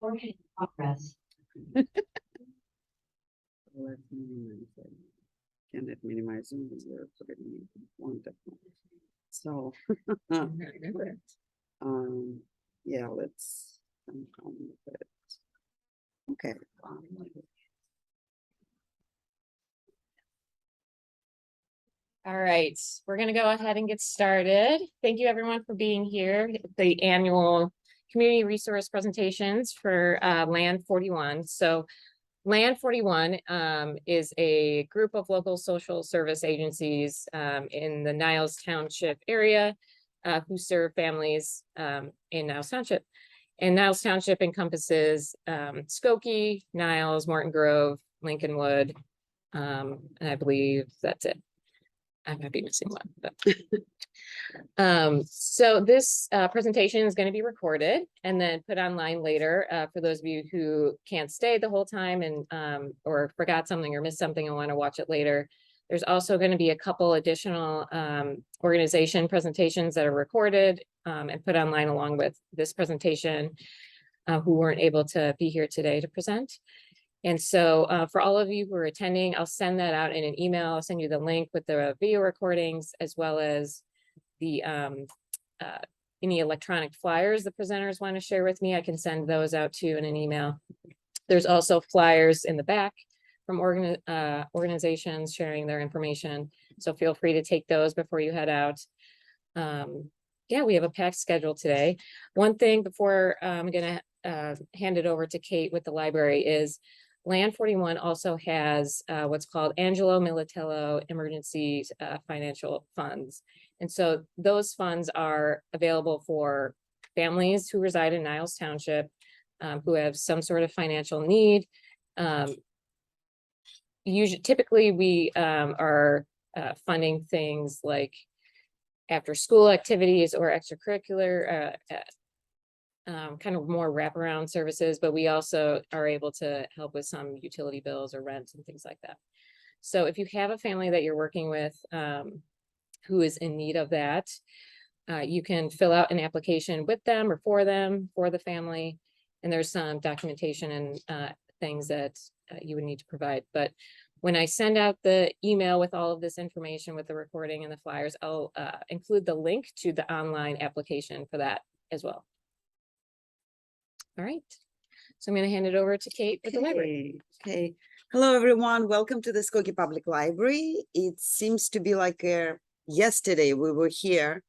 Recording in progress. Let's minimize it. Can it minimize Zoom? Wonderful. So, yeah, let's come with it. Okay. All right, we're going to go ahead and get started. Thank you everyone for being here. The annual community resource presentations for LAN41. So LAN41 is a group of local social service agencies in the Niles Township area who serve families in Niles Township. And Niles Township encompasses Skokie, Niles, Morton Grove, Lincolnwood, and I believe that's it. I might be missing one, but so this presentation is going to be recorded and then put online later for those of you who can't stay the whole time and or forgot something or missed something and want to watch it later. There's also going to be a couple additional organization presentations that are recorded and put online along with this presentation who weren't able to be here today to present. And so for all of you who are attending, I'll send that out in an email. I'll send you the link with the video recordings as well as the any electronic flyers the presenters want to share with me. I can send those out to you in an email. There's also flyers in the back from organizations sharing their information. So feel free to take those before you head out. Yeah, we have a packed schedule today. One thing before I'm going to hand it over to Kate with the library is LAN41 also has what's called Angelo Militello Emergency Financial Funds. And so those funds are available for families who reside in Niles Township who have some sort of financial need. Typically, we are funding things like after school activities or extracurricular kind of more wraparound services, but we also are able to help with some utility bills or rents and things like that. So if you have a family that you're working with who is in need of that, you can fill out an application with them or for them, for the family. And there's some documentation and things that you would need to provide. But when I send out the email with all of this information with the recording and the flyers, I'll include the link to the online application for that as well. All right, so I'm going to hand it over to Kate with the library. Okay. Hello, everyone. Welcome to the Skokie Public Library. It seems to be like yesterday we were here.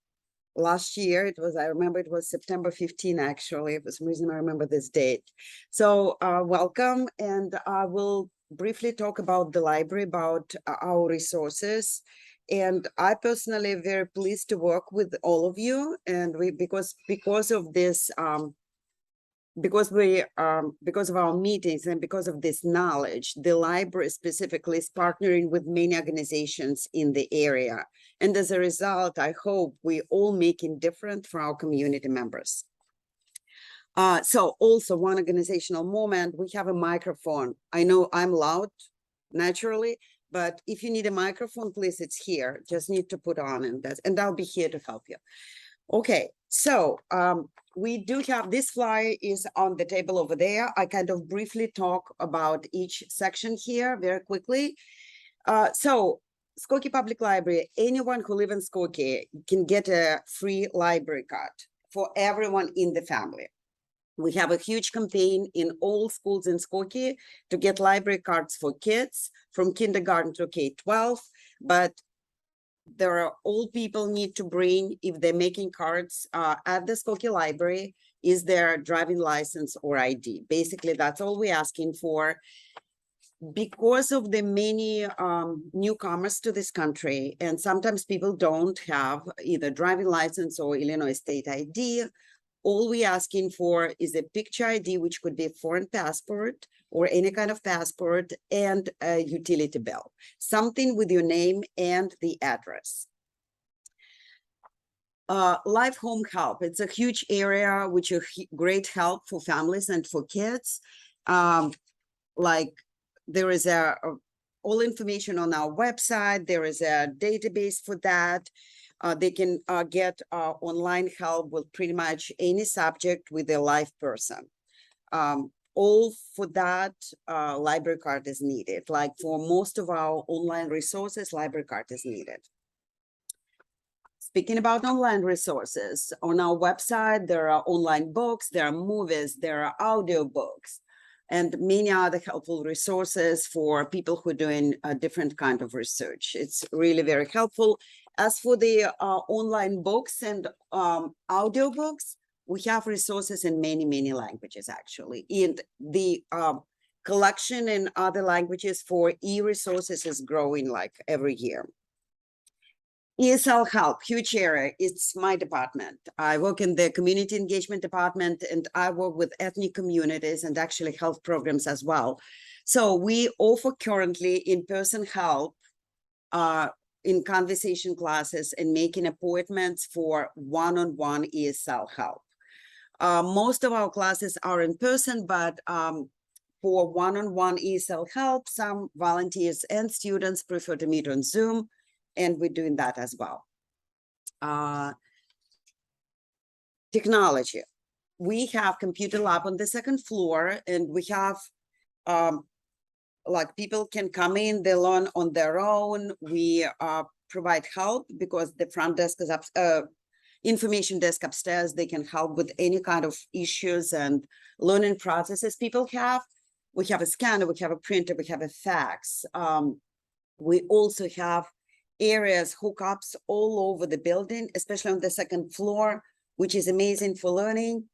Last year, I remember it was September 15, actually. For some reason, I remember this date. So welcome. And I will briefly talk about the library, about our resources. And I personally am very pleased to work with all of you. And because of this, because of our meetings and because of this knowledge, the library specifically is partnering with many organizations in the area. And as a result, I hope we all making difference for our community members. So also one organizational moment, we have a microphone. I know I'm loud naturally, but if you need a microphone, please, it's here. Just need to put on and I'll be here to help you. Okay, so we do have this flyer is on the table over there. I kind of briefly talk about each section here very quickly. So Skokie Public Library, anyone who lives in Skokie can get a free library card for everyone in the family. We have a huge campaign in all schools in Skokie to get library cards for kids from kindergarten to K-12, but there are all people need to bring, if they're making cards at the Skokie Library, is their driving license or ID. Basically, that's all we're asking for. Because of the many newcomers to this country, and sometimes people don't have either driving license or Illinois state ID, all we're asking for is a picture ID, which could be a foreign passport or any kind of passport, and a utility bill, something with your name and the address. Live home help. It's a huge area, which is great help for families and for kids. Like there is all information on our website. There is a database for that. They can get online help with pretty much any subject with a live person. all for that, library card is needed. Like for most of our online resources, library card is needed. Speaking about online resources, on our website, there are online books, there are movies, there are audio books, and many other helpful resources for people who are doing a different kind of research. It's really very helpful. As for the online books and audio books, we have resources in many, many languages, actually. And the collection in other languages for e-resources is growing like every year. ESL help, huge area. It's my department. I work in the community engagement department, and I work with ethnic communities and actually health programs as well. So we offer currently in-person help in conversation classes and making appointments for one-on-one ESL help. Most of our classes are in person, but for one-on-one ESL help, some volunteers and students prefer to meet on Zoom, and we're doing that as well. Technology. We have computer lab on the second floor, and we have like people can come in, they learn on their own. We provide help because the front desk is up, information desk upstairs. They can help with any kind of issues and learning processes people have. We have a scanner, we have a printer, we have a fax. We also have areas, hookups all over the building, especially on the second floor, which is amazing for learning.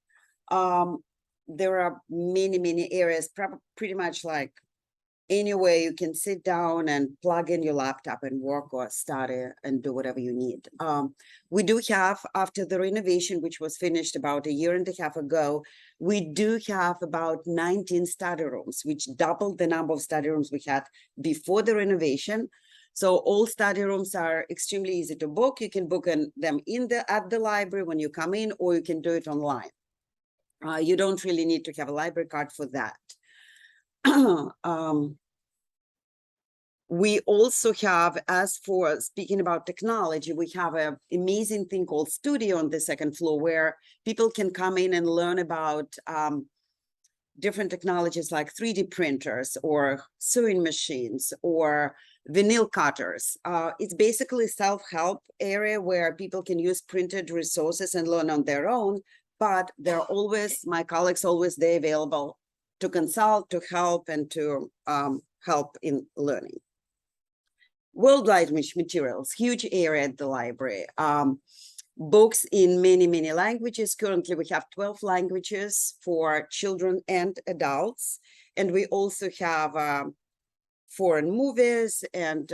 There are many, many areas, pretty much like anywhere you can sit down and plug in your laptop and work or study and do whatever you need. We do have, after the renovation, which was finished about a year and a half ago, we do have about 19 study rooms, which doubled the number of study rooms we had before the renovation. So all study rooms are extremely easy to book. You can book them at the library when you come in, or you can do it online. You don't really need to have a library card for that. We also have, as for speaking about technology, we have an amazing thing called Studio on the second floor where people can come in and learn about different technologies like 3D printers or sewing machines or vinyl cutters. It's basically self-help area where people can use printed resources and learn on their own, but they're always, my colleagues always, they're available to consult, to help, and to help in learning. World language materials, huge area at the library. Books in many, many languages. Currently, we have 12 languages for children and adults. And we also have foreign movies and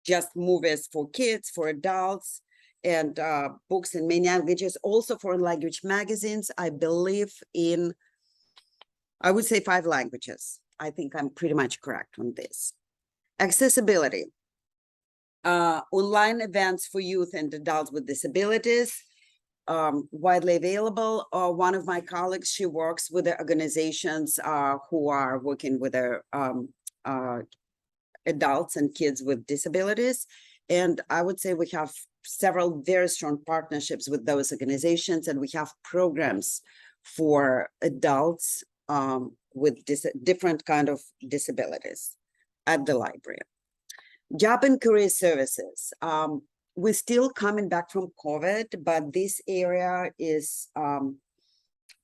just movies for kids, for adults, and books in many languages. Also foreign language magazines, I believe in, I would say 5 languages. I think I'm pretty much correct on this. Accessibility. Online events for youth and adults with disabilities, widely available. One of my colleagues, she works with the organizations who are working with their adults and kids with disabilities. And I would say we have several very strong partnerships with those organizations, and we have programs for adults with different kind of disabilities at the library. Job and career services. We're still coming back from COVID, but this area is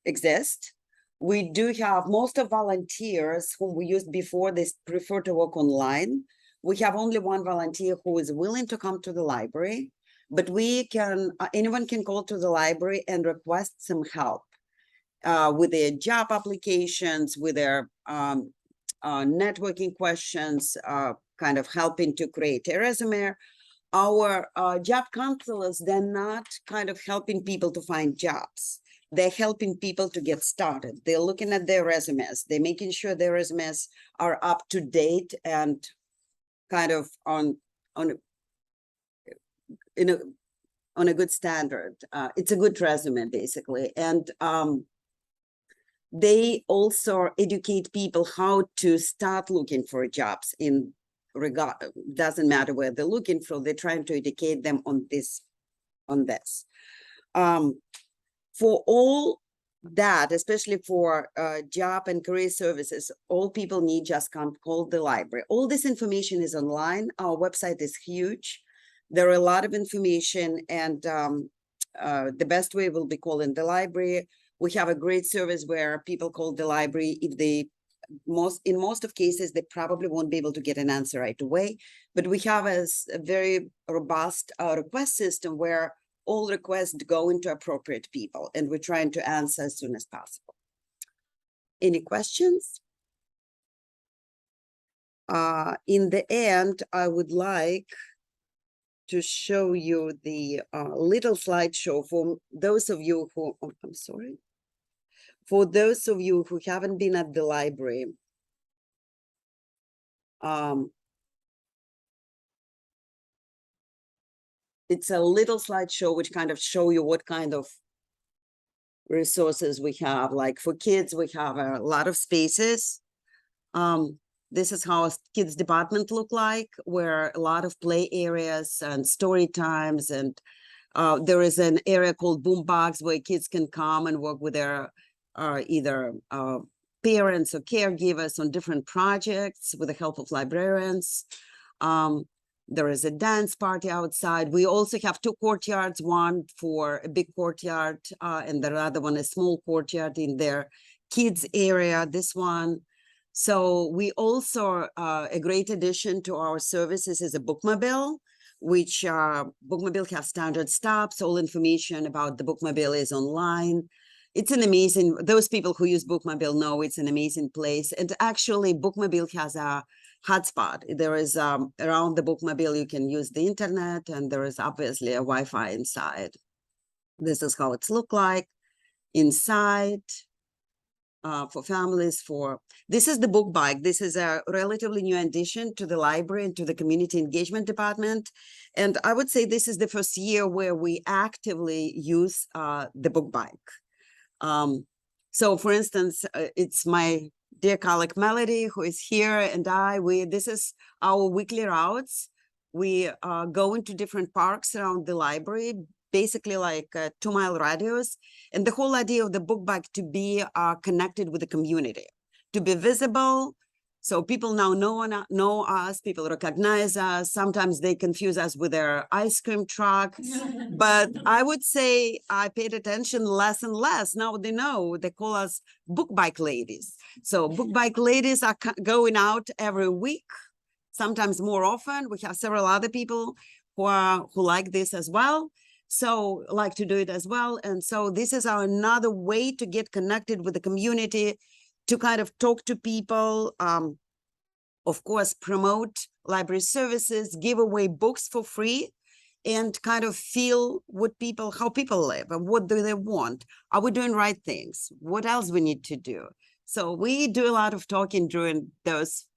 exists. We do have most of volunteers whom we used before, they prefer to work online. We have only one volunteer who is willing to come to the library, but we can, anyone can call to the library and request some help with their job applications, with their networking questions, kind of helping to create a resume. Our job counselors, they're not kind of helping people to find jobs. They're helping people to get started. They're looking at their resumes. They're making sure their resumes are up to date and kind of on a good standard. It's a good resume, basically. And they also educate people how to start looking for jobs in regard, doesn't matter where they're looking for, they're trying to educate them on this. For all that, especially for job and career services, all people need just come call the library. All this information is online. Our website is huge. There are a lot of information, and the best way will be calling the library. We have a great service where people call the library if they in most of cases, they probably won't be able to get an answer right away. But we have a very robust request system where all requests go into appropriate people, and we're trying to answer as soon as possible. Any questions? In the end, I would like to show you the little slideshow for those of you who, oh, I'm sorry. For those of you who haven't been at the library, it's a little slideshow which kind of show you what kind of resources we have. Like for kids, we have a lot of spaces. This is how a kids department look like, where a lot of play areas and story times, and there is an area called Boombox where kids can come and work with their either parents or caregivers on different projects with the help of librarians. There is a dance party outside. We also have two courtyards, one for a big courtyard and the other one a small courtyard in their kids area, this one. So we also, a great addition to our services is a bookmobile, which bookmobile has standard stops. All information about the bookmobile is online. It's an amazing, those people who use bookmobile know it's an amazing place. And actually bookmobile has a hotspot. There is around the bookmobile, you can use the internet, and there is obviously a Wi-Fi inside. This is how it's look like inside. For families, this is the book bike. This is a relatively new addition to the library and to the community engagement department. And I would say this is the first year where we actively use the book bike. So for instance, it's my dear colleague Melody who is here, and this is our weekly routes. We go into different parks around the library, basically like a 2-mile radius. And the whole idea of the book bike to be connected with the community, to be visible. So people now know us, people recognize us. Sometimes they confuse us with their ice cream truck. But I would say I paid attention less and less. Now they know, they call us book bike ladies. So book bike ladies are going out every week, sometimes more often. We have several other people who like this as well. So like to do it as well. And so this is another way to get connected with the community, to kind of talk to people, of course, promote library services, give away books for free, and kind of feel how people live and what do they want. Are we doing right things? What else we need to do? So we do a lot of talking during those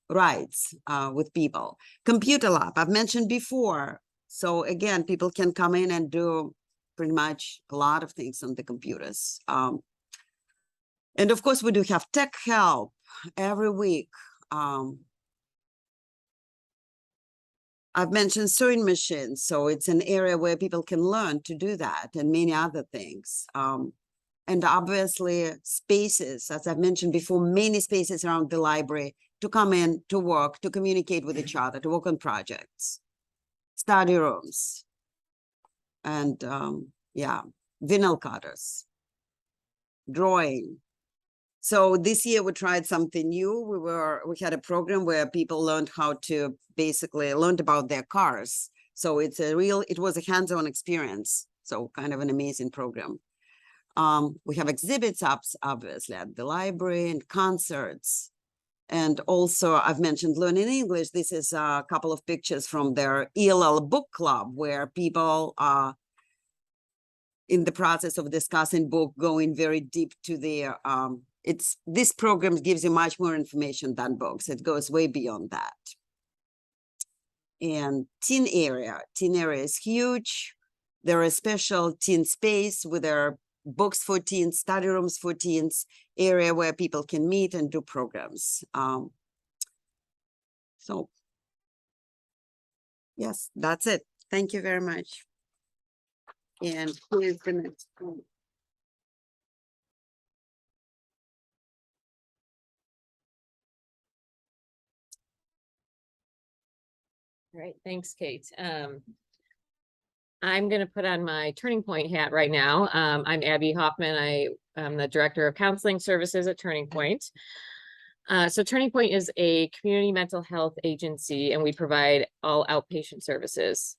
rides with people. Computer lab, I've mentioned before. So again, people can come in and do pretty much a lot of things on the computers. And of course, we do have tech help every week. I've mentioned sewing machines. So it's an area where people can learn to do that and many other things. And obviously spaces, as I've mentioned before, many spaces around the library to come in, to work, to communicate with each other, to work on projects. Study rooms, and vinyl cutters, drawing. So this year we tried something new. We had a program where people learned how to basically learn about their cars. So it was a hands-on experience. So kind of an amazing program. We have exhibits obviously at the library, and concerts. And also, I've mentioned Learning English. This is a couple of pictures from their ELL book club, where people are in the process of discussing book, going very deep to the, this program gives you much more information than books. It goes way beyond that. And teen area is huge. There is special teen space with their books for teens, study rooms for teens, area where people can meet and do programs. So yes, that's it. Thank you very much. And who is the next one? All right, thanks, Kate. I'm going to put on my Turning Point hat right now. I'm Abby Hoffmann. I am the Director of Counseling Services at Turning Point. So Turning Point is a community mental health agency, and we provide all outpatient services.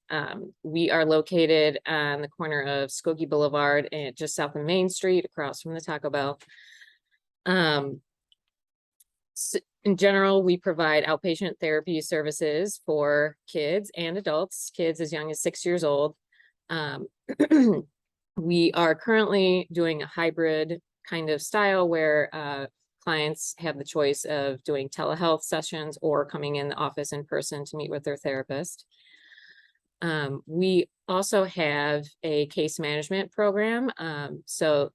We are located on the corner of Skokie Boulevard and just south of Main Street, across from the Taco Bell. So in general, we provide outpatient therapy services for kids and adults, kids as young as 6 years old. We are currently doing a hybrid kind of style where clients have the choice of doing telehealth sessions or coming in the office in person to meet with their therapist. We also have a case management program. So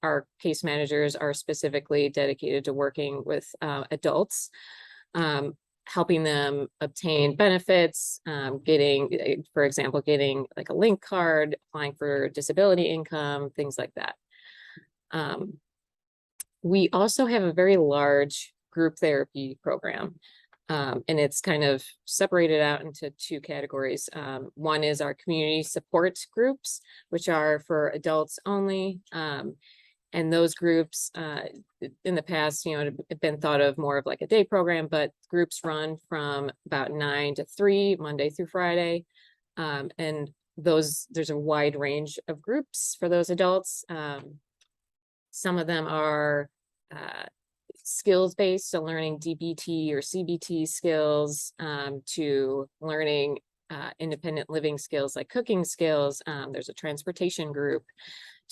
our case managers are specifically dedicated to working with adults, helping them obtain benefits, getting, for example, getting like a link card, applying for disability income, things like that. We also have a very large group therapy program, and it's kind of separated out into two categories. One is our community support groups, which are for adults only. And those groups in the past, have been thought of more of like a day program, but groups run from about 9 to 3, Monday through Friday. And there's a wide range of groups for those adults. Some of them are skills-based, so learning DBT or CBT skills, to learning independent living skills like cooking skills. There's a transportation group,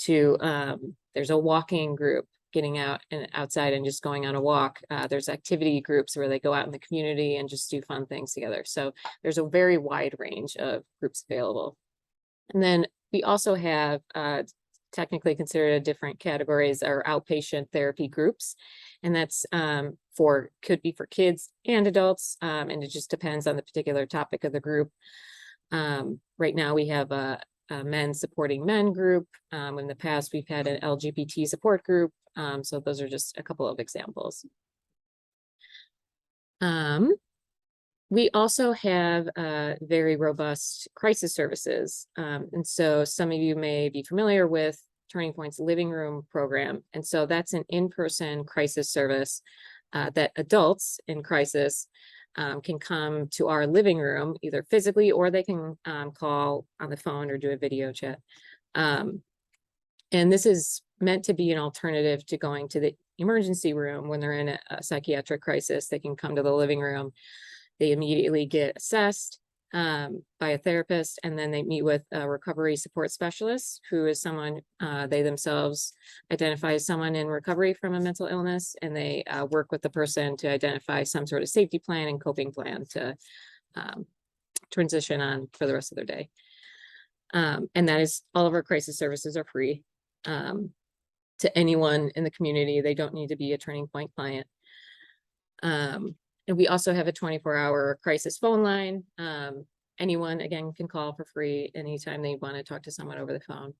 there's a walking group, getting out and outside and just going on a walk. There's activity groups where they go out in the community and just do fun things together. So there's a very wide range of groups available. And then we also have technically considered different categories are outpatient therapy groups. And that's could be for kids and adults. And it just depends on the particular topic of the group. Right now we have a men supporting men group. In the past, we've had an LGBT support group. So those are just a couple of examples. We also have very robust crisis services. And so some of you may be familiar with Turning Point's Living Room program. And so that's an in-person crisis service that adults in crisis can come to our living room, either physically or they can call on the phone or do a video chat. And this is meant to be an alternative to going to the emergency room when they're in a psychiatric crisis. They can come to the living room. They immediately get assessed by a therapist, and then they meet with a recovery support specialist, who is someone they themselves identify as someone in recovery from a mental illness, and they work with the person to identify some sort of safety plan and coping plan to transition on for the rest of their day. And that is, all of our crisis services are free to anyone in the community. They don't need to be a Turning Point client. And we also have a 24-hour crisis phone line. Anyone, again, can call for free anytime they want to talk to someone over the phone.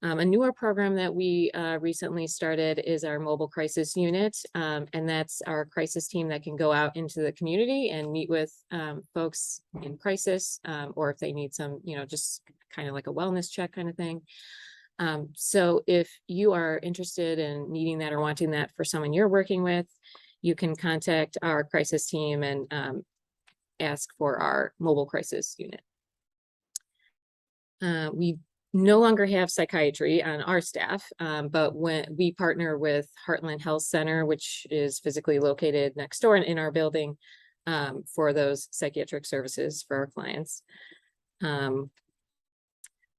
A newer program that we recently started is our mobile crisis unit. And that's our crisis team that can go out into the community and meet with folks in crisis, or if they need some, just kind of like a wellness check kind of thing. So if you are interested in needing that or wanting that for someone you're working with, you can contact our crisis team and ask for our mobile crisis unit. We no longer have psychiatry on our staff, but when we partner with Heartland Health Center, which is physically located next door in our building, for those psychiatric services for our clients.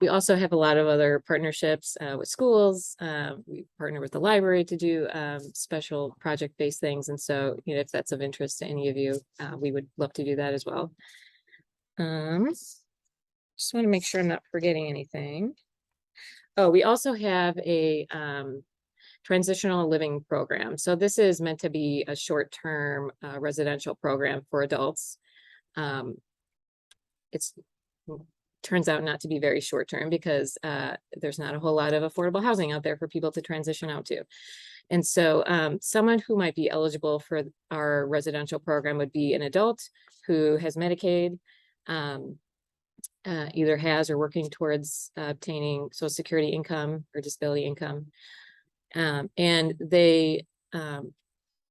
We also have a lot of other partnerships with schools. We partner with the library to do special project-based things. And so, if that's of interest to any of you, we would love to do that as well. Just want to make sure I'm not forgetting anything. Oh, we also have a transitional living program. So this is meant to be a short-term residential program for adults. It's turns out not to be very short-term because there's not a whole lot of affordable housing out there for people to transition out to. And so someone who might be eligible for our residential program would be an adult who has Medicaid, either has or working towards obtaining Social Security income or disability income. And they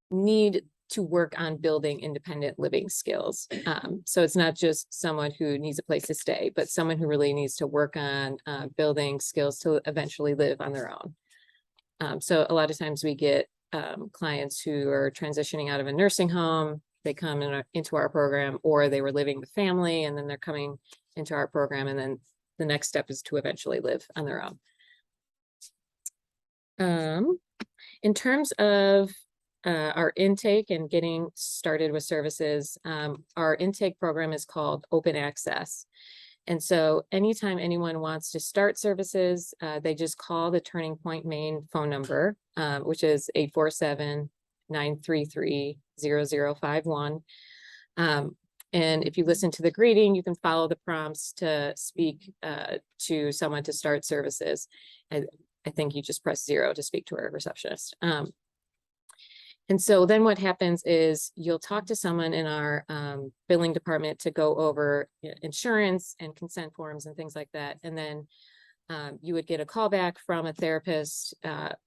need to work on building independent living skills. So it's not just someone who needs a place to stay, but someone who really needs to work on building skills to eventually live on their own. So a lot of times we get clients who are transitioning out of a nursing home, they come into our program, or they were living with family and then they're coming into our program, and then the next step is to eventually live on their own. In terms of our intake and getting started with services, our intake program is called Open Access. And so anytime anyone wants to start services, they just call the Turning Point main phone number, which is 847-933-0051. And if you listen to the greeting, you can follow the prompts to speak to someone to start services. I think you just press 0 to speak to a receptionist. And so then what happens is you'll talk to someone in our billing department to go over insurance and consent forms and things like that. And then you would get a call back from a therapist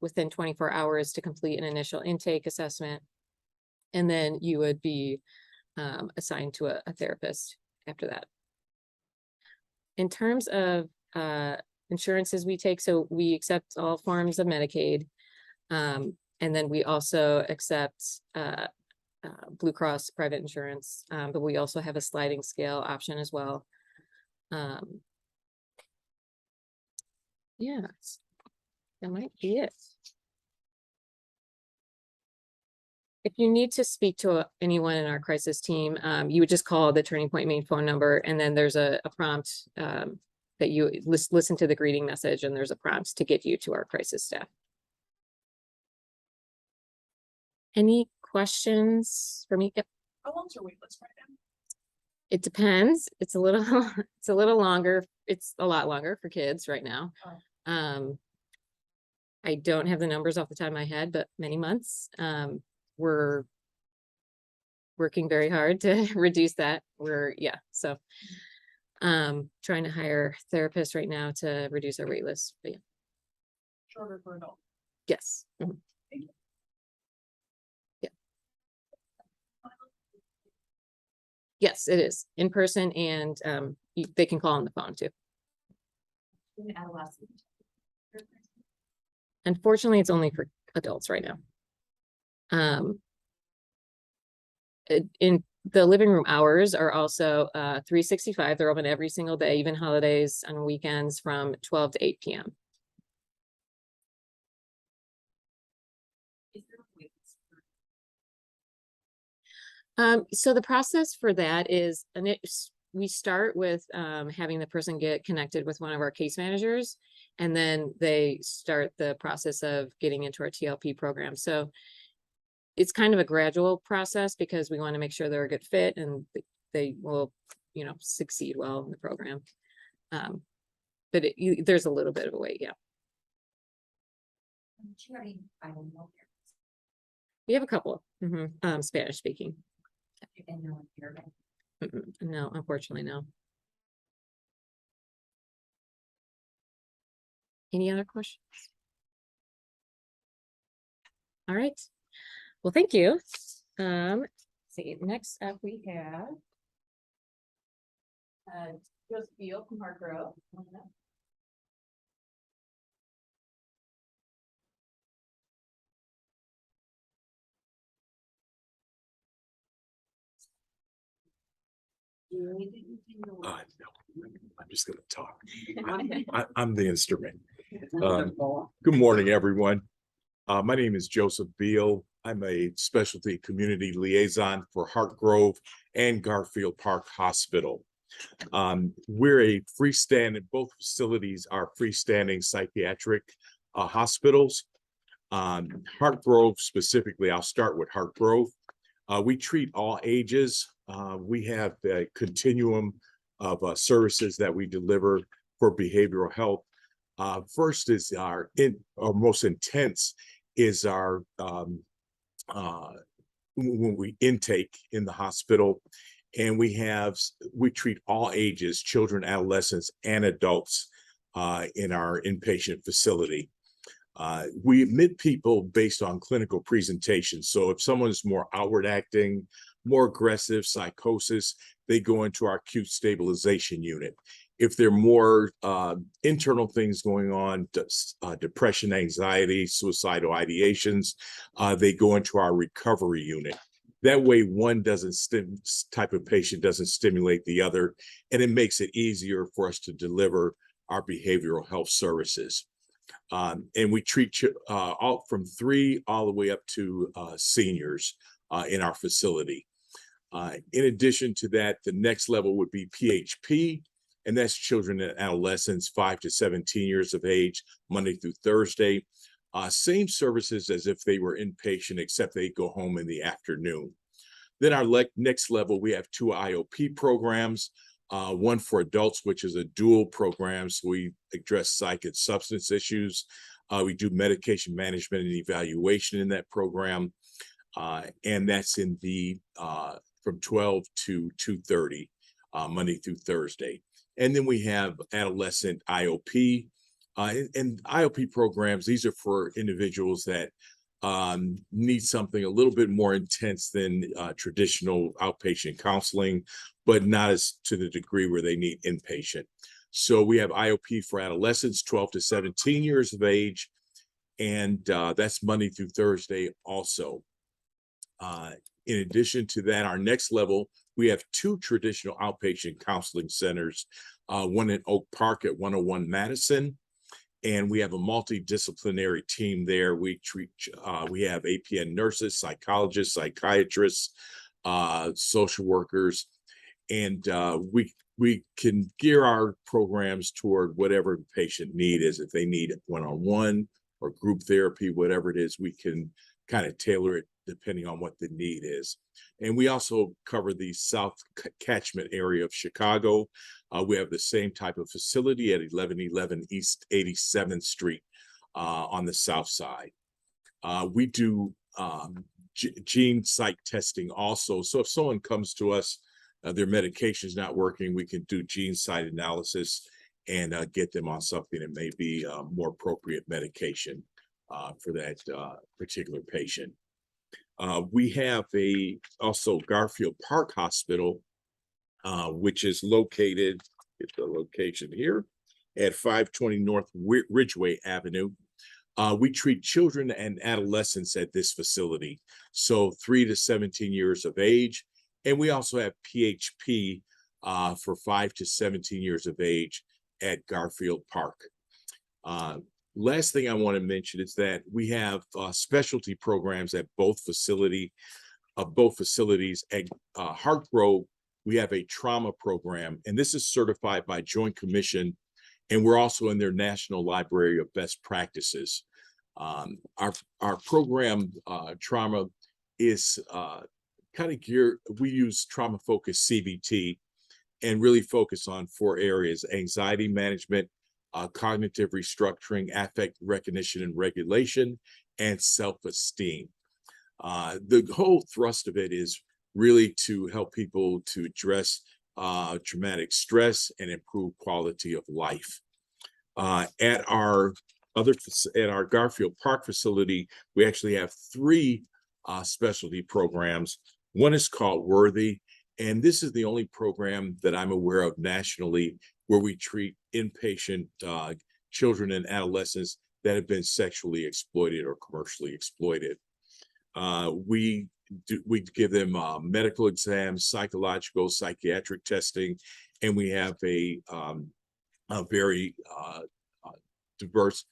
within 24 hours to complete an initial intake assessment. And then you would be assigned to a therapist after that. In terms of insurances we take, so we accept all forms of Medicaid. And then we also accept Blue Cross private insurance, but we also have a sliding scale option as well. Yeah, that might be it. If you need to speak to anyone in our crisis team, you would just call the Turning Point main phone number, and then there's a prompt that you listen to the greeting message, and there's a prompt to get you to our crisis staff. Any questions for me? Yep. How long's your wait list right now? It depends. It's a little, it's a little longer. It's a lot longer for kids right now. Oh. I don't have the numbers off the top of my head, but many months. We're working very hard to reduce that. So trying to hire therapists right now to reduce our wait list. But yeah. Shorter for adult. Yes. Mm-hmm. Thank you. Yes, it is in person, and they can call on the phone too. Unfortunately, it's only for adults right now. In the living room hours are also 365. They're open every single day, even holidays and weekends, from 12 to 8 p.m. So the process for that is, we start with having the person get connected with one of our case managers, and then they start the process of getting into our TLP program. So it's kind of a gradual process because we want to make sure they're a good fit and they will, succeed well in the program. But there's a little bit of a wait, yeah. We have a couple, Spanish speaking. No, unfortunately, no. Any other questions? All right. Well, thank you. Let's see, next up we have Beale from Hartgrove. No, I'm just going to talk. I'm the instrument. Good morning, everyone. My name is Joseph Beale. I'm a specialty community liaison for Hartgrove and Garfield Park Hospital. We're a freestanding, both facilities are freestanding psychiatric hospitals. Hartgrove specifically, I'll start with Hartgrove. We treat all ages. We have a continuum services that we deliver for behavioral health. First is our most intense is our when we intake in the hospital, and we treat all ages, children, adolescents, and adults in our inpatient facility. We admit people based on clinical presentation. So if someone's more outward acting, more aggressive, psychosis, they go into our acute stabilization unit. If there are more internal things going on, depression, anxiety, suicidal ideations, they go into our recovery unit. That way, one type of patient doesn't stimulate the other, and it makes it easier for us to deliver our behavioral health services. And we treat all from 3 all the way up to seniors in our facility. In addition to that, the next level would be PHP, and that's children and adolescents 5 to 17 years of age, Monday through Thursday. Same services as if they were inpatient, except they go home in the afternoon. Then our next level, we have 2 IOP programs, one for adults, which is a dual program. So we address psych and substance issues. We do medication management and evaluation in that program. And that's in the from 12 to 2:30, Monday through Thursday. And then we have adolescent IOP. And IOP programs, these are for individuals that need something a little bit more intense than traditional outpatient counseling, but not as to the degree where they need inpatient. So we have IOP for adolescents 12 to 17 years of age, and that's Monday through Thursday also. In addition to that, our next level, we have 2 traditional outpatient counseling centers, one in Oak Park at 101 Madison, and we have a multidisciplinary team there. We have APN nurses, psychologists, psychiatrists, social workers, and we can gear our programs toward whatever the patient need is. If they need one-on-one or group therapy, whatever it is, we can kind of tailor it depending on what the need is. And we also cover the South Catchment area of Chicago. We have the same type of facility at 1111 East 87th Street on the south side. We do gene psych testing also. So if someone comes to us, their medication is not working, we can do gene site analysis and get them on something that may be more appropriate medication for that particular patient. We have also Garfield Park Hospital, which is located at the location here at 520 North Ridgeway Avenue. We treat children and adolescents at this facility, so 3 to 17 years of age. And we also have PHP for 5 to 17 years of age at Garfield Park. Last thing I want to mention is that we have specialty programs at both facilities. At Hartgrove, we have a trauma program, and this is certified by Joint Commission, and we're also in their National Library of Best Practices. Our program, trauma, is kind of geared. We use trauma-focused CBT and really focus on 4 areas: anxiety management, cognitive restructuring, affect recognition and regulation, and self-esteem. The whole thrust of it is really to help people to address traumatic stress and improve quality of life. At our Garfield Park facility, we actually have 3 specialty programs. One is called Worthy, and this is the only program that I'm aware of nationally where we treat inpatient children and adolescents that have been sexually exploited or commercially exploited. We give them medical exams, psychological, psychiatric testing, and we have a very diverse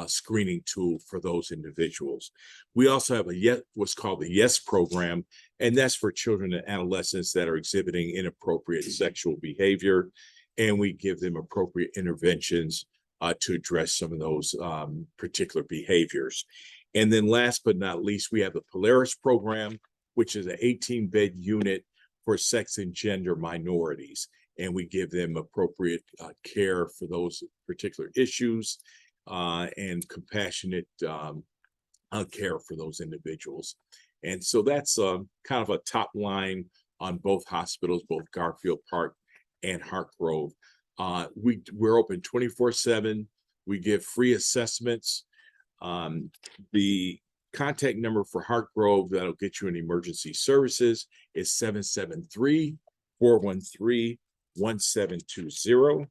screening tool for those individuals. We also have what's called the YES program, and that's for children and adolescents that are exhibiting inappropriate sexual behavior, and we give them appropriate interventions to address some of those particular behaviors. And then last but not least, we have the Polaris program, which is an 18-bed unit for sex and gender minorities. and we give them appropriate care for those particular issues and compassionate care for those individuals. And so that's kind of a top line on both hospitals, both Garfield Park and Hartgrove. We're open 24/7. We give free assessments. The contact number for Hartgrove that'll get you in emergency services is 773-413-1720.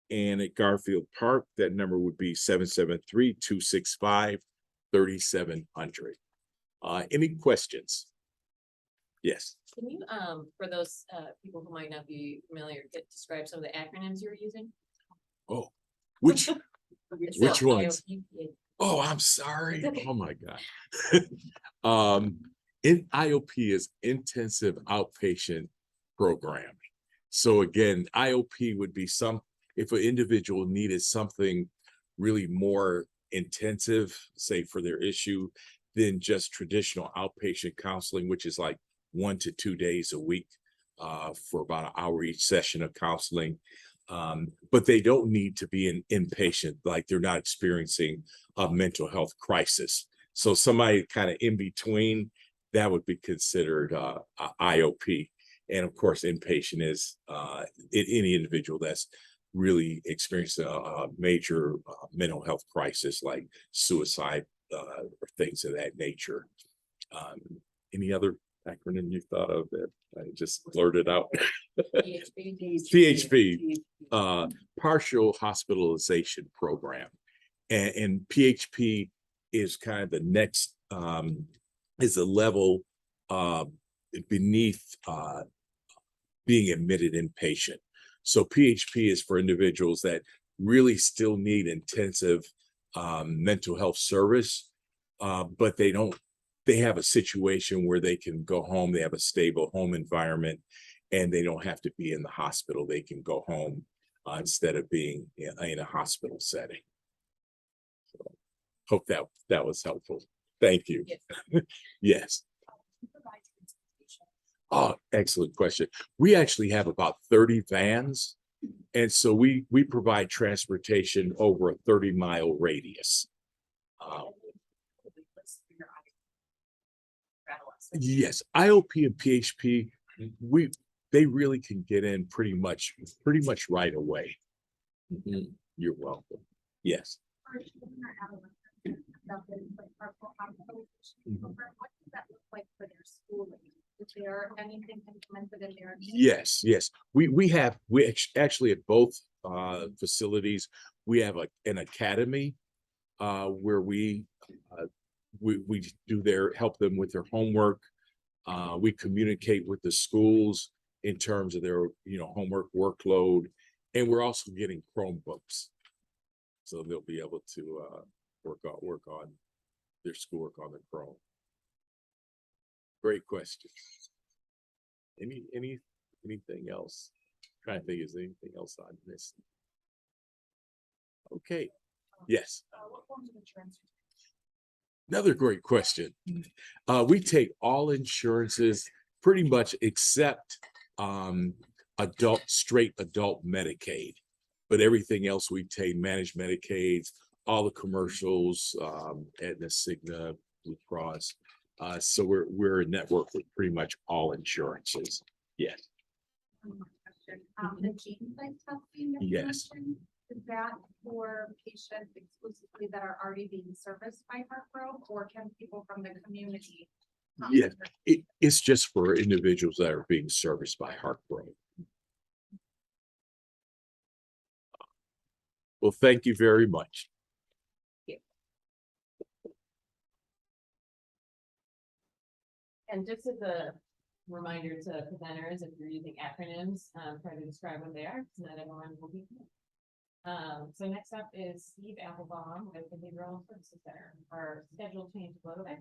And at Garfield Park, that number would be 773-265-3700. Any questions? Yes. Can you, for those people who might not be familiar, describe some of the acronyms you're using? Oh, which So, ones? IOP, Oh, I'm sorry. It's okay. Oh my God. IOP is intensive outpatient programming. So again, IOP would be if an individual needed something really more intensive, say for their issue, than just traditional outpatient counseling, which is like 1 to 2 days a week for about an hour each session of counseling. But they don't need to be an inpatient, like they're not experiencing a mental health crisis. So somebody kind of in between, that would be considered IOP. And of course, inpatient is any individual that's really experienced a major mental health crisis like suicide or things of that nature. Any other acronym you thought of that I just blurted out? PHP, partial hospitalization program. And PHP is kind of the next, is a level beneath being admitted inpatient. So PHP is for individuals that really still need intensive mental health service, but they have a situation where they can go home, they have a stable home environment, and they don't have to be in the hospital. They can go home instead of being in a hospital setting. So, hope that was helpful. Thank you. Yes. Yes. Oh, excellent question. We actually have about 30 vans. And so we provide transportation over a 30-mile radius. Yes, IOP and PHP, they really can get in pretty much right away. You're welcome. Yes. What does that look like for their schooling? Is there anything implemented in there? Yes. We actually at both facilities, we have an academy where we do help them with their homework. We communicate with the schools in terms of their homework workload, and we're also getting Chromebooks, so they'll be able to work on their schoolwork on the Chrome. Great question. Anything else? I'm trying to think, is there anything else I missed? Okay. Yes. What forms of insurance? Another great question. We take all insurances pretty much except straight adult Medicaid, but everything else we take, managed Medicaids, all the commercials, Aetna, Cigna, Blue Cross. So we're a network with pretty much all insurances. Yes. One more question. The gene type testing. that you Yes. mentioned, Is that for patients exclusively that are already being serviced by Hartgrove, or can people from the community? Yes. It's just for individuals that are being serviced by Hartgrove. Well, thank you very much. And just as a reminder to presenters, if you're using acronyms, try to describe what they are, so that everyone will be clear. So next up is Steve Applebaum with the Behavioral Services Center. Our schedule change a little bit.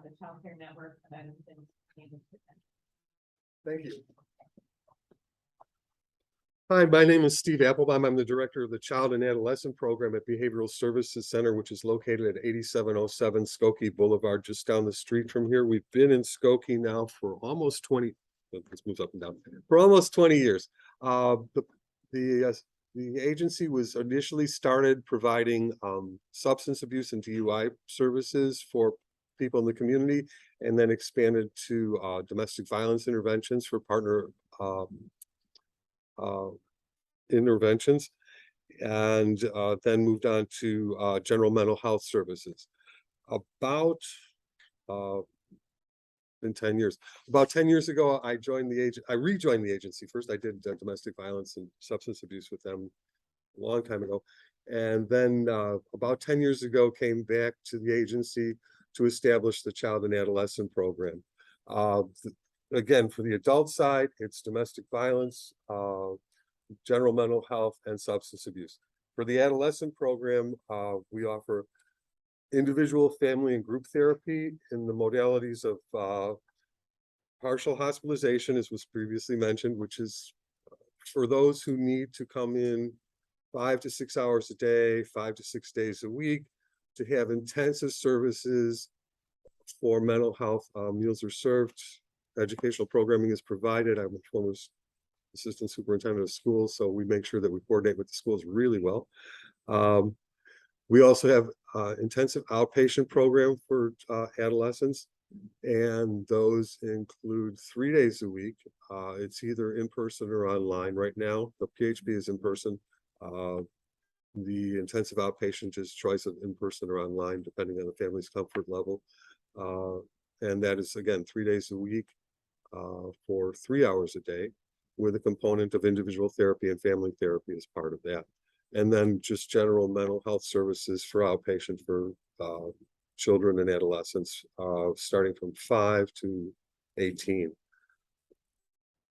The child care network event. Thank you. Hi, my name is Steve Applebaum. I'm the director of the Child and Adolescent Program at Behavioral Services Center, which is located at 8707 Skokie Boulevard, just down the street from here. We've been in Skokie now for almost but this moves up and down, for almost 20 years. The agency was initially started providing substance abuse and DUI services for people in the community, and then expanded to domestic violence interventions for partner interventions, and then moved on to general mental health services. About in 10 years. About 10 years ago, I rejoined the agency. First, I did domestic violence and substance abuse with them a long time ago. And then about 10 years ago, came back to the agency to establish the child and adolescent program. Again, for the adult side, it's domestic violence, general mental health, and substance abuse. For the adolescent program, we offer individual, family, and group therapy in the modalities of partial hospitalization, as was previously mentioned, which is for those who need to come in 5 to 6 hours a day, 5 to 6 days a week, to have intensive services for mental health. Meals are served, educational programming is provided. I'm a former assistant superintendent of schools, so we make sure that we coordinate with the schools really well. We also have intensive outpatient program for adolescents, and those include 3 days a week. It's either in person or online. Right now, the PHP is in person. The intensive outpatient is choice of in person or online, depending on the family's comfort level. And that is, again, 3 days a week for 3 hours a day, with a component of individual therapy and family therapy as part of that. And then just general mental health services for outpatient for children and adolescents, starting from 5 to 18.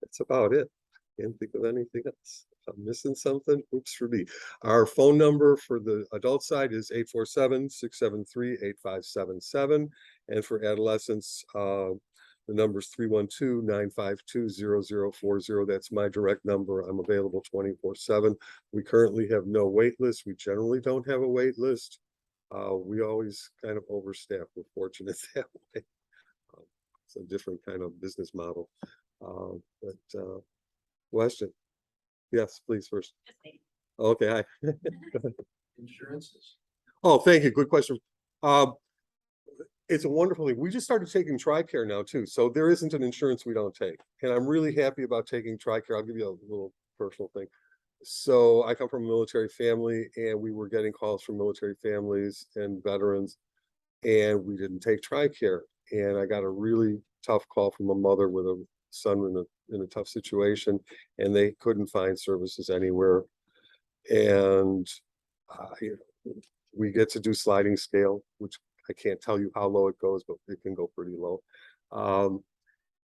That's about it. Can't think of anything else. If I'm missing something, oops for me. Our phone number for the adult side is 847-673-8577. And for adolescents, the number is 312-952-0040. That's my direct number. I'm available 24/7. We currently have no wait list. We generally don't have a wait list. We always kind of overstaff. We're fortunate that way. It's a different kind of business model. Question? Yes, please, first. Okay, hi. Insurances. Oh, thank you. Good question. It's a wonderful thing. We just started taking TRICARE now too. So there isn't an insurance we don't take. And I'm really happy about taking TRICARE. I'll give you a little personal thing. So I come from a military family, and we were getting calls from military families and veterans, and we didn't take TRICARE. And I got a really tough call from a mother with a son in a tough situation, and they couldn't find services anywhere. And we get to do sliding scale, which I can't tell you how low it goes, but it can go pretty low.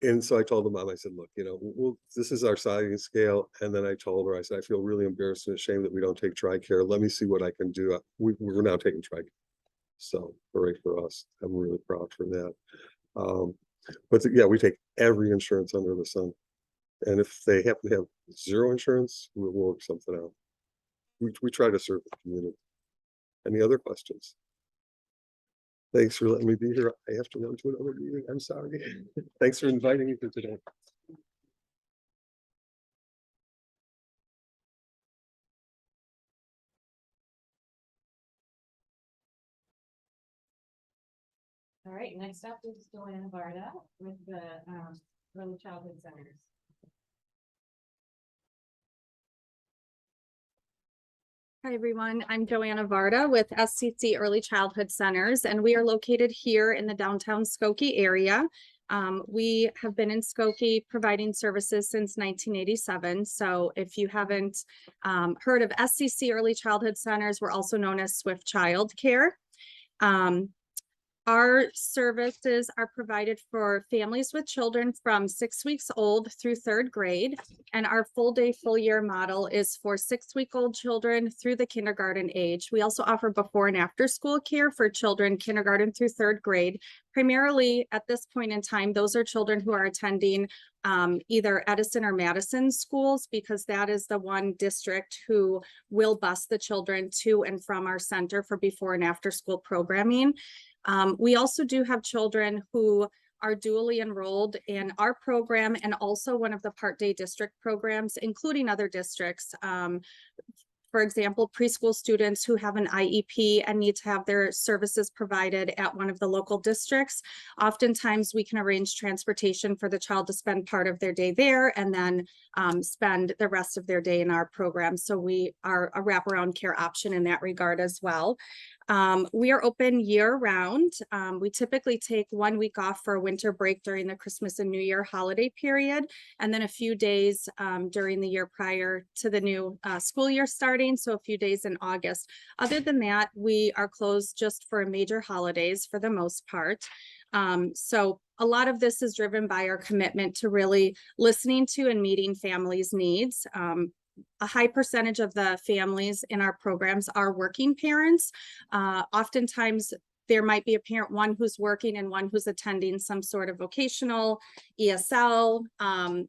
And so I told the mom, I said, look, this is our sliding scale. And then I told her, I said, I feel really embarrassed and ashamed that we don't take TRICARE. Let me see what I can do. We're now taking TRICARE. So hooray for us. I'm really proud for that. But yeah, we take every insurance under the sun. And if they happen to have zero insurance, we'll work something out. We try to serve the community. Any other questions? Thanks for letting me be here. I have to run to another meeting. I'm sorry. Thanks for inviting me to today. All right, next up is Joanna Varda with the Early Childhood Centers. Hi, everyone. I'm Joanna Varda with SCC Early Childhood Centers, and we are located here in the downtown Skokie area. We have been in Skokie providing services since 1987. So if you haven't heard of SCC Early Childhood Centers, we're also known as Swift Child Care. Our services are provided for families with children from 6 weeks old through 3rd grade. And our full day, full year model is for 6-week-old children through the kindergarten age. We also offer before and after school care for children kindergarten through 3rd grade. Primarily at this point in time, those are children who are attending either Edison or Madison schools, because that is the one district who will bus the children to and from our center for before and after school programming. We also do have children who are dually enrolled in our program and also one of the Part Day district programs, including other districts. For example, preschool students who have an IEP and need to have their services provided at one of the local districts. Oftentimes we can arrange transportation for the child to spend part of their day there and then spend the rest of their day in our program. So we are a wraparound care option in that regard as well. We are open year round. We typically take 1 week off for a winter break during the Christmas and New Year holiday period, and then a few days during the year prior to the new school year starting, so a few days in August. Other than that, we are closed just for major holidays for the most part. So a lot of this is driven by our commitment to really listening to and meeting families' needs. A high percentage of the families in our programs are working parents. Oftentimes there might be a parent, one who's working and one who's attending some sort of vocational, ESL,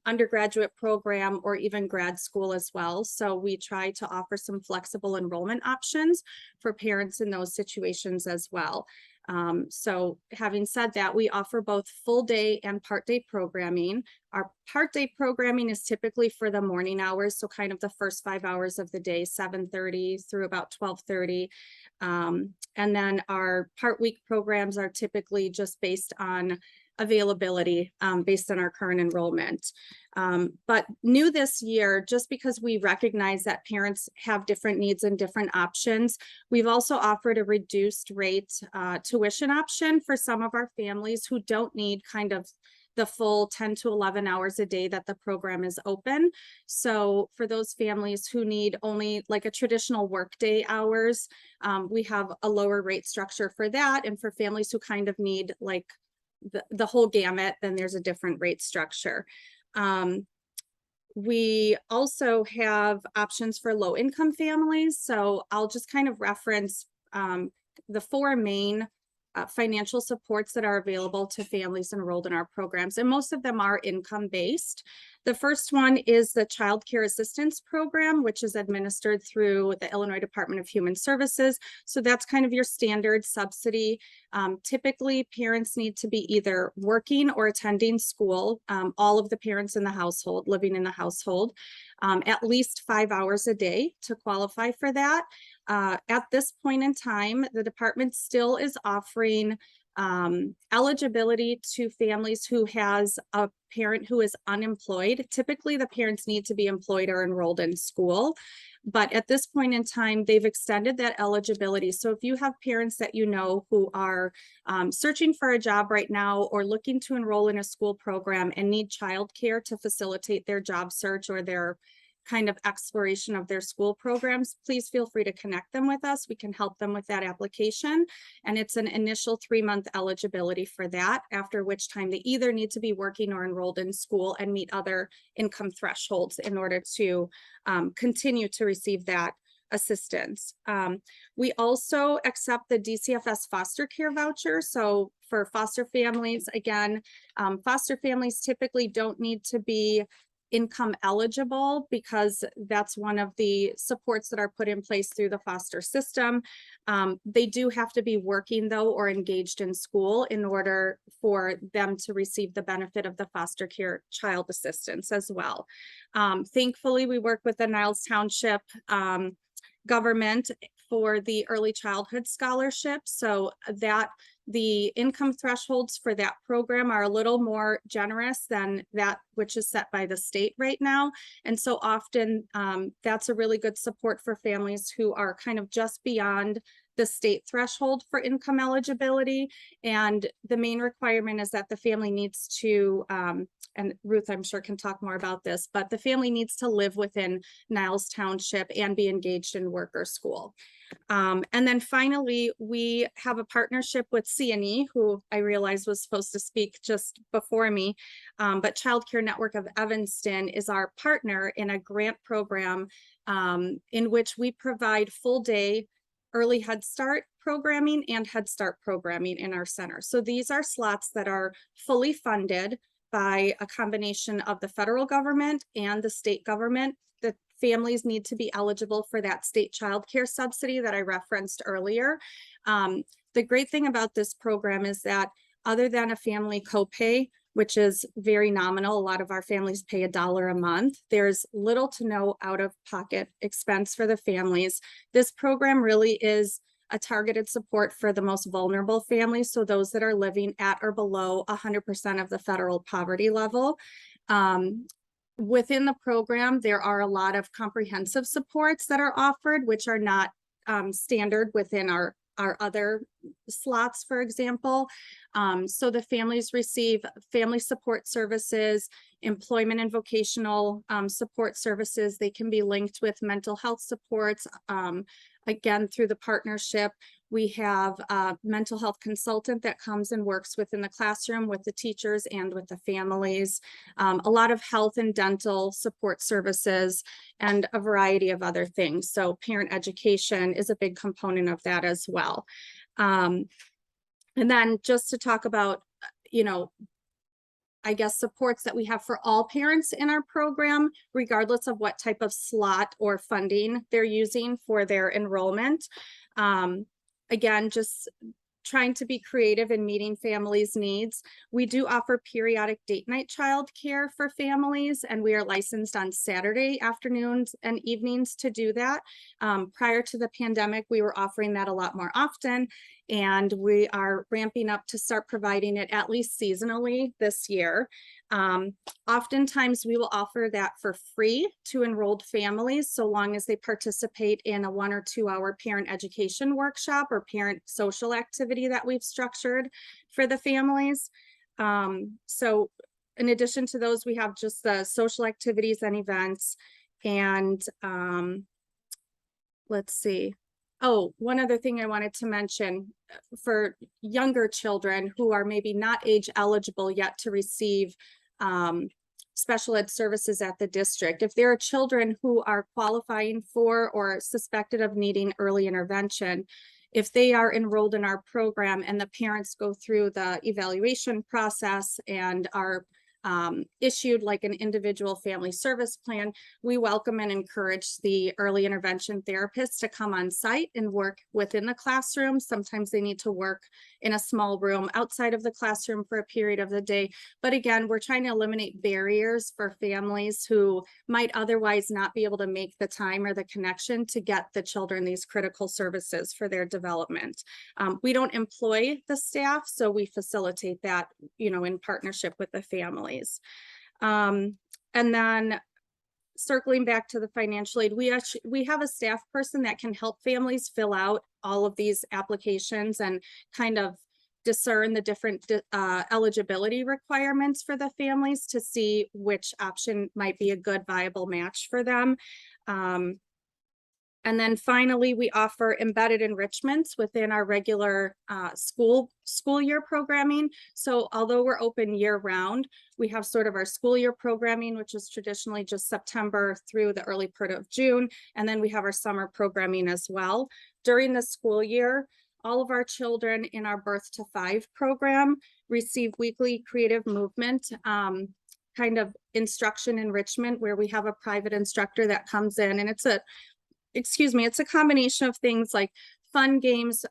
undergraduate program, or even grad school as well. So we try to offer some flexible enrollment options for parents in those situations as well. So having said that, we offer both full day and part day programming. Our part day programming is typically for the morning hours, so kind of the first 5 hours of the day, 7:30 through about 12:30. And then our part week programs are typically just based on availability based on our current enrollment. But new this year, just because we recognize that parents have different needs and different options, we've also offered a reduced rate tuition option for some of our families who don't need kind of the full 10 to 11 hours a day that the program is open. So for those families who need only like a traditional workday hours, we have a lower rate structure for that. And for families who kind of need like the whole gamut, then there's a different rate structure. We also have options for low income families. So I'll just kind of reference the 4 main financial supports that are available to families enrolled in our programs, and most of them are income based. The first one is the Child Care Assistance Program, which is administered through the Illinois Department of Human Services. So that's kind of your standard subsidy. Typically, parents need to be either working or attending school, all of the parents in the household, living in the household, at least 5 hours a day to qualify for that. At this point in time, the department still is offering eligibility to families who has a parent who is unemployed. Typically, the parents need to be employed or enrolled in school. But at this point in time, they've extended that eligibility. So if you have parents that you know who are searching for a job right now or looking to enroll in a school program and need childcare to facilitate their job search or their kind of exploration of their school programs, please feel free to connect them with us. We can help them with that application. And it's an initial 3-month eligibility for that, after which time they either need to be working or enrolled in school and meet other income thresholds in order to continue to receive that assistance. We also accept the DCFS foster care voucher. So for foster families, again, foster families typically don't need to be income eligible because that's one of the supports that are put in place through the foster system. They do have to be working though or engaged in school in order for them to receive the benefit of the foster care child assistance as well. Thankfully, we work with the Niles Township government for the early childhood scholarship, so that the income thresholds for that program are a little more generous than that which is set by the state right now. And so often that's a really good support for families who are kind of just beyond the state threshold for income eligibility. And the main requirement is that the family needs to, and Ruth, I'm sure can talk more about this, but the family needs to live within Niles Township and be engaged in work or school. And then finally, we have a partnership with CNE, who I realize was supposed to speak just before me, but Child Care Network of Evanston is our partner in a grant program in which we provide full day early Head Start programming and Head Start programming in our center. So these are slots that are fully funded by a combination of the federal government and the state government. The families need to be eligible for that state child care subsidy that I referenced earlier. The great thing about this program is that other than a family copay, which is very nominal. A lot of our families pay $1 a month. There's little to no out-of-pocket expense for the families. This program really is a targeted support for the most vulnerable families, so those that are living at or below 100% of the federal poverty level. Within the program, there are a lot of comprehensive supports that are offered, which are not standard within our other slots, for example. So the families receive family support services, employment and vocational support services. They can be linked with mental health supports. Again, through the partnership, we have a mental health consultant that comes and works within the classroom with the teachers and with the families. A lot of health and dental support services and a variety of other things. So parent education is a big component of that as well. And then just to talk about, you know, I guess supports that we have for all parents in our program, regardless of what type of slot or funding they're using for their enrollment. Again, just trying to be creative in meeting families' needs. We do offer periodic date night childcare for families, and we are licensed on Saturday afternoons and evenings to do that. Prior to the pandemic, we were offering that a lot more often, and we are ramping up to start providing it at least seasonally this year. Oftentimes we will offer that for free to enrolled families, so long as they participate in a 1 or 2 hour parent education workshop or parent social activity that we've structured for the families. So in addition to those, we have just the social activities and events. And let's see. Oh, one other thing I wanted to mention for younger children who are maybe not age eligible yet to receive special ed services at the district. If there are children who are qualifying for or suspected of needing early intervention, if they are enrolled in our program and the parents go through the evaluation process and are issued like an individual family service plan, we welcome and encourage the early intervention therapists to come on site and work within the classroom. Sometimes they need to work in a small room outside of the classroom for a period of the day. But again, we're trying to eliminate barriers for families who might otherwise not be able to make the time or the connection to get the children these critical services for their development. We don't employ the staff, so we facilitate that, you know, in partnership with the families. And then circling back to the financial aid, we have a staff person that can help families fill out all of these applications and kind of discern the different eligibility requirements for the families to see which option might be a good viable match for them. And then finally, we offer embedded enrichments within our regular school year programming. So although we're open year round, we have sort of our school year programming, which is traditionally just September through the early part of June. And then we have our summer programming as well. During the school year, all of our children in our Birth to 5 program receive weekly creative movement kind of instruction enrichment, where we have a private instructor that comes in, and it's a combination of things like fun games,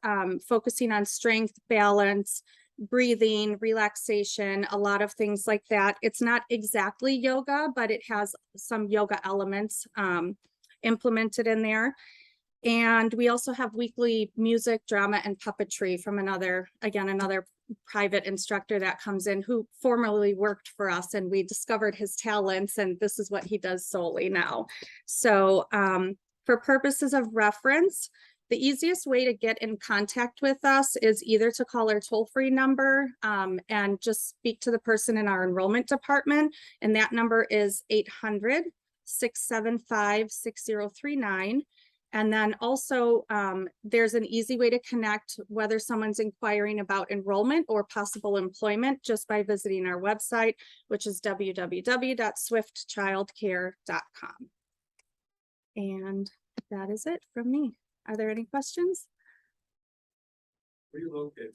focusing on strength, balance, breathing, relaxation, a lot of things like that. It's not exactly yoga, but it has some yoga elements implemented in there. And we also have weekly music, drama, and puppetry from another private instructor that comes in who formerly worked for us, and we discovered his talents, and this is what he does solely now. So for purposes of reference, the easiest way to get in contact with us is either to call our toll-free number and just speak to the person in our enrollment department. And that number is 800-675-6039. And then also there's an easy way to connect whether someone's inquiring about enrollment or possible employment just by visiting our website, which is www.swiftchildcare.com. And that is it from me. Are there any questions? Where are you located?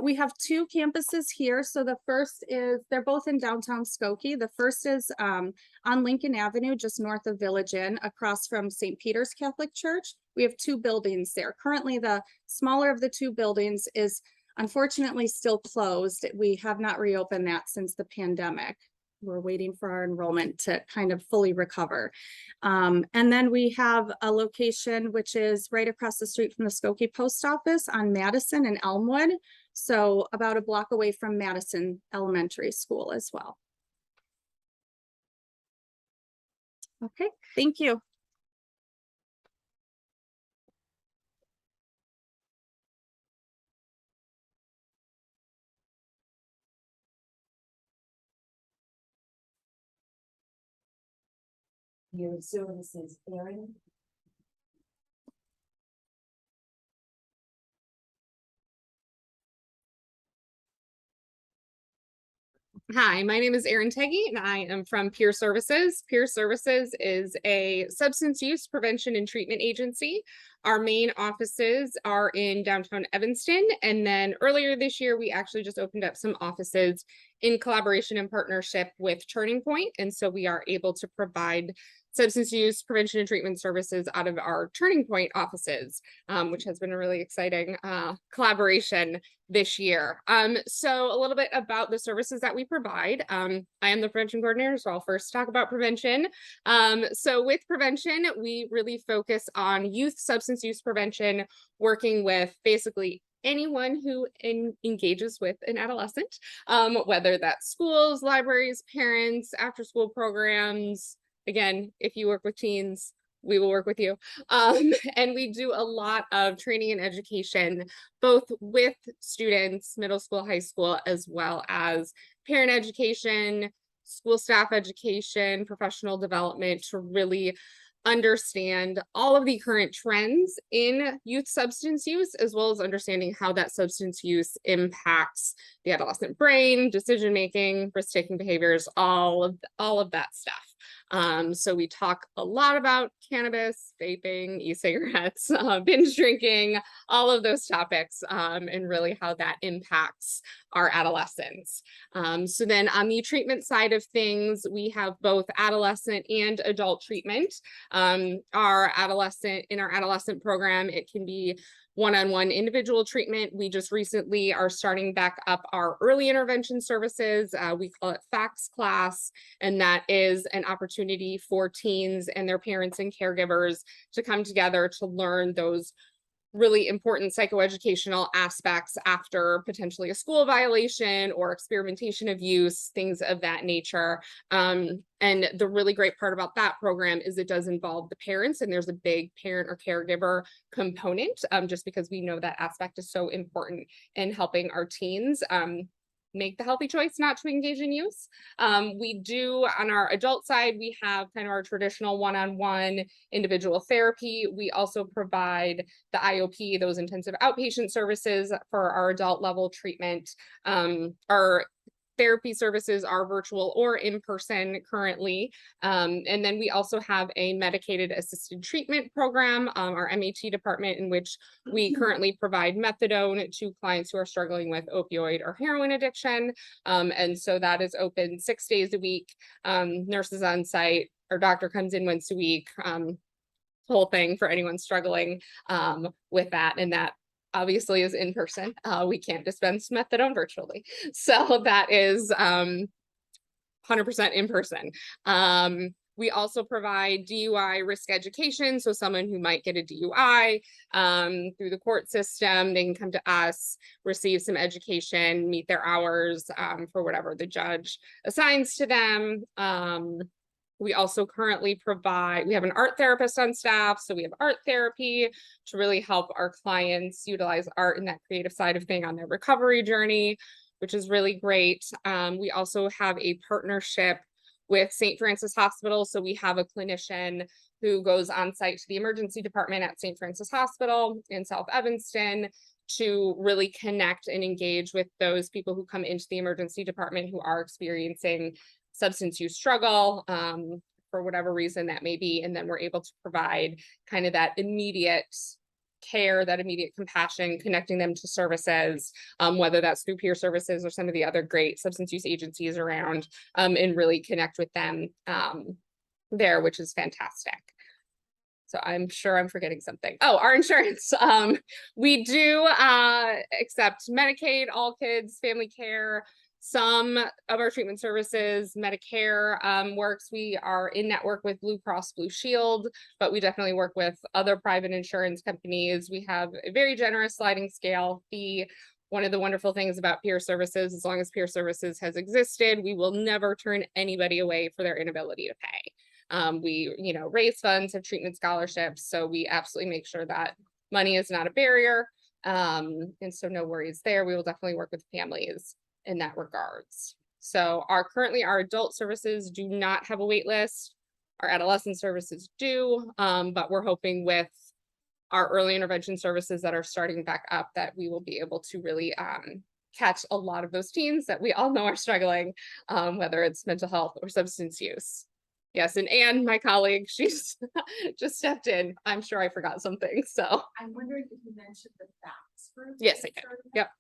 We have 2 campuses here. So the first is, they're both in downtown Skokie. The first is on Lincoln Avenue, just north of Village Inn, across from St. Peter's Catholic Church. We have 2 buildings there. Currently, the smaller of the 2 buildings is unfortunately still closed. We have not reopened that since the pandemic. We're waiting for our enrollment to kind of fully recover. And then we have a location which is right across the street from the Skokie Post Office on Madison and Elmwood. So about a block away from Madison Elementary School as well. Okay, thank you. Your services, Erin. Hi, my name is Erin Tegge and I am from Peer Services. Peer Services is a substance use prevention and treatment agency. Our main offices are in downtown Evanston. And then earlier this year, we actually just opened up some offices in collaboration and partnership with Turning Point. And so we are able to provide substance use prevention and treatment services out of our Turning Point offices, which has been a really exciting collaboration this year. So a little bit about the services that we provide. I am the prevention coordinator, so I'll first talk about prevention. So with prevention, we really focus on youth substance use prevention, working with basically anyone who engages with an adolescent, whether that's schools, libraries, parents, after school programs. Again, if you work with teens, we will work with you. And we do a lot of training and education, both with students, middle school, high school, as well as parent education, school staff education, professional development to really understand all of the current trends in youth substance use, as well as understanding how that substance use impacts the adolescent brain, decision-making, risk-taking behaviors, all of that stuff. So we talk a lot about cannabis, vaping, e-cigarettes, binge drinking, all of those topics, and really how that impacts our adolescents. So then on the treatment side of things, we have both adolescent and adult treatment. In our adolescent program, it can be one-on-one individual treatment. We just recently are starting back up our early intervention services. We call it FACS class, and that is an opportunity for teens and their parents and caregivers to come together to learn those really important psychoeducational aspects after potentially a school violation or experimentation of use, things of that nature. And the really great part about that program is it does involve the parents, and there's a big parent or caregiver component, just because we know that aspect is so important in helping our teens make the healthy choice not to engage in use. We do, on our adult side, we have kind of our traditional one-on-one individual therapy. We also provide the IOP, those intensive outpatient services for our adult level treatment. Our therapy services are virtual or in person currently. And then we also have a medicated assisted treatment program, our MAT department, in which we currently provide methadone to clients who are struggling with opioid or heroin addiction. And so that is open 6 days a week. Nurses on site, our doctor comes in once a week. Whole thing for anyone struggling with that, and that obviously is in person. We can't dispense methadone virtually. So that is 100% in person. We also provide DUI risk education. So someone who might get a DUI through the court system, they can come to us, receive some education, meet their hours for whatever the judge assigns to them. We also currently we have an art therapist on staff. So we have art therapy to really help our clients utilize art in that creative side of thing on their recovery journey, which is really great. We also have a partnership with St. Francis Hospital. So we have a clinician who goes on site to the emergency department at St. Francis Hospital in South Evanston to really connect and engage with those people who come into the emergency department who are experiencing substance use struggle for whatever reason that may be. And then we're able to provide kind of that immediate care, that immediate compassion, connecting them to services, whether that's through peer services or some of the other great substance use agencies around, and really connect with them there, which is fantastic. So I'm sure I'm forgetting something. Oh, our insurance. We do accept Medicaid, all kids, family care, some of our treatment services, Medicare works. We are in network with Blue Cross Blue Shield, but we definitely work with other private insurance companies. We have a very generous sliding scale fee. One of the wonderful things about peer services, as long as peer services has existed, we will never turn anybody away for their inability to pay. We, raise funds, have treatment scholarships, so we absolutely make sure that money is not a barrier. And so no worries there. We will definitely work with families in that regards. So currently our adult services do not have a wait list. Our adolescent services do, but we're hoping with our early intervention services that are starting back up that we will be able to really catch a lot of those teens that we all know are struggling, whether it's mental health or substance use. Yes, and Anne, my colleague, she's just stepped in. I'm sure I forgot something, so. I'm wondering if you mentioned the facts group. Yes, I did. Yep.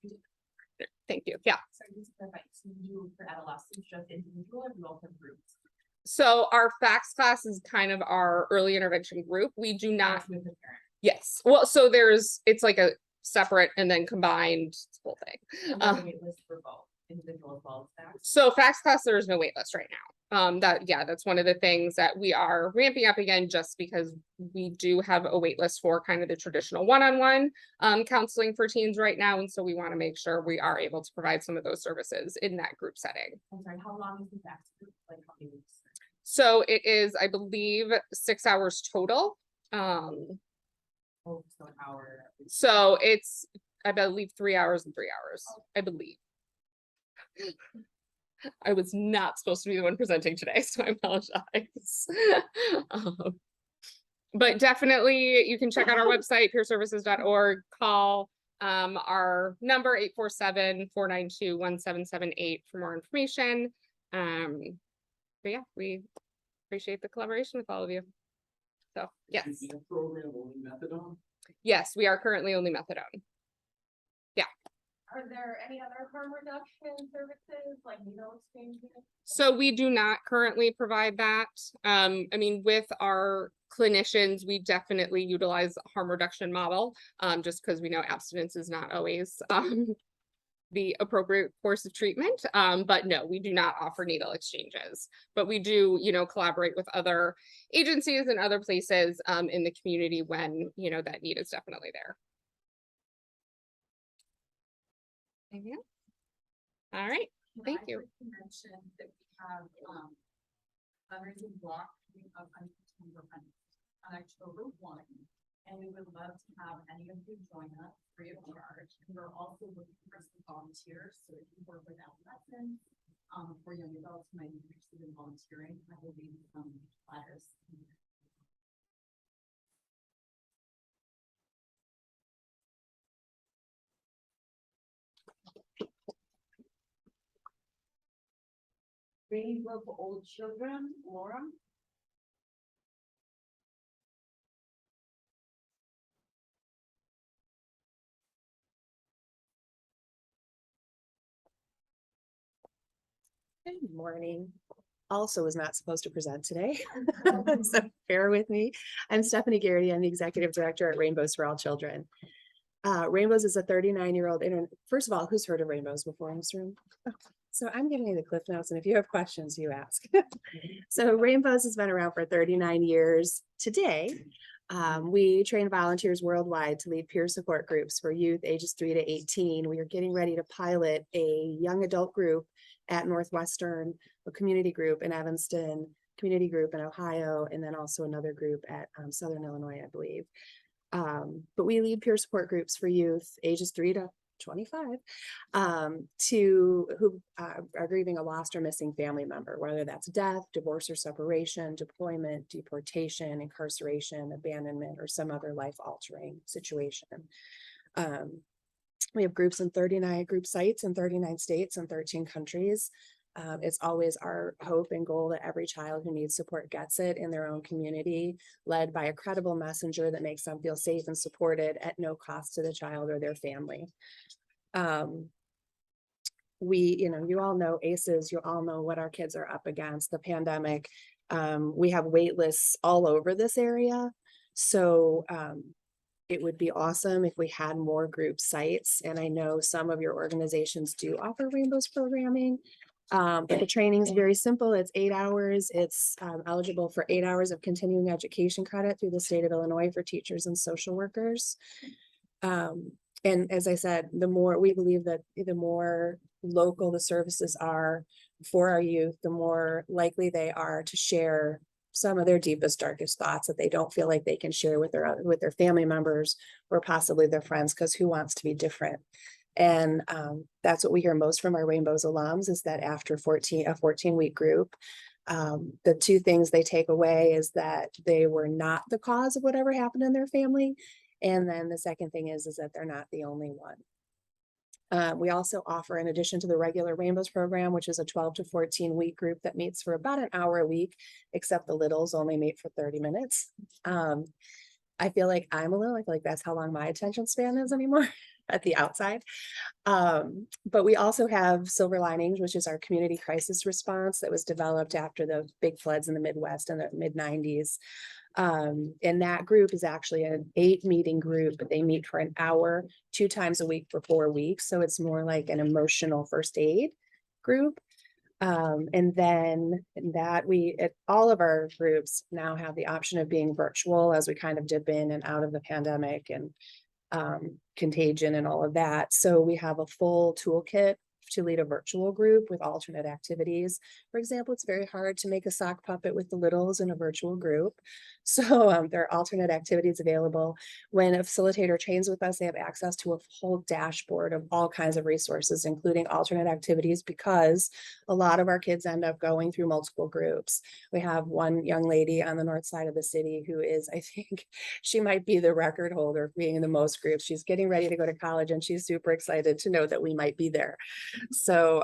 Thank you. Yeah. So just clarify, so you do for adolescents, just individual or you also groups? So our FACS class is kind of our early intervention group. We do not. That's with the parent. Yes. Well, so it's like a separate and then combined whole thing. And then wait list for both individual as well as FACS? So FACS class, there is no wait list right now. That's one of the things that we are ramping up again, just because we do have a wait list for kind of the traditional one-on-one counseling for teens right now. And so we want to make sure we are able to provide some of those services in that group setting. I'm sorry, how long is the FACS group? Like how many weeks? So it is, I believe, 6 hours total. Oh, so an hour. So it's, I believe, 3 hours and 3 hours, I believe. I was not supposed to be the one presenting today, so I apologize. But definitely you can check out our website, peerservices.org, call our number 847-492-1778 for more information. But yeah, we appreciate the collaboration with all of you. So yes. Is the program only methadone? Yes, we are currently only methadone. Are there any other harm reduction services like needle exchange? So we do not currently provide that. I mean, with our clinicians, we definitely utilize a harm reduction model, just because we know abstinence is not always the appropriate course of treatment. But no, we do not offer needle exchanges, but we do, collaborate with other agencies and other places in the community when, that need is definitely there. All right, thank you. Mention that we have fundraising block coming up on October 1, and we would love to have any of you join us free of charge. And we're also looking for some volunteers, so if you work with adolescents, for young adults who might be interested in volunteering, I will leave some flyers. Rainbow for old children, Laura? Good morning. Also was not supposed to present today, so bear with me. I'm Stephanie Garrity. I'm the Executive Director at Rainbows for All Children. Rainbows is a 39-year-old. First of all, who's heard of Rainbows before in this room? So I'm giving you the cliff notes, and if you have questions, you ask. So Rainbows has been around for 39 years. Today, we train volunteers worldwide to lead peer support groups for youth ages 3 to 18. We are getting ready to pilot a young adult group at Northwestern, a community group in Evanston, community group in Ohio, and then also another group at Southern Illinois, I believe. But we lead peer support groups for youth ages 3 to 25 who are grieving a lost or missing family member, whether that's death, divorce or separation, deployment, deportation, incarceration, abandonment, or some other life-altering situation. We have groups in 39 group sites in 39 states and 13 countries. It's always our hope and goal that every child who needs support gets it in their own community, led by a credible messenger that makes them feel safe and supported at no cost to the child or their family. You all know ACEs, you all know what our kids are up against, the pandemic. We have wait lists all over this area. So it would be awesome if we had more group sites, and I know some of your organizations do offer Rainbows programming. But the training is very simple. It's 8 hours. It's eligible for 8 hours of continuing education credit through the state of Illinois for teachers and social workers. And as I said, we believe that the more local the services are for our youth, the more likely they are to share some of their deepest, darkest thoughts that they don't feel like they can share with their family members or possibly their friends, because who wants to be different? And that's what we hear most from our Rainbows alums, is that after a 14-week group, the two things they take away is that they were not the cause of whatever happened in their family. And then the second thing is that they're not the only one. We also offer, in addition to the regular Rainbows program, which is a 12 to 14 week group that meets for about an hour a week, except the littles only meet for 30 minutes. I feel like I feel like that's how long my attention span is anymore at the outside. But we also have Silver Linings, which is our community crisis response that was developed after the big floods in the Midwest in the mid-90s. And that group is actually an 8-meeting group, but they meet for an hour, 2 times a week for 4 weeks. So it's more like an emotional first aid group. And then all of our groups now have the option of being virtual, as we kind of dip in and out of the pandemic and contagion and all of that. So we have a full toolkit to lead a virtual group with alternate activities. For example, it's very hard to make a sock puppet with the littles in a virtual group. So there are alternate activities available. When a facilitator trains with us, they have access to a whole dashboard of all kinds of resources, including alternate activities, because a lot of our kids end up going through multiple groups. We have one young lady on the north side of the city who is, I think, she might be the record holder being in the most groups. She's getting ready to go to college, and she's super excited to know that we might be there. So,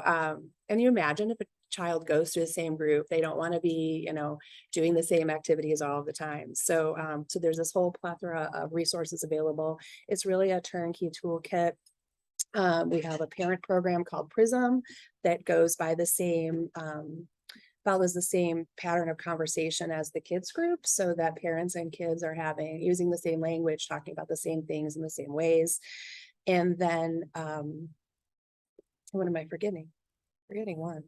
and you imagine if a child goes to the same group, they don't want to be, doing the same activities all the time. So, so there's this whole plethora of resources available. It's really a turnkey toolkit. We have a parent program called Prism that goes by the same, follows the same pattern of conversation as the kids group, so that parents and kids are using the same language, talking about the same things in the same ways. And then, what am I forgetting? Forgetting one.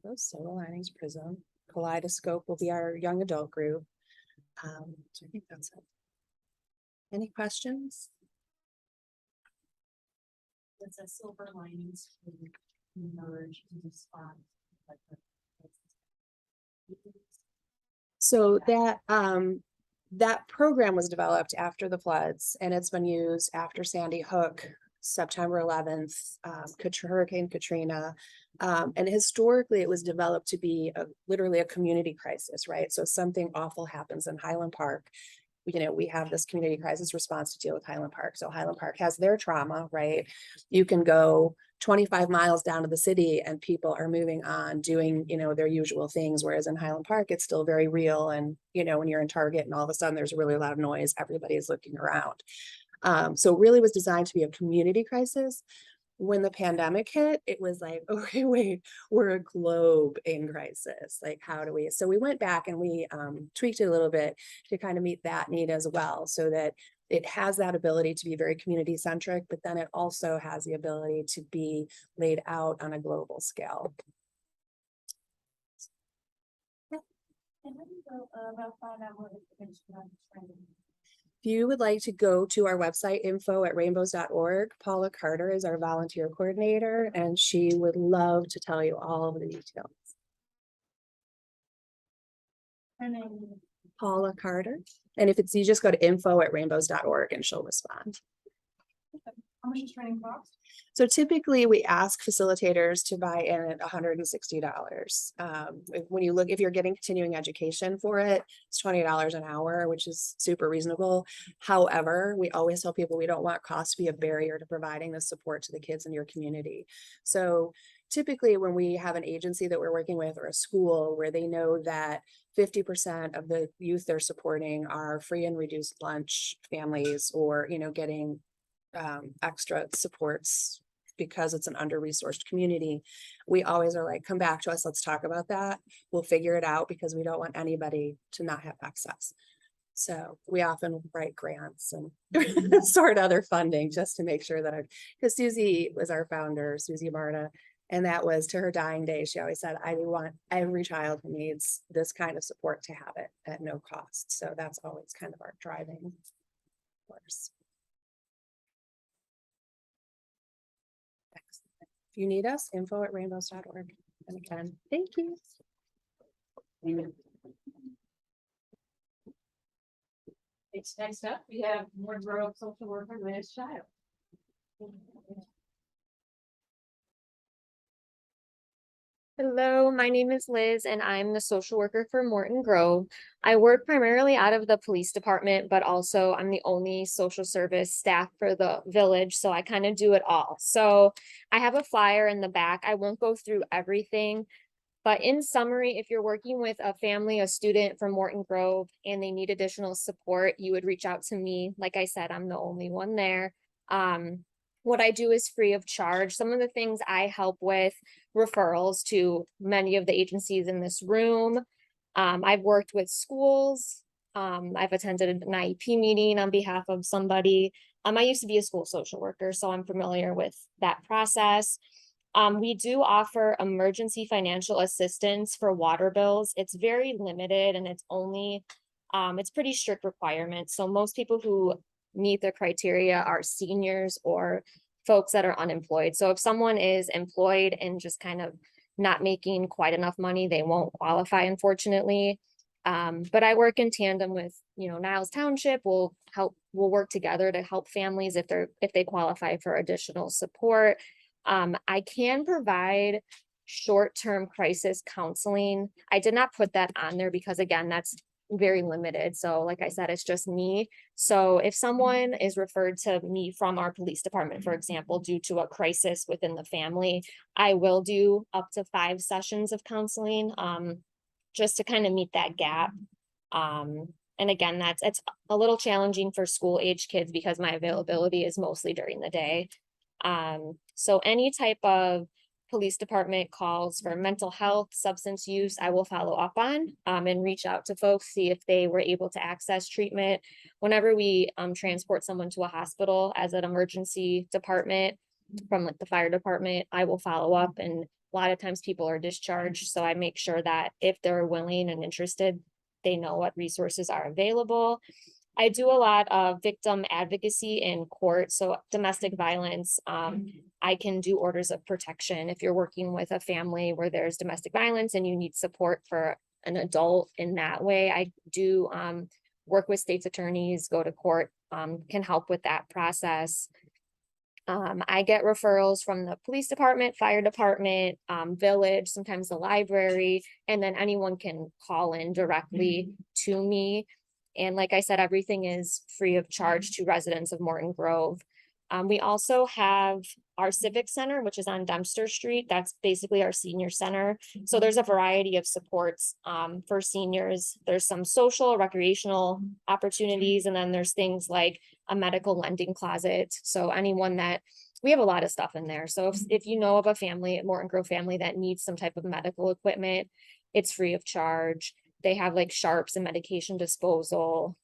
Those Silver Linings, Prism, Kaleidoscope will be our young adult group. So I think that's it. Any questions? It's a Silver Linings to merge in the spot. So that program was developed after the floods, and it's been used after Sandy Hook, September 11th, Hurricane Katrina. And historically it was developed to be literally a community crisis, right? So something awful happens in Highland Park. We have this community crisis response to deal with Highland Park. So Highland Park has their trauma, right? You can go 25 miles down to the city and people are moving on, doing, their usual things. Whereas in Highland Park, it's still very real. And, when you're in Target and all of a sudden there's a really loud noise, everybody is looking around. So it really was designed to be a community crisis. When the pandemic hit, it was like, okay, wait, we're a globe in crisis. Like, how do we? So we went back and we tweaked it a little bit to kind of meet that need as well, so that it has that ability to be very community centric, but then it also has the ability to be laid out on a global scale. And then go about 5 hours information on training. If you would like to go to our website, info@rainbows.org, Paula Carter is our volunteer coordinator, and she would love to tell you all of the details. Her name. Paula Carter. And if you just go to info@rainbows.org and she'll respond. How much does training cost? So typically we ask facilitators to buy in at $160. If you're getting continuing education for it, it's $20 an hour, which is super reasonable. However, we always tell people we don't want cost to be a barrier to providing the support to the kids in your community. So typically when we have an agency that we're working with, or a school where they know that 50% of the youth they're supporting are free and reduced lunch families, or, getting extra supports because it's an under-resourced community, we always are like, come back to us, let's talk about that. We'll figure it out, because we don't want anybody to not have access. So we often write grants and sort other funding just to make sure that because Susie was our founder, Susie Varda. And that was to her dying day. She always said, I want every child who needs this kind of support to have it at no cost. So that's always kind of our driving force. Excellent. If you need us, info@rainbows.org. And again, thank you. Next up, we have more rural social worker Liz Schild. Hello, my name is Liz and I'm the social worker for Morton Grove. I work primarily out of the police department, but also I'm the only social service staff for the village, so I kind of do it all. So I have a flyer in the back. I won't go through everything, but in summary, if you're working with a family, a student from Morton Grove, and they need additional support, you would reach out to me. Like I said, I'm the only one there. What I do is free of charge. Some of the things I help with, referrals to many of the agencies in this room. I've worked with schools. I've attended an IEP meeting on behalf of somebody. I used to be a school social worker, so I'm familiar with that process. We do offer emergency financial assistance for water bills. It's very limited and it's only, it's pretty strict requirements. So most people who meet the criteria are seniors or folks that are unemployed. So if someone is employed and just kind of not making quite enough money, they won't qualify, unfortunately. But I work in tandem with, Niles Township. We'll work together to help families if they qualify for additional support. I can provide short-term crisis counseling. I did not put that on there because again, that's very limited. So like I said, it's just me. So if someone is referred to me from our police department, for example, due to a crisis within the family, I will do up to 5 sessions of counseling, just to kind of meet that gap. And again, it's a little challenging for school age kids because my availability is mostly during the day. So any type of police department calls for mental health, substance use, I will follow up on, and reach out to folks, see if they were able to access treatment. Whenever we transport someone to a hospital as an emergency department from like the fire department, I will follow up, and a lot of times people are discharged. So I make sure that if they're willing and interested, they know what resources are available. I do a lot of victim advocacy in court. So domestic violence, I can do orders of protection. If you're working with a family where there's domestic violence and you need support for an adult in that way, I do work with state's attorneys, go to court, can help with that process. I get referrals from the police department, fire department, village, sometimes the library, and then anyone can call in directly to me. And like I said, everything is free of charge to residents of Morton Grove. We also have our Civic Center, which is on Dempster Street. That's basically our senior center. So there's a variety of supports for seniors. There's some social, recreational opportunities, and then there's things like a medical lending closet. So anyone that, we have a lot of stuff in there. So if you know of a family, a Morton Grove family that needs some type of medical equipment, it's free of charge. They have like sharps and medication disposal,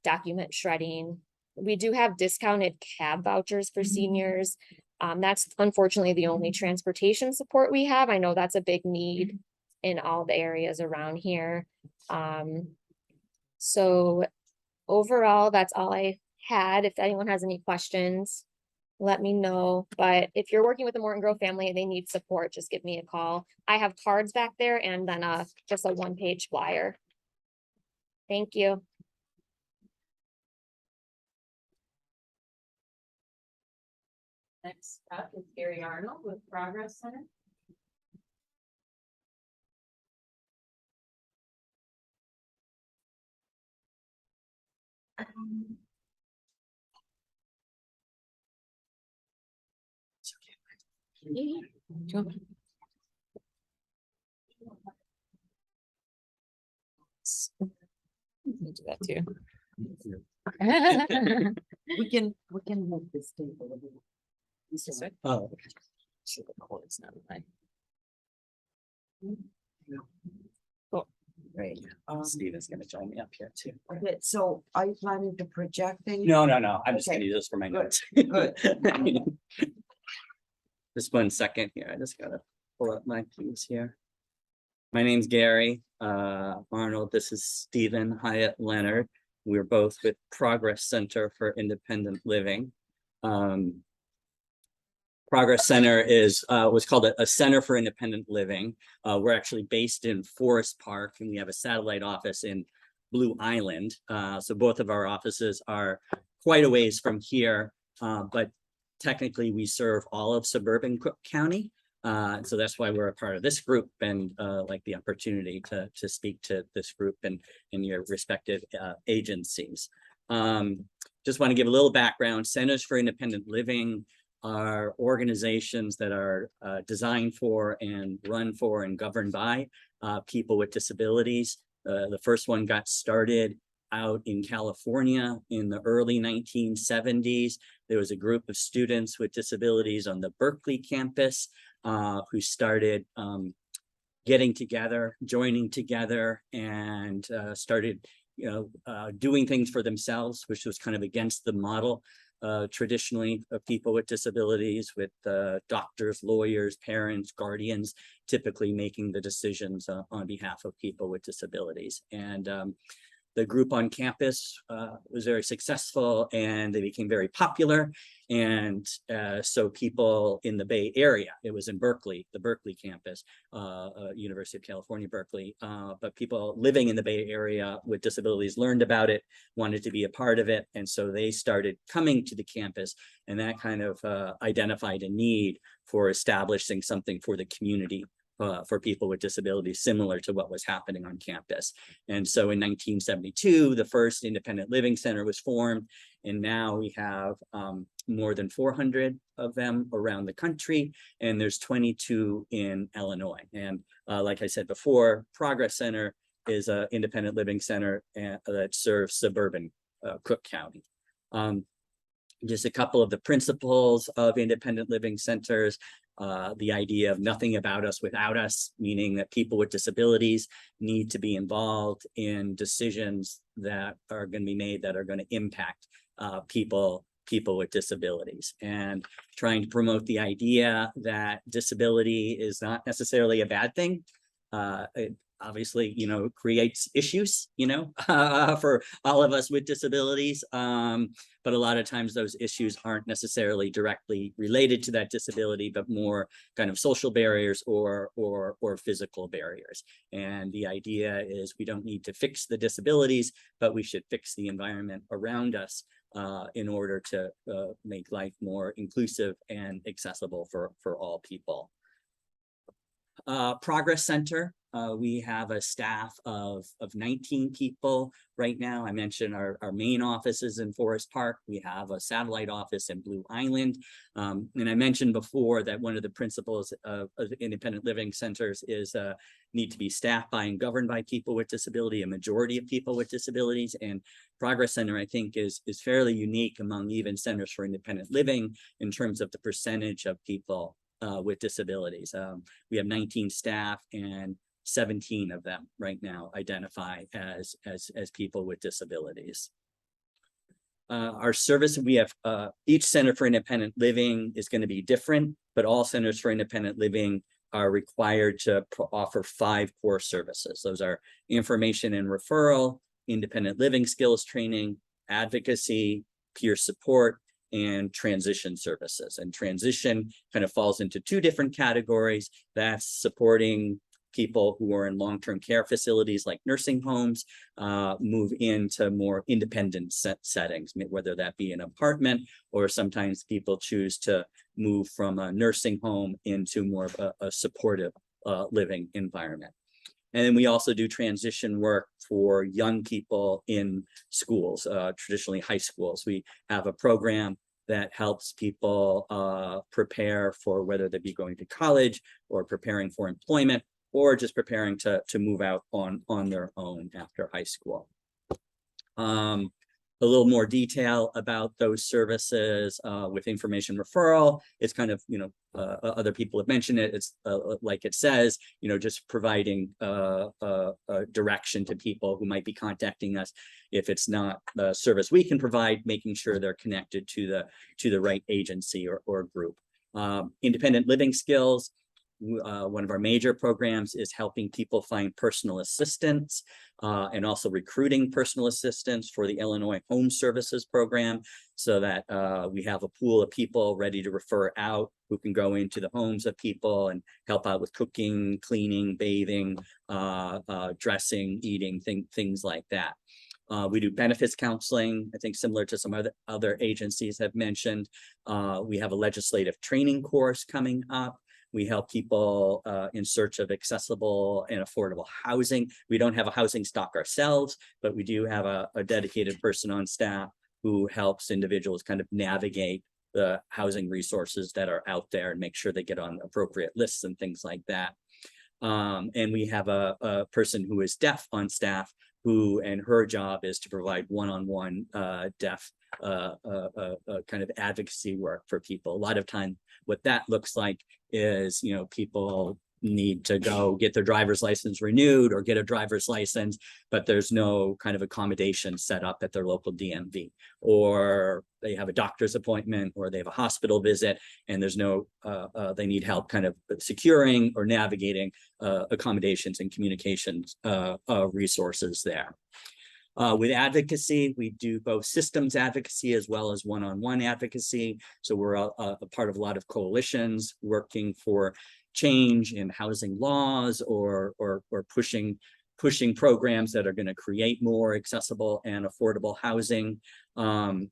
document shredding. We do have discounted cab vouchers for seniors. That's unfortunately the only transportation support we have. I know that's a big need in all the areas around here. So overall, that's all I had. If anyone has any questions, let me know. But if you're working with the Morton Grove family and they need support, just give me a call. I have cards back there and then just a 1-page flyer. Thank you. Next up is Gary Arnold with Progress Center. You do that too. We can move this table a little. This way? Oh, okay. So the cord's not right. Cool. Great. Steve is gonna join me up here too. Okay, so are you planning to project things? No, I'm just Okay. gonna use this for my Good, notes. good. Just 1 second here. I just gotta pull up my keys here. My name's Gary, Arnold. This is Stephen Hyatt Leonard. We're both with Progress Center for Independent Living. Progress Center is was called a Center for Independent Living. We're actually based in Forest Park, and we have a satellite office in Blue Island. So both of our offices are quite a ways from here, but technically we serve all of suburban Cook County. So that's why we're a part of this group, and like the opportunity to speak to this group and in your respective agencies. Just want to give a little background. Centers for Independent Living are organizations that are designed for and run for and governed by people with disabilities. The first one got started out in California in the early 1970s. There was a group of students with disabilities on the Berkeley campus who started getting together, joining together, and started doing things for themselves, which was kind of against the model traditionally of people with disabilities, with doctors, lawyers, parents, guardians, typically making the decisions on behalf of people with disabilities. And the group on campus was very successful, and they became very popular. And so people in the Bay Area, it was in Berkeley, the Berkeley campus, University of California, Berkeley, but people living in the Bay Area with disabilities learned about it, wanted to be a part of it. And so they started coming to the campus, and that kind of identified a need for establishing something for the community. For people with disabilities, similar to what was happening on campus. And so in 1972, the first independent living center was formed, and now we have more than 400 of them around the country, and there's 22 in Illinois. And like I said before, Progress Center is an independent living center that serves suburban Cook County. Just a couple of the principles of independent living centers. The idea of nothing about us without us, meaning that people with disabilities need to be involved in decisions that are going to be made that are going to impact people with disabilities, and trying to promote the idea that disability is not necessarily a bad thing. It obviously, creates issues, for all of us with disabilities. But a lot of times those issues aren't necessarily directly related to that disability, but more kind of social barriers or physical barriers. And the idea is we don't need to fix the disabilities, but we should fix the environment around us in order to make life more inclusive and accessible for all people. Progress Center. We have a staff of 19 people right now. I mentioned our main office is in Forest Park. We have a satellite office in Blue Island. And I mentioned before that one of the principles of independent living centers is need to be staffed by and governed by people with disability, a majority of people with disabilities. And Progress Center, I think, is fairly unique among even centers for independent living in terms of the percentage of people with disabilities. We have 19 staff, and 17 of them right now identify as people with disabilities. Our service, we have each center for independent living is going to be different, but all centers for independent living are required to offer 5 core services. Those are information and referral, independent living skills training, advocacy, peer support, and transition services. And transition kind of falls into 2 different categories. That's supporting people who are in long-term care facilities like nursing homes, move into more independent settings, whether that be an apartment, or sometimes people choose to move from a nursing home into more of a supportive living environment. And then we also do transition work for young people in schools, traditionally high schools. We have a program that helps people prepare for whether they be going to college or preparing for employment, or just preparing to move out on their own after high school. a little more detail about those services with information referral. It's kind of, other people have mentioned it. It's like it says, just providing direction to people who might be contacting us. If it's not the service we can provide, making sure they're connected to the right agency or group. Independent living skills. One of our major programs is helping people find personal assistants and also recruiting personal assistants for the Illinois Home Services Program, so that we have a pool of people ready to refer out who can go into the homes of people and help out with cooking, cleaning, bathing, dressing, eating, things like that. We do benefits counseling, I think similar to some other agencies have mentioned. We have a legislative training course coming up. We help people in search of accessible and affordable housing. We don't have a housing stock ourselves, but we do have a dedicated person on staff who helps individuals kind of navigate the housing resources that are out there and make sure they get on appropriate lists and things like that. And we have a person who is deaf on staff and her job is to provide one-on-one deaf kind of advocacy work for people. A lot of time, what that looks like is, people need to go get their driver's license renewed or get a driver's license, but there's no kind of accommodation set up at their local DMV, or they have a doctor's appointment or they have a hospital visit and there's no, they need help kind of securing or navigating accommodations and communications resources there. With advocacy, we do both systems advocacy as well as one-on-one advocacy. So we're a part of a lot of coalitions working for change in housing laws or pushing programs that are going to create more accessible and affordable housing. And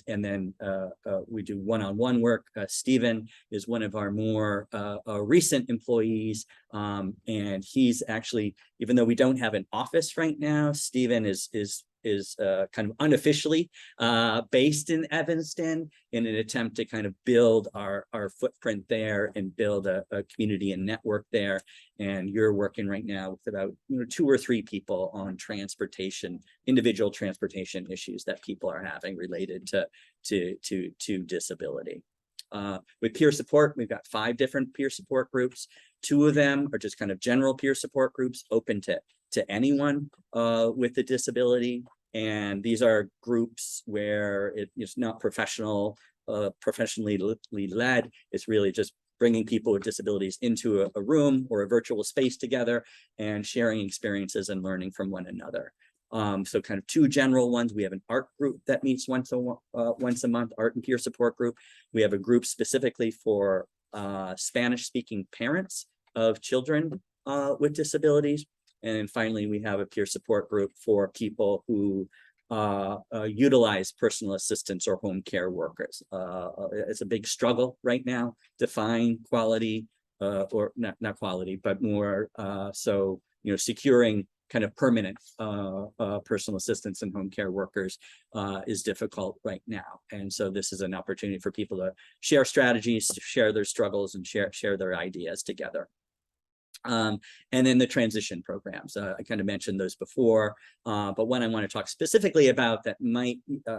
then we do one-on-one work. Stephen is one of our more recent employees. And he's actually, even though we don't have an office right now, Stephen is kind of unofficially based in Evanston in an attempt to kind of build our footprint there and build a community and network there. And you're working right now with about 2 or 3 people on transportation, individual transportation issues that people are having related to disability. With peer support, we've got 5 different peer support groups. 2 of them are just kind of general peer support groups open to anyone with a disability. And these are groups where it's not professionally led. It's really just bringing people with disabilities into a room or a virtual space together and sharing experiences and learning from one another. So kind of 2 general ones. We have an art group that meets once a month, art and peer support group. We have a group specifically for Spanish-speaking parents of children with disabilities. And then finally, we have a peer support group for people who utilize personal assistants or home care workers. It's a big struggle right now to find quality, or not quality, but more so, securing kind of permanent personal assistants and home care workers is difficult right now. And so this is an opportunity for people to share strategies, to share their struggles and share their ideas together. And then the transition programs, I kind of mentioned those before, but one I want to talk specifically about that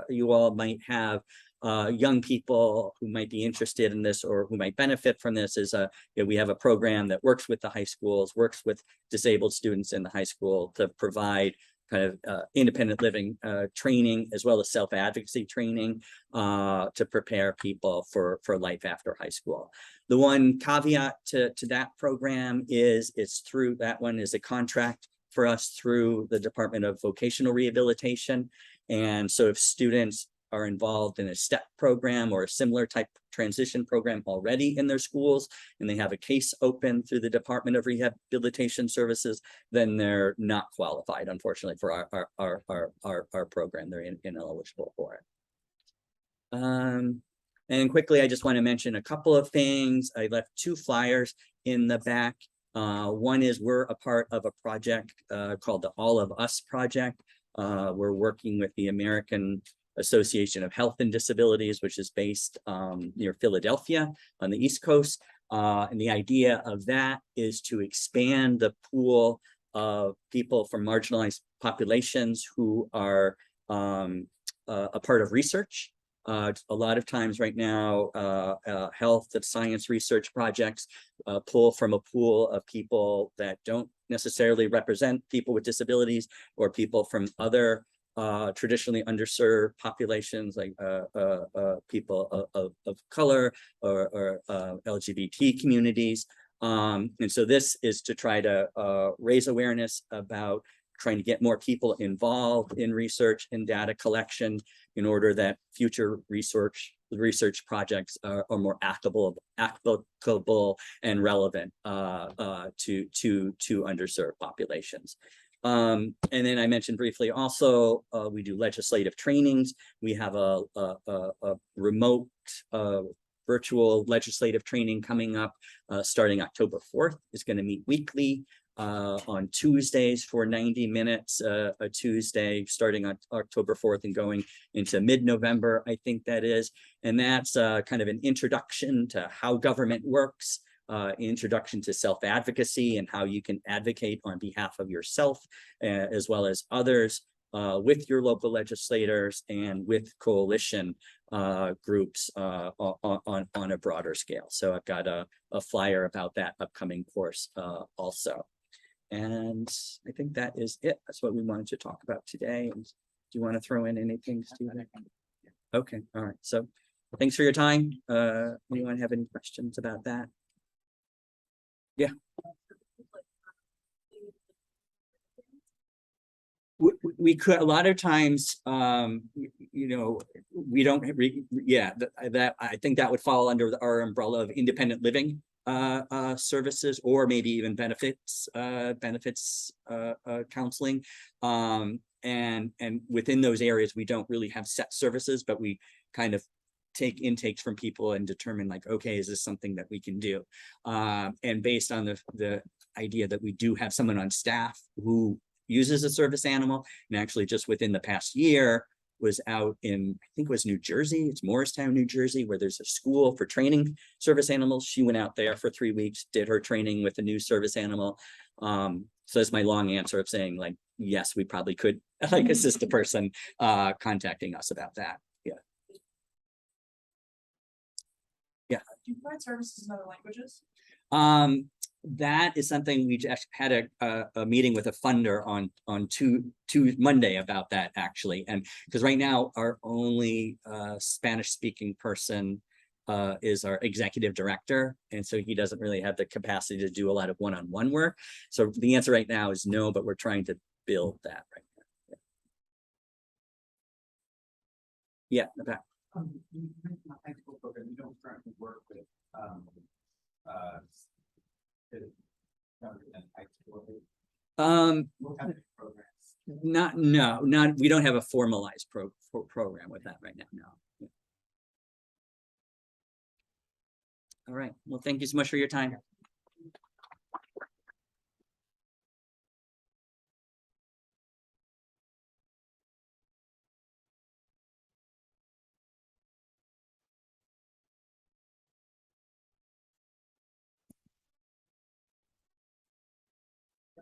you all might have young people who might be interested in this or who might benefit from this is we have a program that works with the high schools, works with disabled students in the high school to provide kind of independent living training as well as self-advocacy training to prepare people for life after high school. The one caveat to that program is that one is a contract for us through the Department of Vocational Rehabilitation. And so if students are involved in a STEP program or a similar type transition program already in their schools, and they have a case open through the Department of Rehabilitation Services, then they're not qualified, unfortunately, for our program. They're ineligible for it. And quickly, I just want to mention a couple of things. I left 2 flyers in the back. One is we're a part of a project called the All of Us Project. We're working with the American Association of Health and Disabilities, which is based near Philadelphia on the East Coast. And the idea of that is to expand the pool of people from marginalized populations who are a part of research. A lot of times right now, health and science research projects pull from a pool of people that don't necessarily represent people with disabilities or people from other traditionally underserved populations like people of color or LGBT communities. And so this is to try to raise awareness about trying to get more people involved in research and data collection in order that future research projects are more applicable and relevant to underserved populations. And then I mentioned briefly also, we do legislative trainings. We have a remote virtual legislative training coming up starting October 4th. It's going to meet weekly on Tuesdays for 90 minutes, a Tuesday starting on October 4th and going into mid-November, I think that is. And that's kind of an introduction to how government works, introduction to self-advocacy and how you can advocate on behalf of yourself as well as others with your local legislators and with coalition groups on a broader scale. So I've got a flyer about that upcoming course also. And I think that is it. That's what we wanted to talk about today. Do you want to throw in anything, Stephen? Okay, all right. So thanks for your time. Anyone have any questions about that? Yeah. We could, a lot of times, you know, we don't, that I think that would fall under our umbrella of independent living services, or maybe even benefits counseling. And within those areas, we don't really have set services, but we kind of take intakes from people and determine like, okay, is this something that we can do? And based on the idea that we do have someone on staff who uses a service animal, and actually just within the past year was out in, I think it was New Jersey, it's Morristown, New Jersey, where there's a school for training service animals. She went out there for 3 weeks, did her training with a new service animal. So that's my long answer of saying like, yes, we probably could like assist the person contacting us about that. Yeah. Yeah. Do you provide services in other languages? That is something we just had a meeting with a funder on Monday about that actually. And because right now our only Spanish speaking person is our executive director. And so he doesn't really have the capacity to do a lot of one-on-one work. So the answer right now is no, but we're trying to build that right now. Yeah, in the back. You mentioned the high school program. You don't currently work with what kind of programs? We don't have a formalized program with that right now. No. Yeah. All right. Well, thank you so much for your time.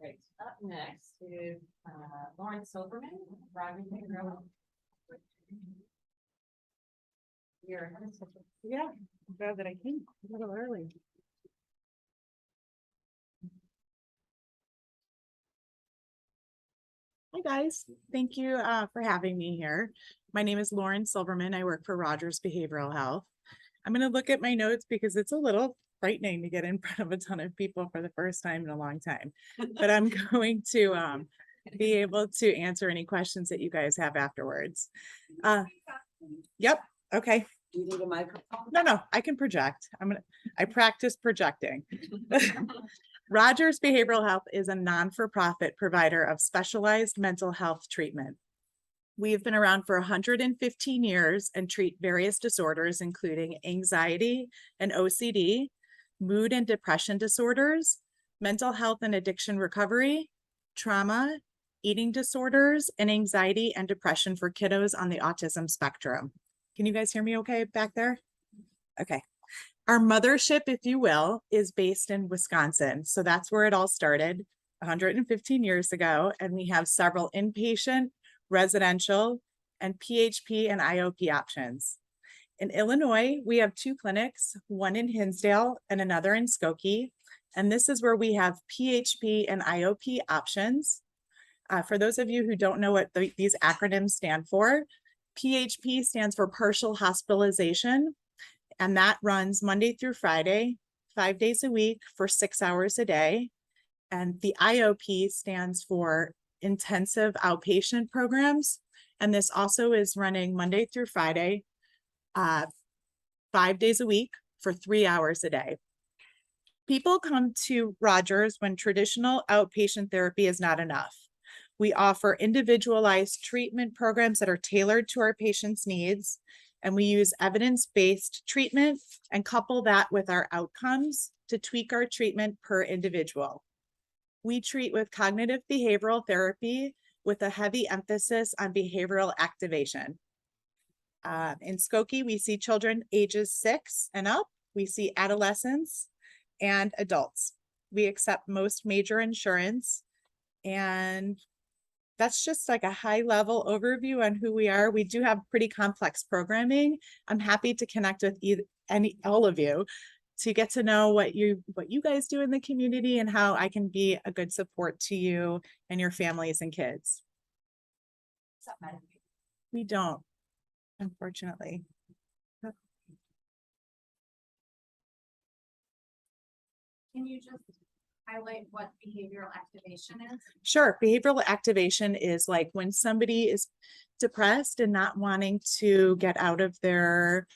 Right, up next is Silverman, Rodney Monroe. Yeah, I'm glad that I came a little early. Hi guys, thank you for having me here. My name is Lauren Silverman. I work for Rogers Behavioral Health. I'm going to look at my notes because it's a little frightening to get in front of a ton of people for the first time in a long time, but I'm going to be able to answer any questions that you guys have afterwards. Yep. Okay. Do you need a microphone? No, I can project. I practice projecting. Rogers Behavioral Health is a non-for-profit provider of specialized mental health treatment. We've been around for 115 years and treat various disorders, including anxiety and OCD, mood and depression disorders, mental health and addiction recovery, trauma, eating disorders, and anxiety and depression for kiddos on the autism spectrum. Can you guys hear me okay back there? Okay. Our mothership, if you will, is based in Wisconsin. So that's where it all started 115 years ago. And we have several inpatient, residential, and PHP and IOP options. In Illinois, we have 2 clinics, one in Hinsdale and another in Skokie. And this is where we have PHP and IOP options. For those of you who don't know what these acronyms stand for, PHP stands for partial hospitalization, and that runs Monday through Friday, 5 days a week for 6 hours a day. And the IOP stands for intensive outpatient programs. And this also is running Monday through Friday, 5 days a week for 3 hours a day. People come to Rogers when traditional outpatient therapy is not enough. We offer individualized treatment programs that are tailored to our patients' needs, and we use evidence-based treatment and couple that with our outcomes to tweak our treatment per individual. We treat with cognitive behavioral therapy with a heavy emphasis on behavioral activation. In Skokie, we see children ages 6 and up. We see adolescents and adults. We accept most major insurance, and that's just like a high level overview on who we are. We do have pretty complex programming. I'm happy to connect with all of you to get to know what you guys do in the community and how I can be a good support to you and your families and kids. We don't, unfortunately. Can you just highlight what behavioral activation is? Sure. Behavioral activation is like when somebody is depressed and not wanting to get out of their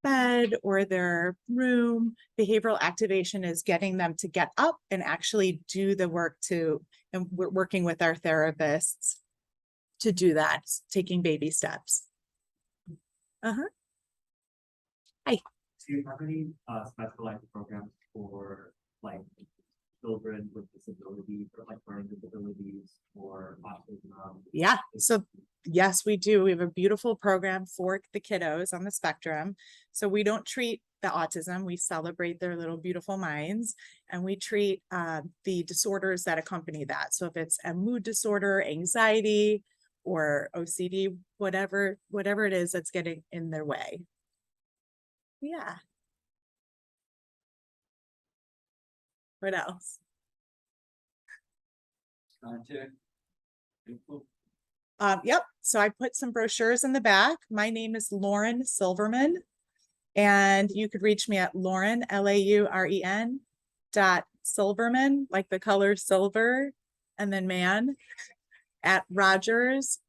bed or their room. Behavioral activation is getting them to get up and actually do the work and we're working with our therapists to do that, taking baby steps. Hi. Do you have any specialized programs for like children with disabilities or like learning disabilities or autism? Yeah, so yes, we do. We have a beautiful program for the kiddos on the spectrum. So we don't treat the autism, we celebrate their little beautiful minds, and we treat the disorders that accompany that. So if it's a mood disorder, anxiety, or OCD, whatever it is that's getting in their way. Yeah. What else? Yep. So I put some brochures in the back. My name is Lauren Silverman, and you could reach me at Lauren, Lauren, .Silverman, like the color silver, and then man, at Rogers,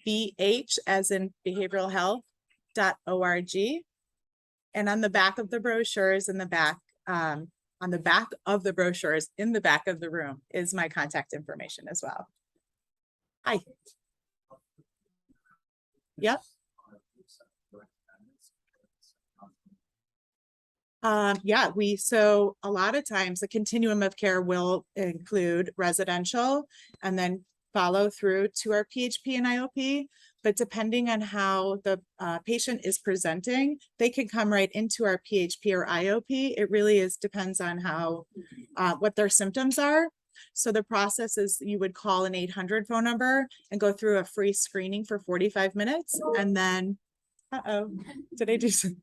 BH as in behavioral health, .org. And on the back of the brochures in the back, on the back of the brochures in the back of the room is my contact information as well. Hi. Yep. Yeah, so a lot of times the continuum of care will include residential and then follow through to our PHP and IOP. But depending on how the patient is presenting, they can come right into our PHP or IOP. It really depends on how, what their symptoms are. So the process is you would call an 800 phone number and go through a free screening for 45 minutes. And then, did I do some?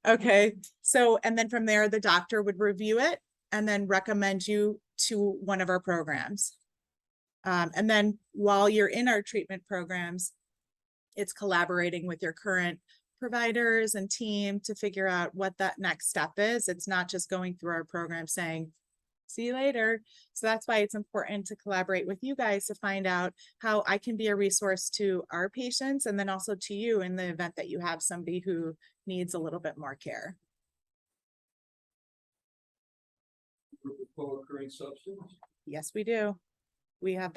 Okay. So, and then from there, the doctor would review it and then recommend you to one of our programs. And then while you're in our treatment programs, it's collaborating with your current providers and team to figure out what that next step is. It's not just going through our program saying, see you later. So that's why it's important to collaborate with you guys to find out how I can be a resource to our patients and then also to you in the event that you have somebody who needs a little bit more care. Co-occurring substance? Yes, we do. We have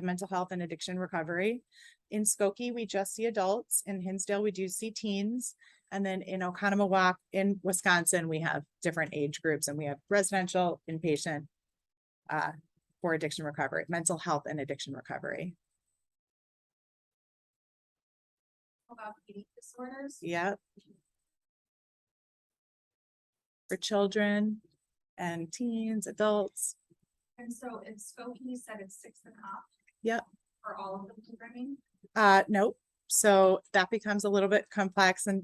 mental health and addiction recovery. In Skokie, we just see adults. In Hinsdale, we do see teens. And then in Oconomowoc in Wisconsin, we have different age groups and we have residential, inpatient for addiction recovery, mental health and addiction recovery. How about eating disorders? Yep. For children and teens, adults. And so in Skokie, you said it's 6 and up. Yep. For all of the programming? Nope. So that becomes a little bit complex, and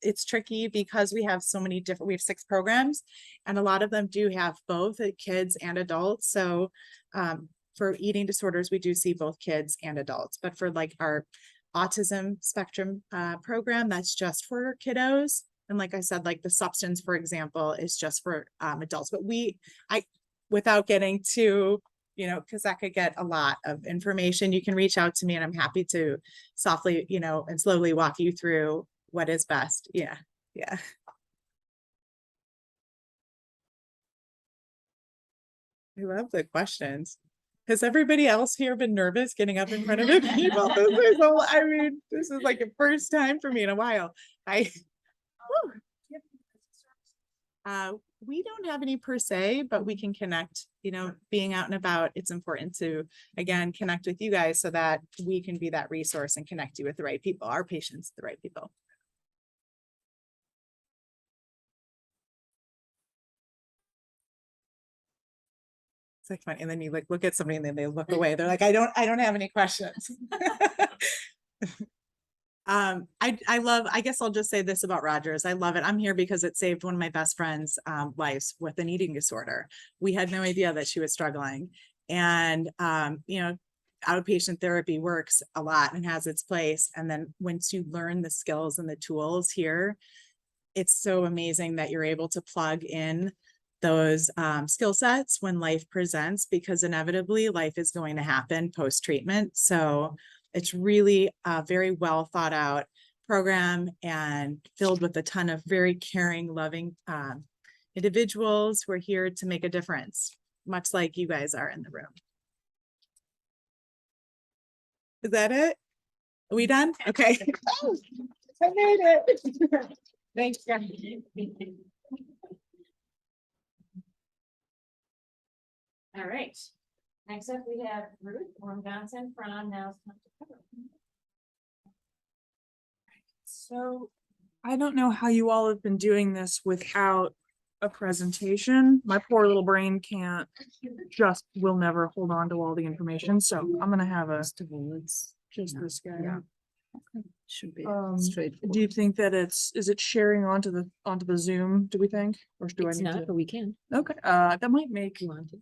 it's tricky because we have so many different, we have 6 programs, and a lot of them do have both kids and adults. So for eating disorders, we do see both kids and adults, but for like our autism spectrum program, that's just for kiddos. And like I said, like the substance, for example, is just for adults. But without getting too, because that could get a lot of information, you can reach out to me and I'm happy to softly, and slowly walk you through what is best. Yeah. Yeah. I love the questions. Has everybody else here been nervous getting up in front of people? This is like a first time for me in a while. We don't have any per se, but we can connect, being out and about. It's important to, again, connect with you guys so that we can be that resource and connect you with the right people, our patients, the right people. It's like funny. And then you like look at somebody and then they look away. They're like, I don't have any questions. I guess I'll just say this about Rogers. I love it. I'm here because it saved one of my best friends' lives with an eating disorder. We had no idea that she was struggling. And, outpatient therapy works a lot and has its place. And then once you learn the skills and the tools here, it's so amazing that you're able to plug in those skill sets when life presents, because inevitably life is going to happen post-treatment. So it's really a very well thought out program and filled with a ton of very caring, loving individuals who are here to make a difference, much like you guys are in the room. Is that it? Are we done? Okay. Oh, I made it. Thanks, guys. All right. Next up, we have Ruth Orme-Johnson from Niles. So I don't know how you all have been doing this without a presentation. My poor little brain will never hold on to all the information. So I'm going to have just this guy. Yeah. Should be straight. Do you think that is it sharing onto the Zoom? Do we think, or do It's I need not, to? but we can. Okay. That might make You want to?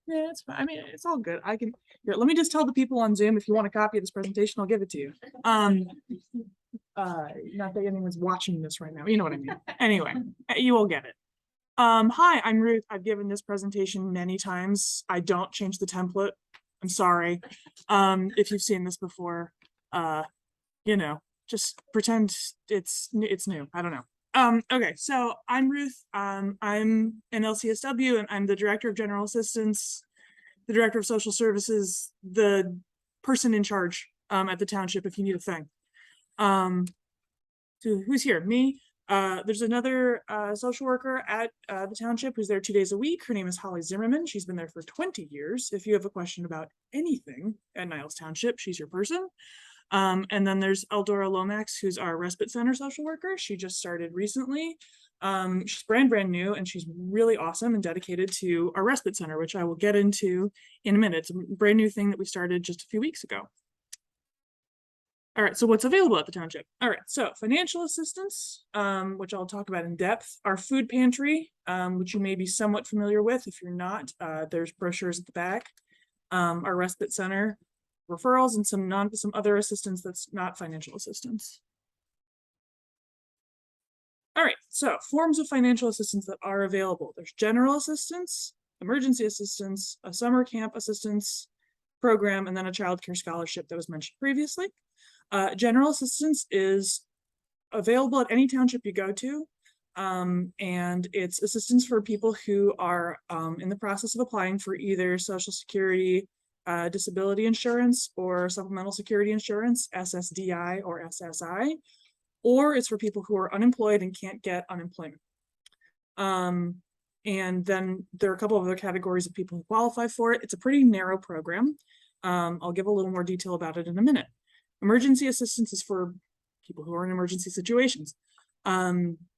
Yeah, it's fine. I mean, it's all good. I can here. Let me just tell the people on Zoom, if you want a copy of this presentation, I'll give it to you. Not that anyone's watching this right now. You know what I mean. Anyway, you will get it. Hi, I'm Ruth. I've given this presentation many times. I don't change the template. I'm sorry. If you've seen this before, just pretend it's new. I don't know. Okay, so I'm Ruth. I'm an LCSW and I'm the Director of General Assistance, the Director of Social Services, the person in charge at the Township if you need a thing. So who's here? Me. There's another social worker at the Township who's there 2 days a week. Her name is Holly Zimmerman. She's been there for 20 years. If you have a question about anything at Niles Township, she's your person. And then there's Eldora Lomax, who's our respite center social worker. She just started recently. She's brand new, and she's really awesome and dedicated to our respite center, which I will get into in a minute. It's a brand new thing that we started just a few weeks ago. All right, so what's available at the Township? All right, so financial assistance, which I'll talk about in depth. Our food pantry, which you may be somewhat familiar with. If you're not, there's brochures at the back. Our respite center, referrals, and some other assistance that's not financial assistance. All right, so forms of financial assistance that are available. There's general assistance, emergency assistance, a summer camp assistance program, and then a child care scholarship that was mentioned previously. General assistance is available at any township you go to, and it's assistance for people who are in the process of applying for either Social Security, disability insurance, or supplemental security insurance, SSDI or SSI, or it's for people who are unemployed and can't get unemployment. And then there are a couple of other categories of people who qualify for it. It's a pretty narrow program. I'll give a little more detail about it in a minute. Emergency assistance is for people who are in emergency situations.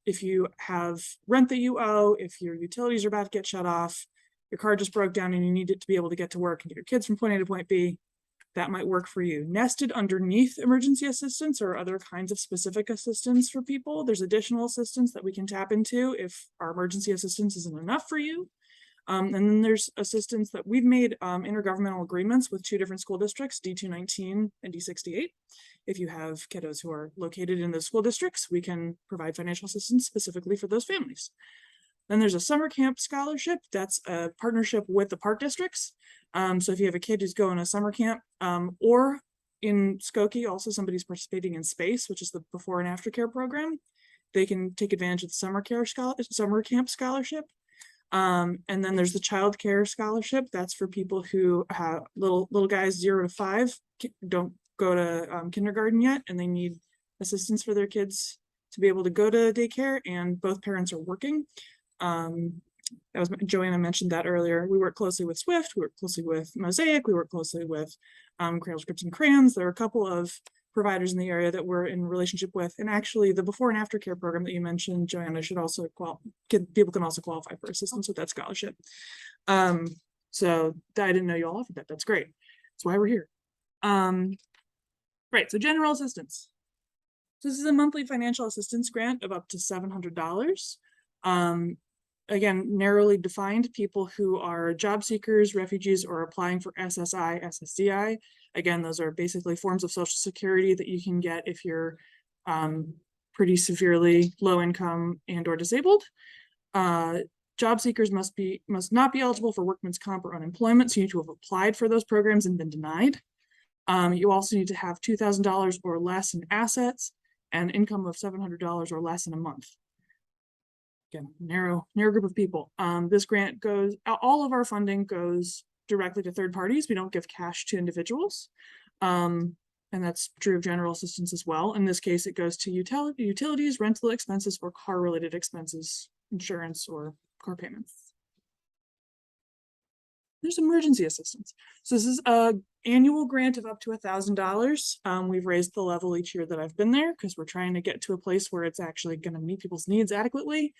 If you have rent that you owe, if your utilities are about to get shut off, your car just broke down and you need it to be able to get to work and get your kids from point A to point B, that might work for you. Nested underneath emergency assistance or other kinds of specific assistance for people, there's additional assistance that we can tap into if our emergency assistance isn't enough for you. And then there's assistance that we've made intergovernmental agreements with 2 different school districts, D219 and D68. If you have kiddos who are located in those school districts, we can provide financial assistance specifically for those families. Then there's a summer camp scholarship. That's a partnership with the park districts. So if you have a kid who's going to summer camp, or in Skokie, also somebody's participating in SPACE, which is the before and after care program, they can take advantage of the summer camp scholarship. And then there's the child care scholarship. That's for people who have little guys 0 to 5, don't go to kindergarten yet, and they need assistance for their kids to be able to go to daycare, and both parents are working. Joanna mentioned that earlier. We work closely with Swift, we work closely with Mosaic, we work closely with Cradle Scripts and Crayons. There are a couple of providers in the area that we're in relationship with, and actually the before and after care program that you mentioned, Joanna, should also people can also qualify for assistance with that scholarship. So I didn't know you all offered that. That's great. That's why we're here. Right, so general assistance. So this is a monthly financial assistance grant of up to $700. Again, narrowly defined people who are job seekers, refugees, or applying for SSI, SSDI. Again, those are basically forms of Social Security that you can get if you're pretty severely low income and or disabled. Job seekers must not be eligible for workman's comp or unemployment, so you need to have applied for those programs and been denied. You also need to have $2,000 or less in assets and income of $700 or less in a month. Again, narrow group of people. This grant goes, all of our funding goes directly to third parties. We don't give cash to individuals. And that's true of general assistance as well. In this case, it goes to utilities, rental expenses, or car-related expenses, insurance, or car payments. There's emergency assistance. So this is an annual grant of up to $1,000. We've raised the level each year that I've been there because we're trying to get to a place where it's actually going to meet people's needs adequately.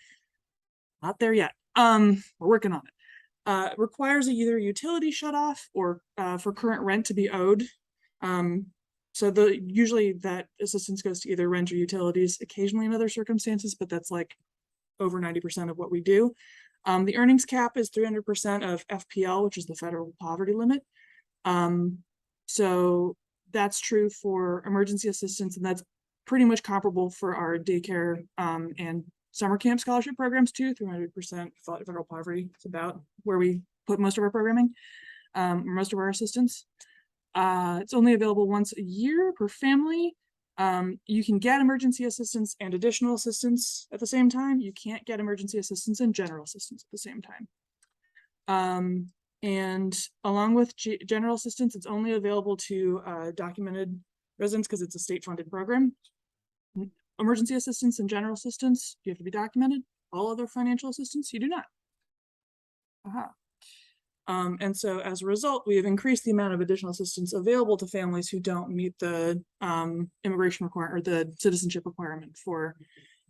Not there yet. We're working on it. Requires either utility shutoff or for current rent to be owed. So usually that assistance goes to either rent or utilities, occasionally in other circumstances, but that's like over 90% of what we do. The earnings cap is 300% of FPL, which is the federal poverty limit. So that's true for emergency assistance, and that's pretty much comparable for our daycare and summer camp scholarship programs too. 300% federal poverty. It's about where we put most of our programming, most of our assistance. It's only available once a year per family. You can get emergency assistance and additional assistance at the same time. You can't get emergency assistance and general assistance at the same time. And along with general assistance, it's only available to documented residents because it's a state-funded program. Emergency assistance and general assistance, you have to be documented. All other financial assistance, you do not. And so as a result, we have increased the amount of additional assistance available to families who don't meet the immigration requirement or the citizenship requirement for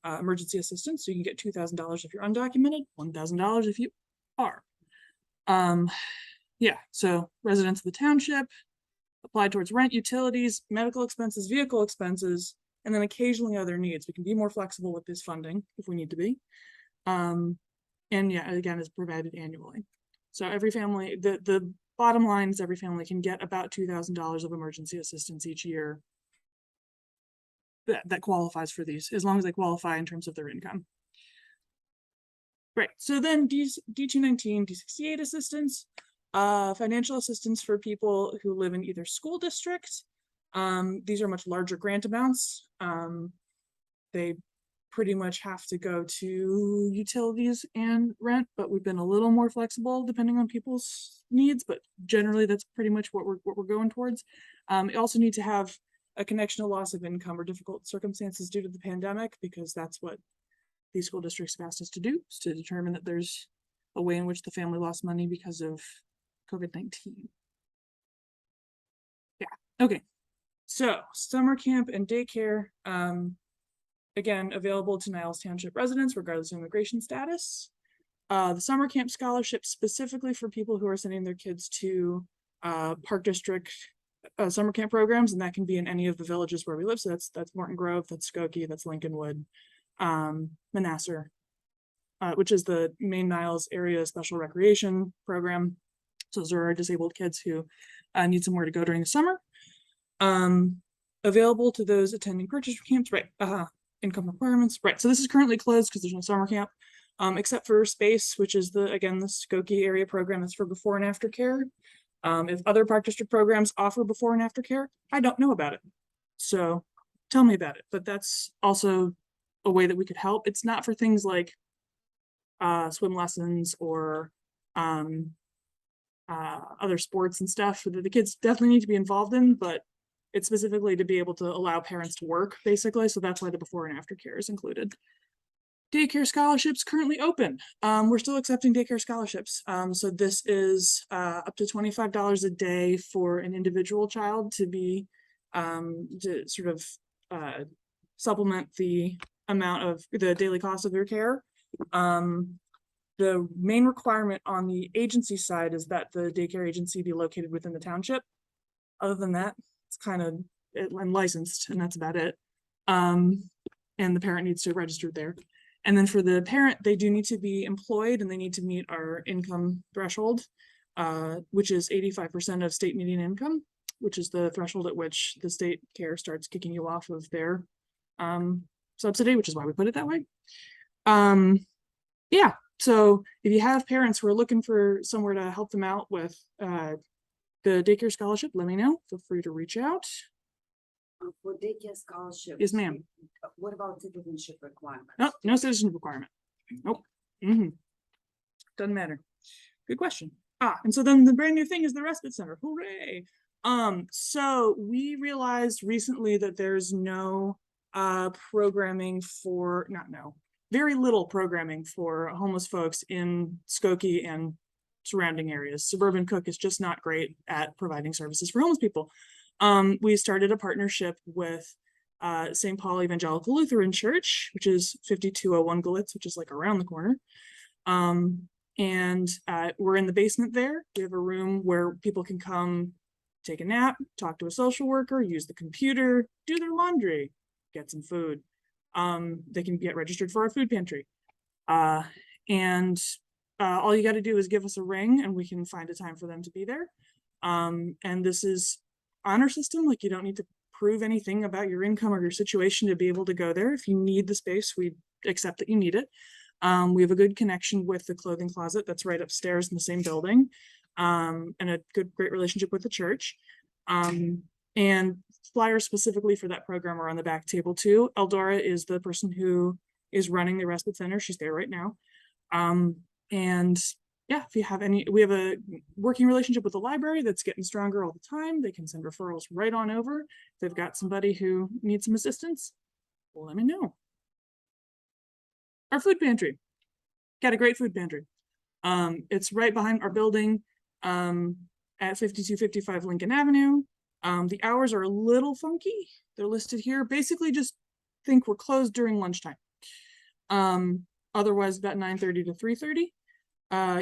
emergency assistance. So you can get $2,000 if you're undocumented, $1,000 if you are. Yeah, so residents of the township apply towards rent, utilities, medical expenses, vehicle expenses, and then occasionally other needs. We can be more flexible with this funding if we need to be. And yeah, again, is provided annually. So every family, the bottom line is every family can get about $2,000 of emergency assistance each year that qualifies for these, as long as they qualify in terms of their income. Right, so then D219, D68 assistance, financial assistance for people who live in either school districts. These are much larger grant amounts. They pretty much have to go to utilities and rent, but we've been a little more flexible depending on people's needs, but generally that's pretty much what we're going towards. You also need to have a connection to loss of income or difficult circumstances due to the pandemic, because that's what these school districts have asked us to do, is to determine that there's a way in which the family lost money because of COVID-19. Yeah, okay. So summer camp and daycare, again, available to Niles Township residents, regardless of immigration status. The summer camp scholarship specifically for people who are sending their kids to park district summer camp programs, and that can be in any of the villages where we live. So that's Morton Grove, that's Skokie, that's Lincolnwood, Manassar, which is the main Niles area special recreation program. So those are our disabled kids who need somewhere to go during the summer. Available to those attending purchase camps, right? Income requirements, right? So this is currently closed because there's no summer camp, except for Space, which is the Skokie area program that's for before and after care. If other park district programs offer before and after care, I don't know about it. So tell me about it. But that's also a way that we could help. It's not for things like swim lessons or other sports and stuff that the kids definitely need to be involved in, but it's specifically to be able to allow parents to work, basically. So that's why the before and after care is included. Daycare scholarships currently open. We're still accepting daycare scholarships. So this is up to $25 a day for an individual child to be to sort of supplement the amount of the daily cost of their care. The main requirement on the agency side is that the daycare agency be located within the township. Other than that, it's kind of licensed, and that's about it. And the parent needs to register there. And then for the parent, they do need to be employed and they need to meet our income threshold, which is 85% of state median income, which is the threshold at which the state care starts kicking you off of their subsidy, which is why we put it that way. Yeah, so if you have parents who are looking for somewhere to help them out with the daycare scholarship, let me know. Feel free to reach out. For daycare scholarship. Yes, ma'am. What about citizenship requirements? No, no citizenship requirement. Nope. Doesn't matter. Good question. And so then the brand new thing is the respite center. Hooray. So we realized recently that there's no programming for, very little programming for homeless folks in Skokie and surrounding areas. Suburban Cook is just not great at providing services for homeless people. We started a partnership with St. Paul Evangelical Lutheran Church, which is 5201 Galitz, which is like around the corner. And we're in the basement there. We have a room where people can come take a nap, talk to a social worker, use the computer, do their laundry, get some food. They can get registered for our food pantry. All you got to do is give us a ring and we can find a time for them to be there. And this is honor system. Like, you don't need to prove anything about your income or your situation to be able to go there. If you need the space, we accept that you need it. We have a good connection with the clothing closet that's right upstairs in the same building, and a great relationship with the church. And flyers specifically for that program are on the back table too. Eldora is the person who is running the respite center. She's there right now. And yeah, if you have any, we have a working relationship with the library that's getting stronger all the time. They can send referrals right on over. If they've got somebody who needs some assistance, well, let me know. Our food pantry, got a great food pantry. It's right behind our building at 5255 Lincoln Avenue. The hours are a little funky. They're listed here. Basically, just think we're closed during lunchtime. Otherwise, about 9:30 to 3:30.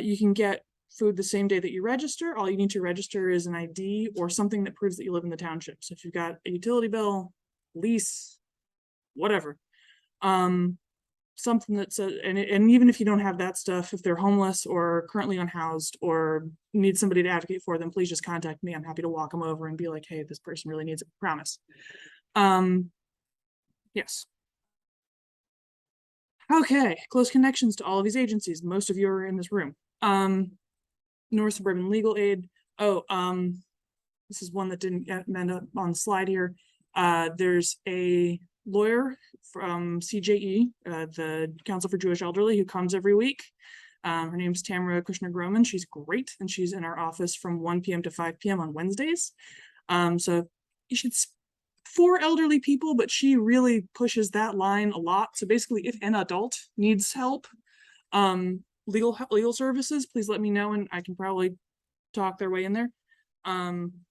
You can get food the same day that you register. All you need to register is an ID or something that proves that you live in the township. So if you've got a utility bill, lease, whatever, something that says, and even if you don't have that stuff, if they're homeless or currently unhoused or need somebody to advocate for them, please just contact me. I'm happy to walk them over and be like, hey, this person really needs a promise. Yes. Okay, close connections to all of these agencies. Most of you are in this room. North Suburban Legal Aid. This is one that didn't end up on the slide here. There's a lawyer from CJE, the Council for Jewish Elderly, who comes every week. Her name's Tamara Kushner-Groman. She's great, and she's in our office from 1 p.m. to 5 p.m. on Wednesdays. So you should, for elderly people, but she really pushes that line a lot. So basically, if an adult needs help, legal services, please let me know and I can probably talk their way in there.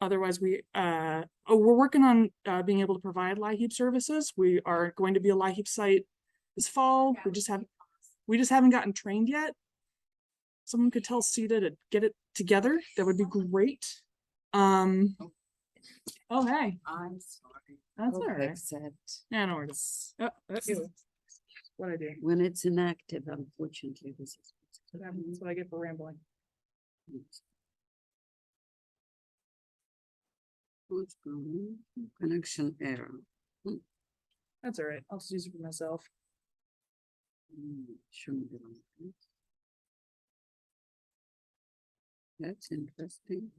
Otherwise, we're working on being able to provide LIHEAP services. We are going to be a LIHEAP site this fall. We just haven't gotten trained yet. Someone could tell CETA to get it together. That would be great. Oh, hey, I'm sorry. that's all right. Except Yeah, no worries. Oh, that's what I do. when it's inactive, unfortunately, this is. That's what I get for rambling. What's going on? Connection error. That's all right. I'll just use it for myself. Shouldn't be like this. That's interesting.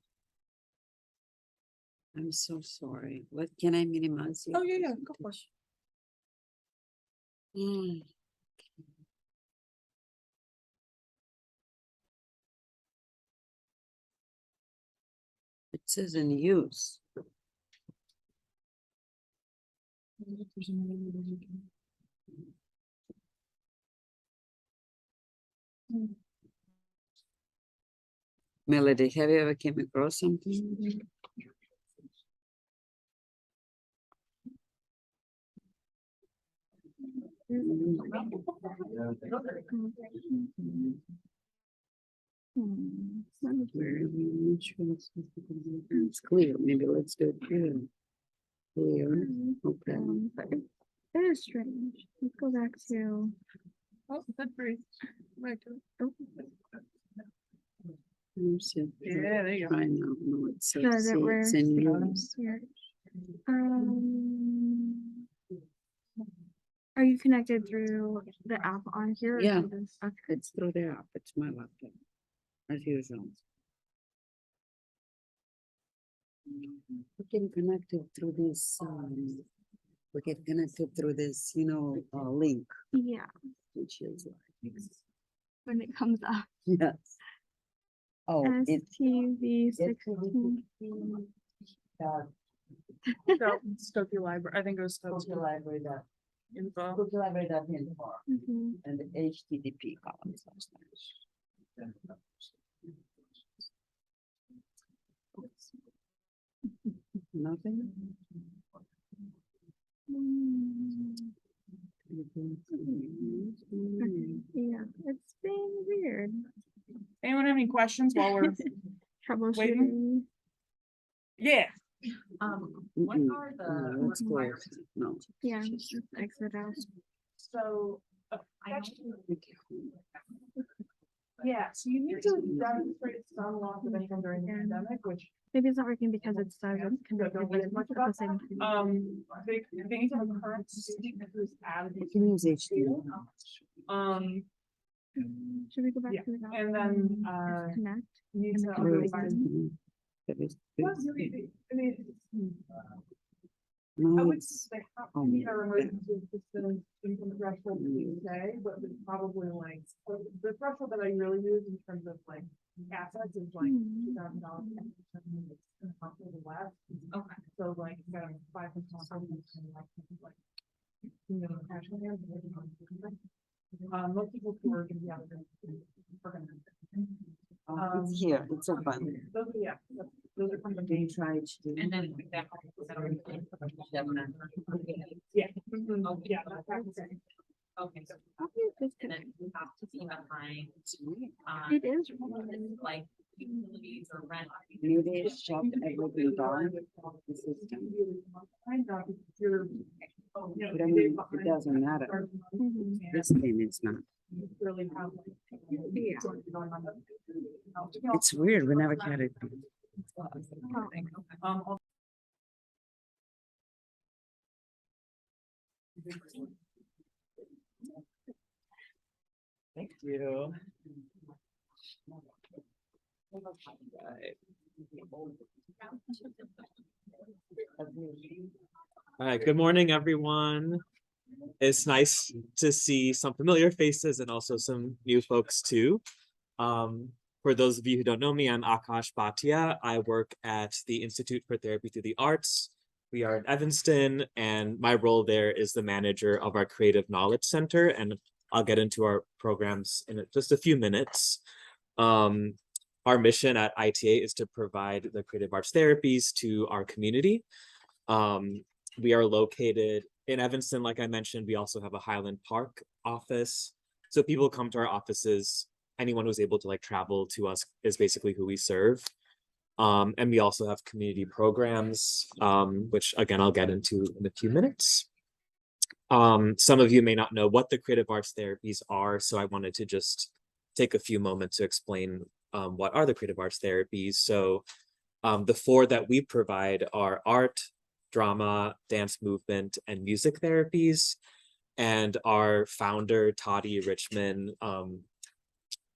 I'm so sorry. What can I minimize? it? Oh, yeah, go for it. Mm. It says in use. Melody, have you ever came across something? It's clear. Maybe let's do it clear. Clear. Okay. That is strange. Let's go back to. Oh, that's pretty. Right. Yeah, there you go. I know. No, it's so Does it work? it's in use. Here. Are you connected through the app on here? or Yeah. through this? Okay. It's through the app. It's my laptop. As usual. We can connect it through this, we can connect it through this, link, Yeah, which is like, when it comes up. yes. Oh, it's. STV 16. Skokie Library. I think it was Skokie Library. Info. Library.info Mhm. and the HTTP columns. Nothing? Yeah, it's being weird. Anyone have any questions while we're Troubleshooting. yeah? What are the Let's go. requirements? No. Yeah, just exit out. So. I don't- Yeah, so you need to demonstrate some loss of income during the pandemic, which. Maybe it's not working because it's connected Don't worry much at about the same time. they need to have a current student who's added. You can use HTML. Should we go back Yeah, to the app? and then, Just connect. you need to. And then Where go is back. it? That is- Not really, I mean, I No, would it's, say how oh, many yeah. are emergency assistance income threshold you say, but it's probably like, so the threshold that I really use in terms of like assets is like $2,000. Less. Okay. So like, you got 5%, like, cash in hand. Most people who are gonna be out there. It's here, it's open. Those are, yeah, those are from the main. Try HTML. And then that. Yeah. Yeah. that's okay. Okay, so. And then we have to see behind. It is. Like utilities or rent. Maybe it's shut everything down, the system. But I mean, it doesn't matter. This thing is not. It's weird, we never had it. Thank you. All right, good morning, everyone. It's nice to see some familiar faces and also some new folks too. For those of you who don't know me, I'm Akash Bhatia. I work at the Institute for Therapy Through the Arts. We are in Evanston, and my role there is the manager of our Creative Knowledge Center, and I'll get into our programs in just a few minutes. Our mission at ITA is to provide the creative arts therapies to our community. We are located in Evanston, like I mentioned. We also have a Highland Park office. So people come to our offices. Anyone who's able to like travel to us is basically who we serve. And we also have community programs, which again, I'll get into in a few minutes. Some of you may not know what the creative arts therapies are, so I wanted to just take a few moments to explain what are the creative arts therapies. So the four that we provide are art, drama, dance movement, and music therapies. And our founder, Toddy Richmond,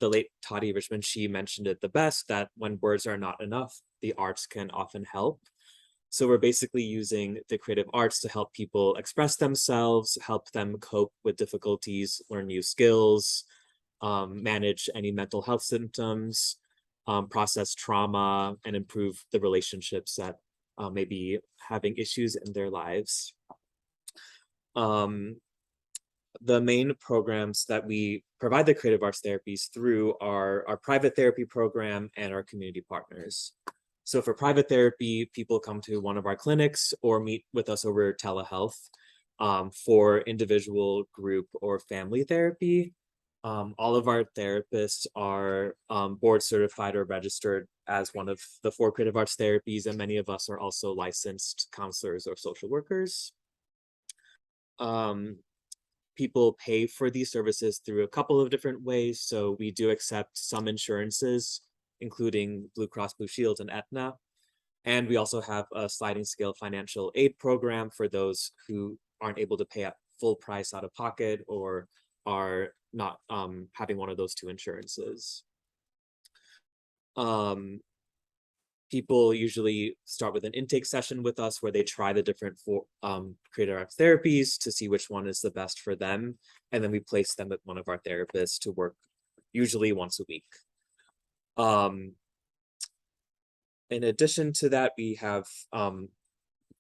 the late Toddy Richmond, she mentioned it the best, that when words are not enough, the arts can often help. So we're basically using the creative arts to help people express themselves, help them cope with difficulties, learn new skills, manage any mental health symptoms, process trauma, and improve the relationships that may be having issues in their lives. The main programs that we provide the creative arts therapies through are our private therapy program and our community partners. So for private therapy, people come to one of our clinics or meet with us over telehealth. For individual, group, or family therapy, all of our therapists are board certified or registered as one of the 4 creative arts therapies, and many of us are also licensed counselors or social workers. People pay for these services through a couple of different ways. So we do accept some insurances, including Blue Cross Blue Shield and Aetna. And we also have a sliding scale financial aid program for those who aren't able to pay at full price out of pocket or are not having one of those 2 insurances. People usually start with an intake session with us where they try the different creative arts therapies to see which one is the best for them. And then we place them with one of our therapists to work usually once a week. In addition to that, we have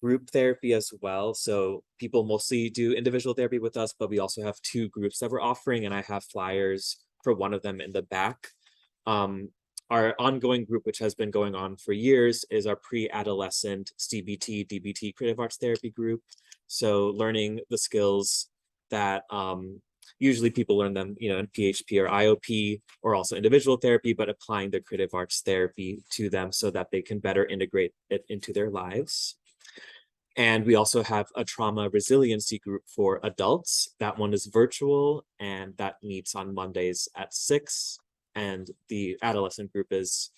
group therapy as well. So people mostly do individual therapy with us, but we also have 2 groups that we're offering, and I have flyers for one of them in the back. Our ongoing group, which has been going on for years, is our pre-adolescent CBT, DBT creative arts therapy group. So learning the skills that usually people learn them, in PHP or IOP, or also individual therapy, but applying the creative arts therapy to them so that they can better integrate it into their lives. And we also have a trauma resiliency group for adults. That one is virtual, and that meets on Mondays at 6. And the adolescent group is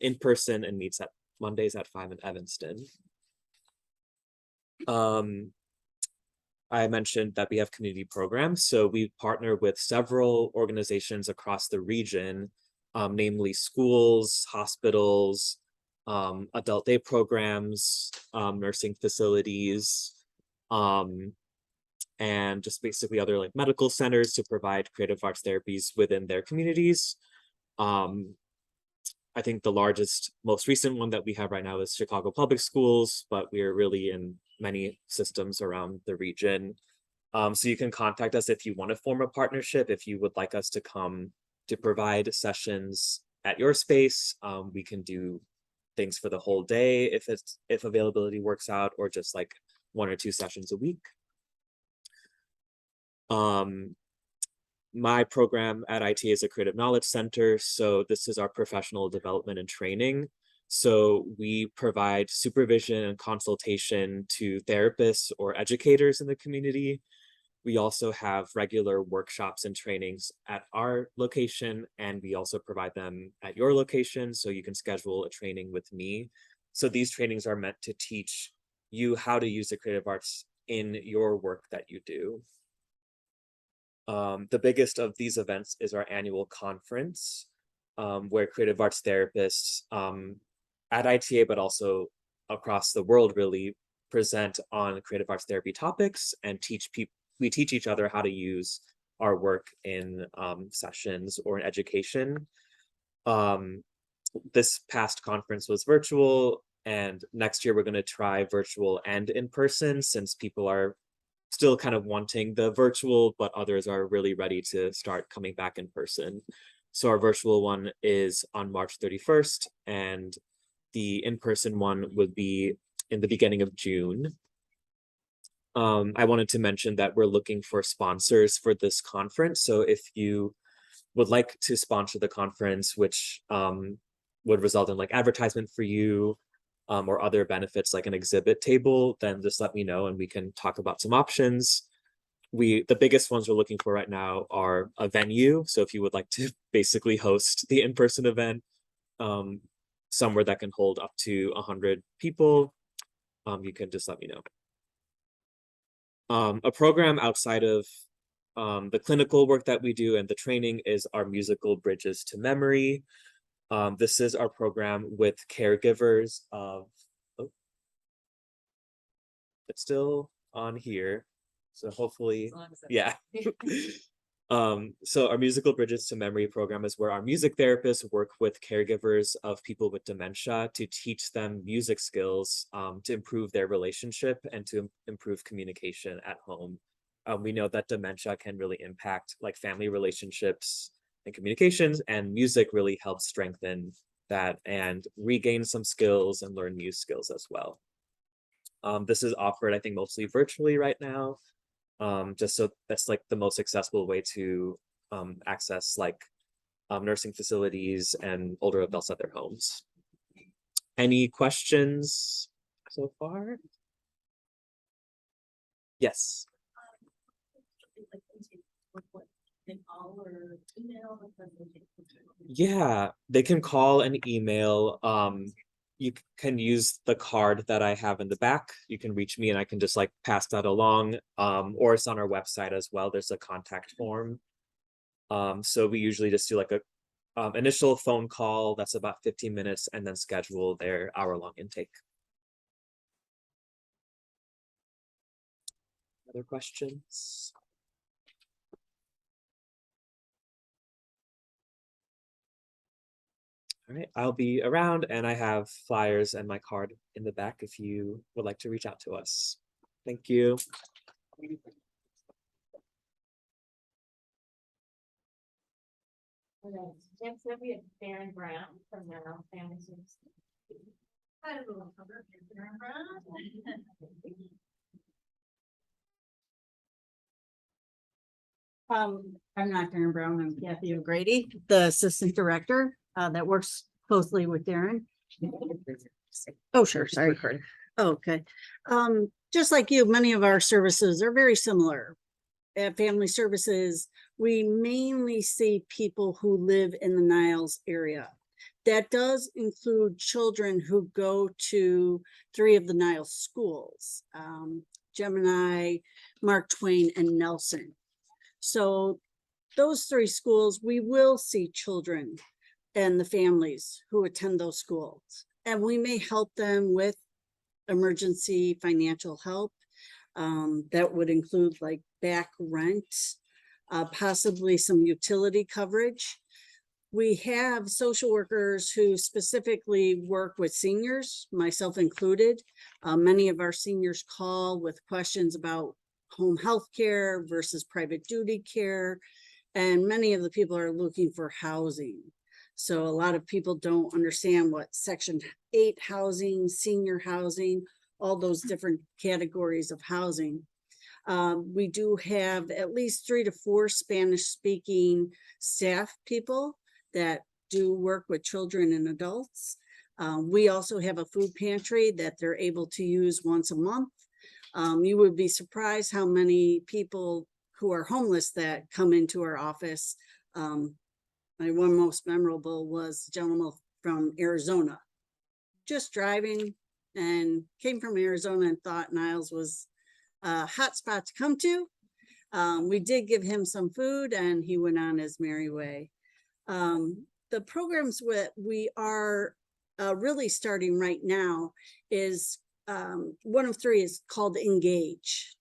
in person and meets at Mondays at 5 in Evanston. I mentioned that we have community programs. So we partner with several organizations across the region, namely schools, hospitals, adult day programs, nursing facilities, and just basically other like medical centers to provide creative arts therapies within their communities. I think the largest, most recent one that we have right now is Chicago Public Schools, but we are really in many systems around the region. So you can contact us if you want to form a partnership, if you would like us to come to provide sessions at your space. We can do things for the whole day if availability works out, or just like 1 or 2 sessions a week. My program at IT is a Creative Knowledge Center. So this is our professional development and training. So we provide supervision and consultation to therapists or educators in the community. We also have regular workshops and trainings at our location, and we also provide them at your location. So you can schedule a training with me. So these trainings are meant to teach you how to use the creative arts in your work that you do. The biggest of these events is our annual conference, where creative arts therapists at ITA, but also across the world, really present on creative arts therapy topics and we teach each other how to use our work in sessions or in education. This past conference was virtual, and next year we're going to try virtual and in person, since people are still kind of wanting the virtual, but others are really ready to start coming back in person. So our virtual one is on March 31st, and the in-person one would be in the beginning of June. I wanted to mention that we're looking for sponsors for this conference. So if you would like to sponsor the conference, which would result in like advertisement for you or other benefits like an exhibit table, then just let me know and we can talk about some options. The biggest ones we're looking for right now are a venue. So if you would like to basically host the in-person event, somewhere that can hold up to 100 people, you can just let me know. A program outside of the clinical work that we do and the training is our musical Bridges to Memory. This is our program with caregivers of, it's still on here. So hopefully, yeah. So our musical Bridges to Memory program is where our music therapists work with caregivers of people with dementia to teach them music skills to improve their relationship and to improve communication at home. We know that dementia can really impact like family relationships and communications, and music really helps strengthen that and regain some skills and learn new skills as well. This is offered, I think, mostly virtually right now. Just so that's like the most accessible way to access like nursing facilities and older adults at their homes. Any questions so far? Yes. Yeah, they can call and email. You can use the card that I have in the back. You can reach me and I can just like pass that along. Or it's on our website as well. There's a contact form. So we usually just do like a initial phone call that's about 15 minutes and then schedule their hour-long intake. Other questions? All right, I'll be around and I have flyers and my card in the back if you would like to reach out to us. Thank you. Next up, we have Darren Brown from the Family Services. Hi, everyone. Darren Brown. I'm not Darren Brown, I'm Kathy O'Grady, the Assistant Director that works closely with Darren. Oh, sure, sorry. Okay. Just like you, many of our services are very similar. At Family Services, we mainly see people who live in the Niles area. That does include children who go to 3 of the Niles schools, Gemini, Mark Twain, and Nelson. So those 3 schools, we will see children and the families who attend those schools. And we may help them with emergency financial help. That would include like back rent, possibly some utility coverage. We have social workers who specifically work with seniors, myself included. Many of our seniors call with questions about home health care versus private duty care. And many of the people are looking for housing. So a lot of people don't understand what Section 8 housing, senior housing, all those different categories of housing. We do have at least 3 to 4 Spanish speaking staff people that do work with children and adults. We also have a food pantry that they're able to use once a month. You would be surprised how many people who are homeless that come into our office. My one most memorable was a gentleman from Arizona, just driving and came from Arizona and thought Niles was a hot spot to come to. We did give him some food and he went on his merry way. The programs we are really starting right now is one of 3 is called Engaged.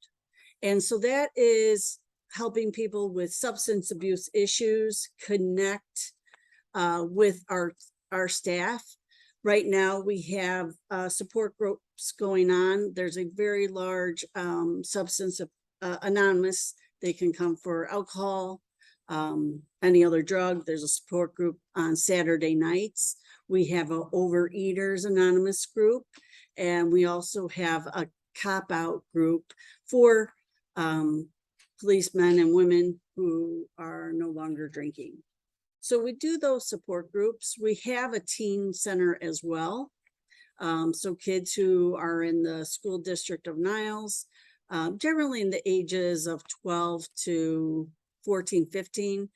And so that is helping people with substance abuse issues connect with our staff. Right now we have support groups going on. There's a very large substance anonymous. They can come for alcohol, any other drug. There's a support group on Saturday nights. We have a Overeaters Anonymous group, and we also have a cop out group for policemen and women who are no longer drinking. So we do those support groups. We have a teen center as well. So kids who are in the school district of Niles, generally in the ages of 12 to 14, 15.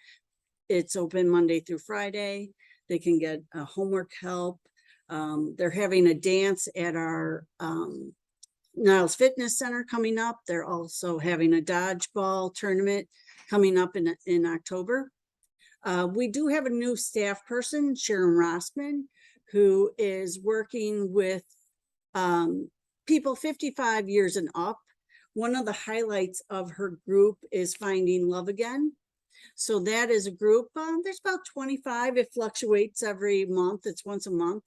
It's open Monday through Friday. They can get homework help. They're having a dance at our Niles Fitness Center coming up. They're also having a dodgeball tournament coming up in October. We do have a new staff person, Sharon Rossman, who is working with people 55 years and up. One of the highlights of her group is Finding Love Again. So that is a group, there's about 25, it fluctuates every month, it's once a month,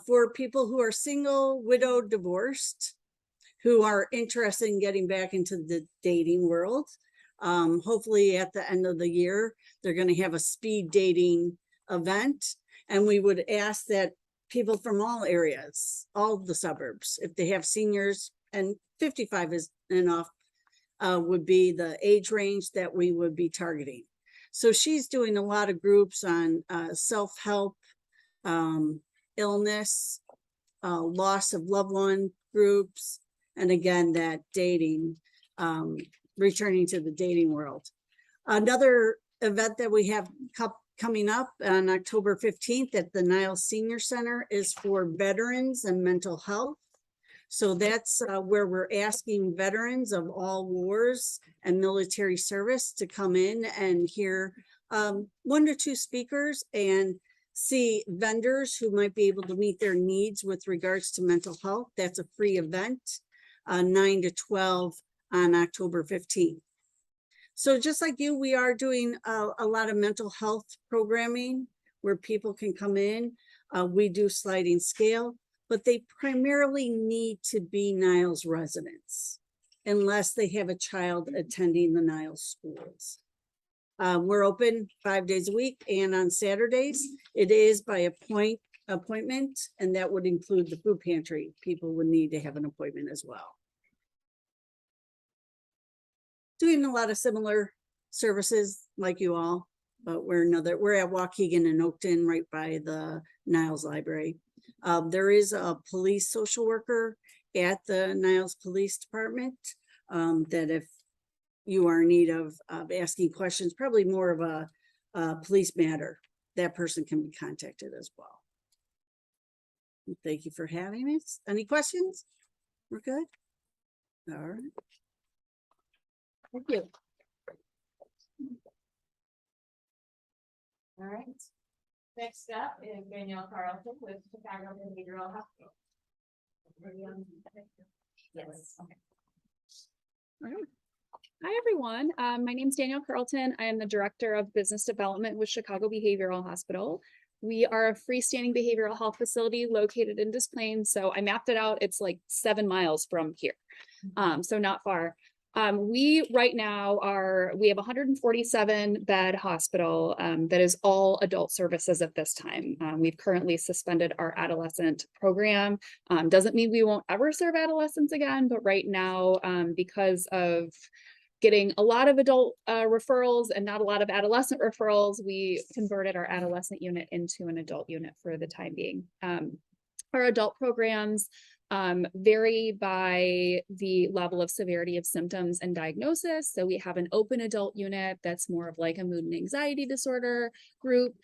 for people who are single, widowed, divorced, who are interested in getting back into the dating world. Hopefully at the end of the year, they're going to have a speed dating event. And we would ask that people from all areas, all the suburbs, if they have seniors, and 55 is enough, would be the age range that we would be targeting. So she's doing a lot of groups on self-help, illness, loss of loved one groups, and again, that dating, returning to the dating world. Another event that we have coming up on October 15th at the Niles Senior Center is for veterans and mental health. So that's where we're asking veterans of all wars and military service to come in and hear 1 to 2 speakers and see vendors who might be able to meet their needs with regards to mental health. That's a free event, 9 to 12 on October 15th. So just like you, we are doing a lot of mental health programming where people can come in. We do sliding scale, but they primarily need to be Niles residents unless they have a child attending the Niles schools. We're open 5 days a week, and on Saturdays, it is by appointment, and that would include the food pantry. People would need to have an appointment as well. Doing a lot of similar services like you all, but we're at Waukegan and Oakton, right by the Niles Library. There is a police social worker at the Niles Police Department that if you are in need of asking questions, probably more of a police matter, that person can be contacted as well. Thank you for having us. Any questions? We're good? All right. Thank you. All right. Next up is Danielle Carleton with Chicago Behavioral Hospital. Yes. Okay. All right. Hi, everyone. My name is Danielle Carleton. I am the Director of Business Development with Chicago Behavioral Hospital. We are a freestanding behavioral health facility located in Des Plaines. So I mapped it out. It's like 7 miles from here. So not far. We right now we have 147 bed hospital that is all adult services at this time. We've currently suspended our adolescent program. Doesn't mean we won't ever serve adolescents again, but right now, because of getting a lot of adult referrals and not a lot of adolescent referrals, we converted our adolescent unit into an adult unit for the time being. Our adult programs vary by the level of severity of symptoms and diagnosis. So we have an open adult unit that's more of like a mood and anxiety disorder group.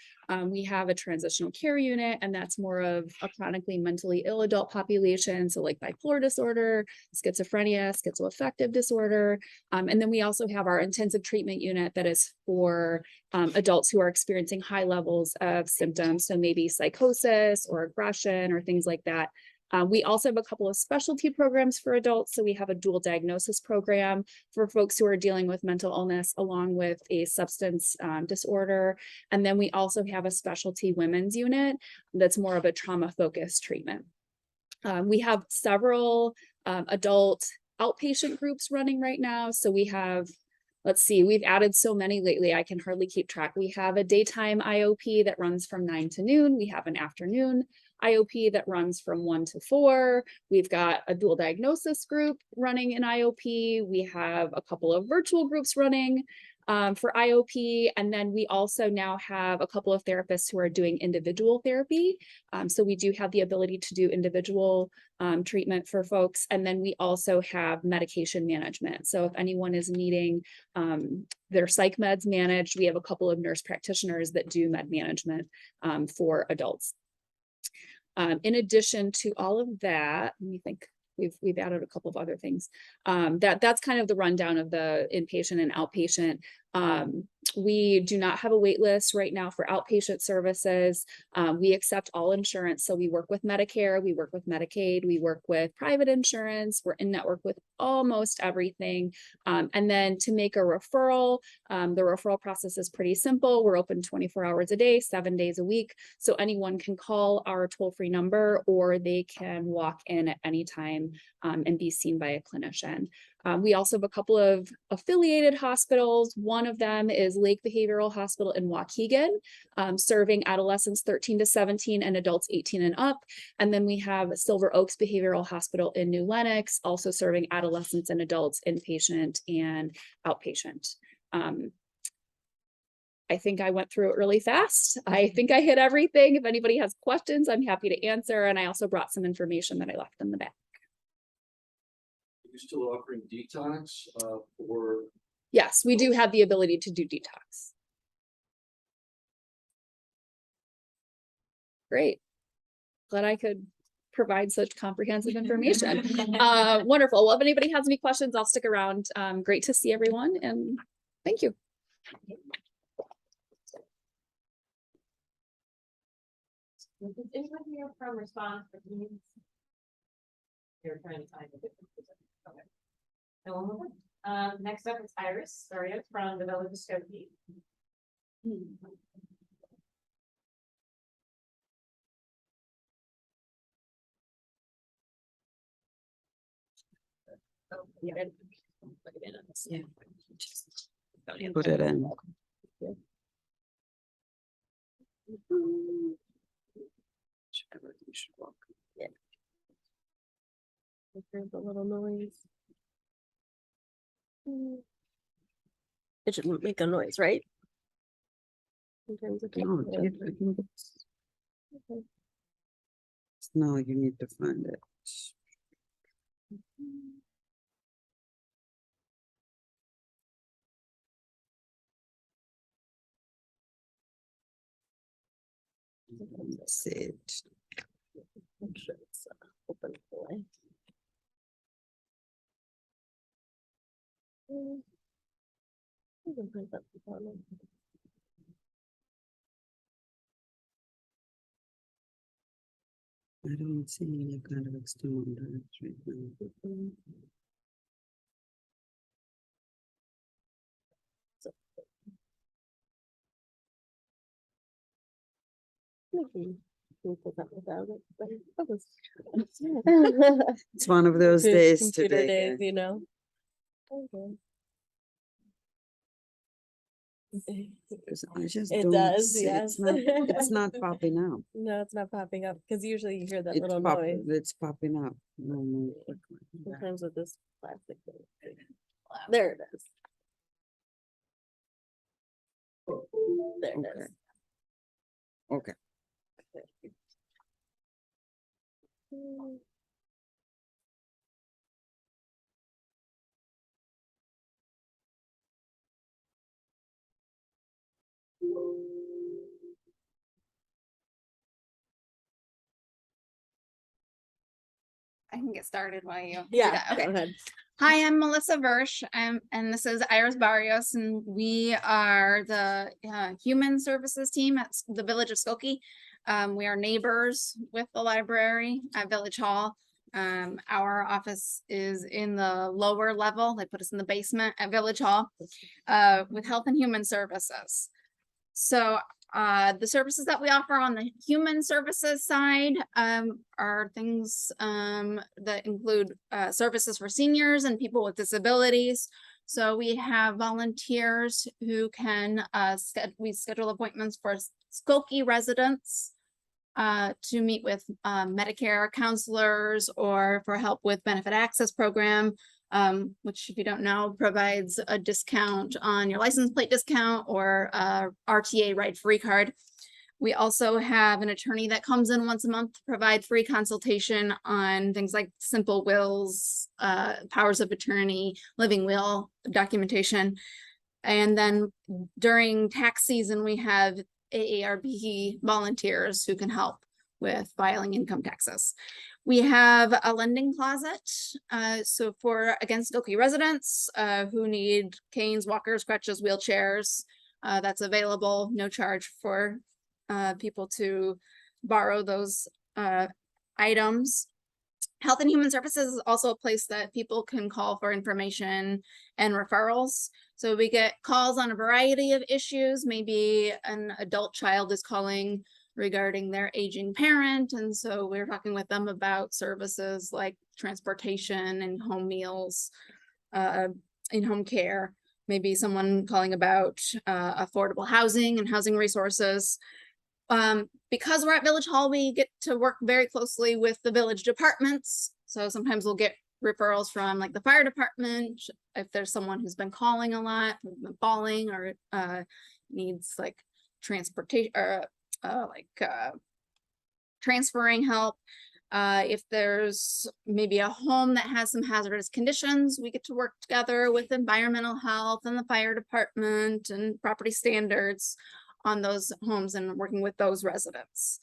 We have a transitional care unit, and that's more of a chronically mentally ill adult population. So like bipolar disorder, schizophrenia, schizoaffective disorder. And then we also have our intensive treatment unit that is for adults who are experiencing high levels of symptoms. So maybe psychosis or aggression or things like that. We also have a couple of specialty programs for adults. So we have a dual diagnosis program for folks who are dealing with mental illness along with a substance disorder. And then we also have a specialty women's unit that's more of a trauma-focused treatment. We have several adult outpatient groups running right now. So we have, let's see, we've added so many lately, I can hardly keep track. We have a daytime IOP that runs from 9 to noon. We have an afternoon IOP that runs from 1 to 4. We've got a dual diagnosis group running in IOP. We have a couple of virtual groups running. for IOP. And then we also now have a couple of therapists who are doing individual therapy. So we do have the ability to do individual treatment for folks. And then we also have medication management. So if anyone is needing their psych meds managed, we have a couple of nurse practitioners that do med management for adults. In addition to all of that, let me think. We've added a couple of other things. That's kind of the rundown of the inpatient and outpatient. We do not have a wait list right now for outpatient services. We accept all insurance. So we work with Medicare, we work with Medicaid, we work with private insurance, we're in network with almost everything. And then to make a referral, the referral process is pretty simple. We're open 24 hours a day, 7 days a week. So anyone can call our toll-free number or they can walk in at any time and be seen by a clinician. We also have a couple of affiliated hospitals. One of them is Lake Behavioral Hospital in Waukegan, serving adolescents 13 to 17 and adults 18 and up. And then we have Silver Oaks Behavioral Hospital in New Lenox, also serving adolescents and adults inpatient and outpatient. I think I went through it really fast. I think I hit everything. If anybody has questions, I'm happy to answer. And I also brought some information that I left in the back. You're still offering detox for? Yes, we do have the ability to do detox. Great. Glad I could provide such comprehensive information. Wonderful. Well, if anybody has any questions, I'll stick around. Great to see everyone and thank you. Is anyone here from response? You're trying to find a different position. Okay. So we'll move on. Next up is Iris Barrios from the Belogorsky. Yeah. Put it in. Yeah. There's a little noise. It shouldn't make a noise, right? Sometimes it No, can. I think no, you need to find it. Let's see it. I'm sure it's open away. I don't see any kind of external directory now. It's one of those days Computer today. days, you know. Okay. I just It don't does, see- yes. It's not popping up. No, it's not popping up because usually you hear that It's little noise. It's popping up. No. Sometimes with this plastic thing. There it is. There it is. Okay. I can get started while you. do Yeah, that. Okay. go ahead. Hi, I'm Melissa Versch, and this is Iris Barrios, and we are the human services team at the Village of Skokie. We are neighbors with the library at Village Hall. Our office is in the lower level. They put us in the basement at Village Hall with Health and Human Services. So the services that we offer on the human services side are things that include services for seniors and people with disabilities. So we have volunteers who can, we schedule appointments for Skokie residents to meet with Medicare counselors or for help with benefit access program. which if you don't know, provides a discount on your license plate discount or RTA ride free card. We also have an attorney that comes in once a month to provide free consultation on things like simple wills, powers of attorney, living will documentation. And then during tax season, we have AARP volunteers who can help with filing income taxes. We have a lending closet. So for against Skokie residents who need canes, walkers, crutches, wheelchairs, that's available, no charge for people to borrow those items. Health and Human Services is also a place that people can call for information and referrals. So we get calls on a variety of issues. Maybe an adult child is calling regarding their aging parent. And so we're talking with them about services like transportation and home meals, in-home care. Maybe someone calling about affordable housing and housing resources. Because we're at Village Hall, we get to work very closely with the village departments. So sometimes we'll get referrals from like the fire department. If there's someone who's been calling a lot, who's been falling or needs like transportation or transferring help. If there's maybe a home that has some hazardous conditions, we get to work together with environmental health and the fire department and property standards on those homes and working with those residents.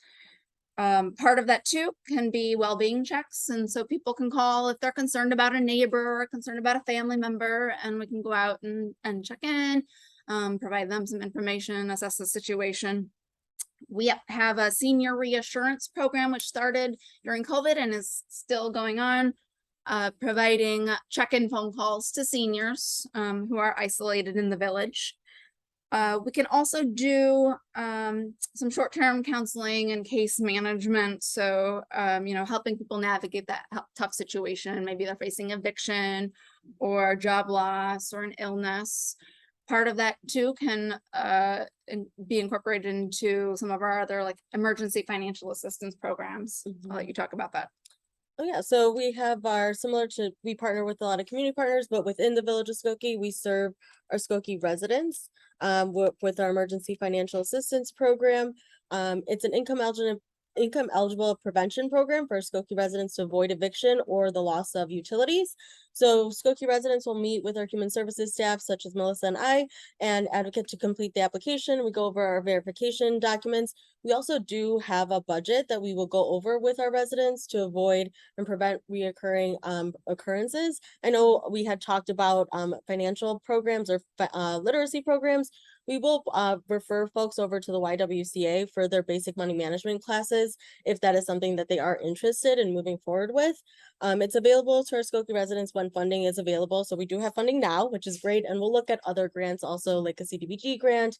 Part of that too can be well-being checks. And so people can call if they're concerned about a neighbor or concerned about a family member, and we can go out and check in, provide them some information, assess the situation. We have a senior reassurance program, which started during COVID and is still going on, providing check-in phone calls to seniors who are isolated in the village. We can also do some short-term counseling and case management. So, helping people navigate that tough situation. Maybe they're facing eviction or job loss or an illness. Part of that too can be incorporated into some of our other like emergency financial assistance programs. I'll let you talk about that. Oh yeah, so we have we partner with a lot of community partners, but within the village of Skokie, we serve our Skokie residents with our emergency financial assistance program. It's an income eligible prevention program for Skokie residents to avoid eviction or the loss of utilities. So Skokie residents will meet with our human services staff, such as Melissa and I, and advocate to complete the application. We go over our verification documents. We also do have a budget that we will go over with our residents to avoid and prevent reoccurring occurrences. I know we had talked about financial programs or literacy programs. We will refer folks over to the YWCA for their basic money management classes if that is something that they are interested in moving forward with. It's available to our Skokie residents when funding is available. So we do have funding now, which is great. And we'll look at other grants also, like a CDBG grant,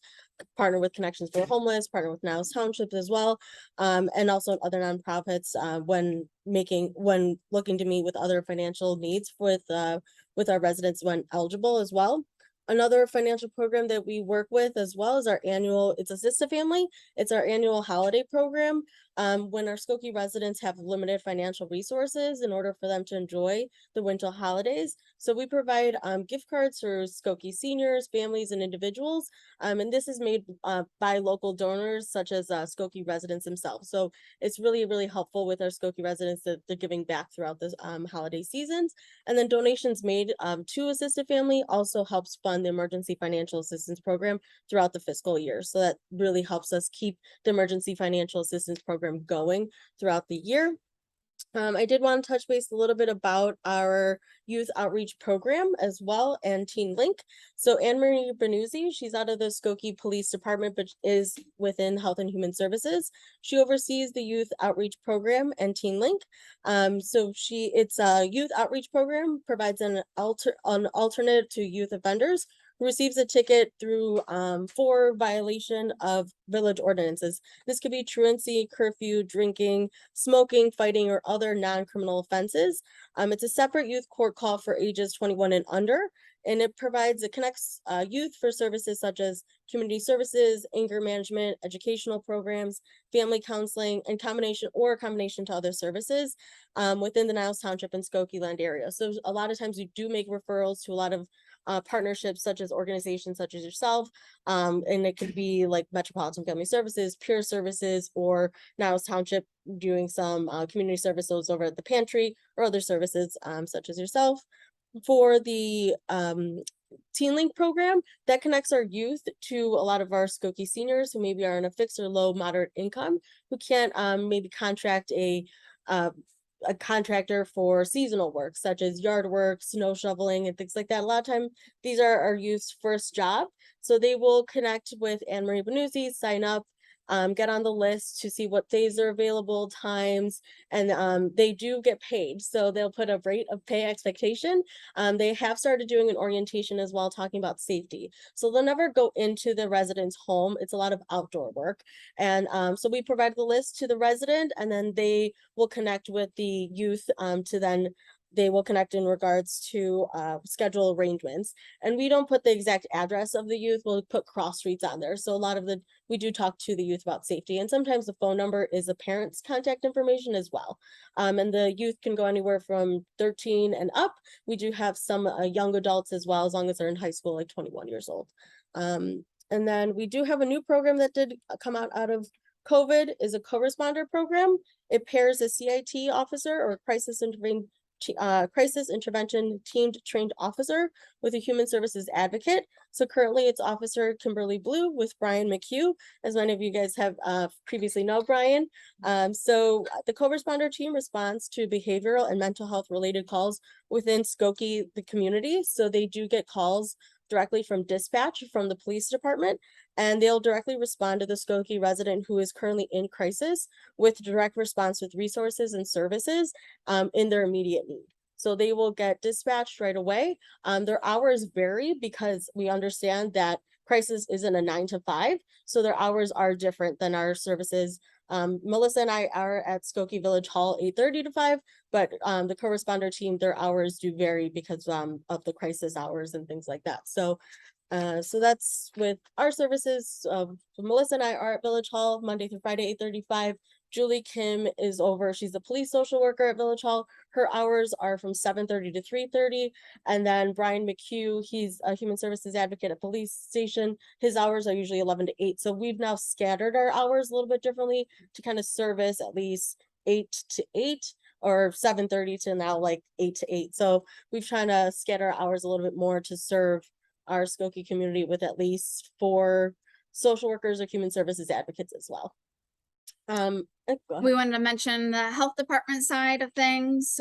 partner with Connections for the Homeless, partner with Niles Township as well. And also other nonprofits when looking to meet with other financial needs with our residents when eligible as well. Another financial program that we work with as well is it's Assist a Family. It's our annual holiday program. When our Skokie residents have limited financial resources in order for them to enjoy the winter holidays. So we provide gift cards for Skokie seniors, families, and individuals. And this is made by local donors such as Skokie residents themselves. So it's really, really helpful with our Skokie residents that they're giving back throughout the holiday seasons. And then donations made to Assist a Family also helps fund the emergency financial assistance program throughout the fiscal year. So that really helps us keep the emergency financial assistance program going throughout the year. I did want to touch base a little bit about our youth outreach program as well and Teen Link. So Anne-Marie Benuzzi, she's out of the Skokie Police Department, but is within Health and Human Services. She oversees the youth outreach program and Teen Link. It's a youth outreach program, provides an alternate to youth offenders who receives a ticket through for violation of village ordinances. This could be truancy, curfew, drinking, smoking, fighting, or other non-criminal offenses. It's a separate youth court call for ages 21 and under. And it connects youth for services such as community services, anger management, educational programs, family counseling, and combination to other services within the Niles Township and Skokie land area. So a lot of times we do make referrals to a lot of partnerships such as organizations such as yourself. And it could be like Metropolitan Family Services, Pure Services, or Niles Township doing some community services over at the pantry or other services such as yourself. For the Teen Link program, that connects our youth to a lot of our Skokie seniors who maybe are on a fixed or low moderate income, who can't maybe contract a contractor for seasonal work such as yard work, snow shoveling, and things like that. A lot of time these are our youth's first job, so they will connect with Anne Marie Benuzzi, sign up, get on the list to see what days are available, times, and they do get paid. So they'll put a rate of pay expectation. They have started doing an orientation as well, talking about safety. So they'll never go into the resident's home. It's a lot of outdoor work. And so we provide the list to the resident, and then they will connect with the youth they will connect in regards to schedule arrangements. And we don't put the exact address of the youth, we'll put cross streets on there. So a lot of we do talk to the youth about safety, and sometimes the phone number is the parent's contact information as well. And the youth can go anywhere from 13 and up. We do have some young adults as well, as long as they're in high school, like 21 years old. And then we do have a new program that did come out of COVID, is a co-responder program. It pairs a CIT officer or crisis intervention teamed trained officer with a human services advocate. So currently it's Officer Kimberly Blue with Brian McHugh, as many of you guys have previously know Brian. So the co-responder team responds to behavioral and mental health related calls within Skokie, the community. So they do get calls directly from dispatch from the police department, and they'll directly respond to the Skokie resident who is currently in crisis with direct response with resources and services in their immediate need. So they will get dispatched right away. Their hours vary because we understand that crisis isn't a 9 to 5, so their hours are different than our services. Melissa and I are at Skokie Village Hall 8:30 to 5, but the co-responder team, their hours do vary because of the crisis hours and things like that. So that's with our services. Melissa and I are at Village Hall Monday through Friday, 8:30 to 5. Julie Kim is she's a police social worker at Village Hall. Her hours are from 7:30 to 3:30. And then Brian McHugh, he's a human services advocate at police station. His hours are usually 11 to 8. So we've now scattered our hours a little bit differently to kind of service at least 8 to 8 or 7:30 to now like 8 to 8. So we've trying to scatter our hours a little bit more to serve our Skokie community with at least 4 social workers or human services advocates as well. We wanted to mention the health department side of things,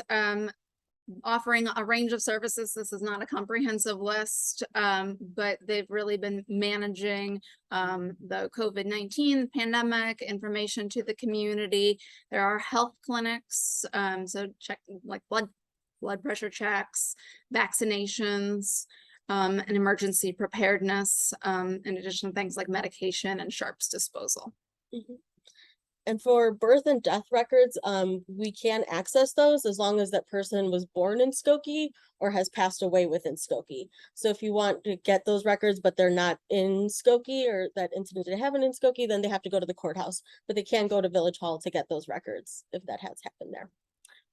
offering a range of services. This is not a comprehensive list, but they've really been managing the COVID-19 pandemic, information to the community. There are health clinics, so check like blood pressure checks, vaccinations, and emergency preparedness, in addition to things like medication and sharps disposal. Mm-hmm. And for birth and death records, we can access those as long as that person was born in Skokie or has passed away within Skokie. So if you want to get those records, but they're not in Skokie or that incident didn't happen in Skokie, then they have to go to the courthouse, but they can go to Village Hall to get those records if that has happened there.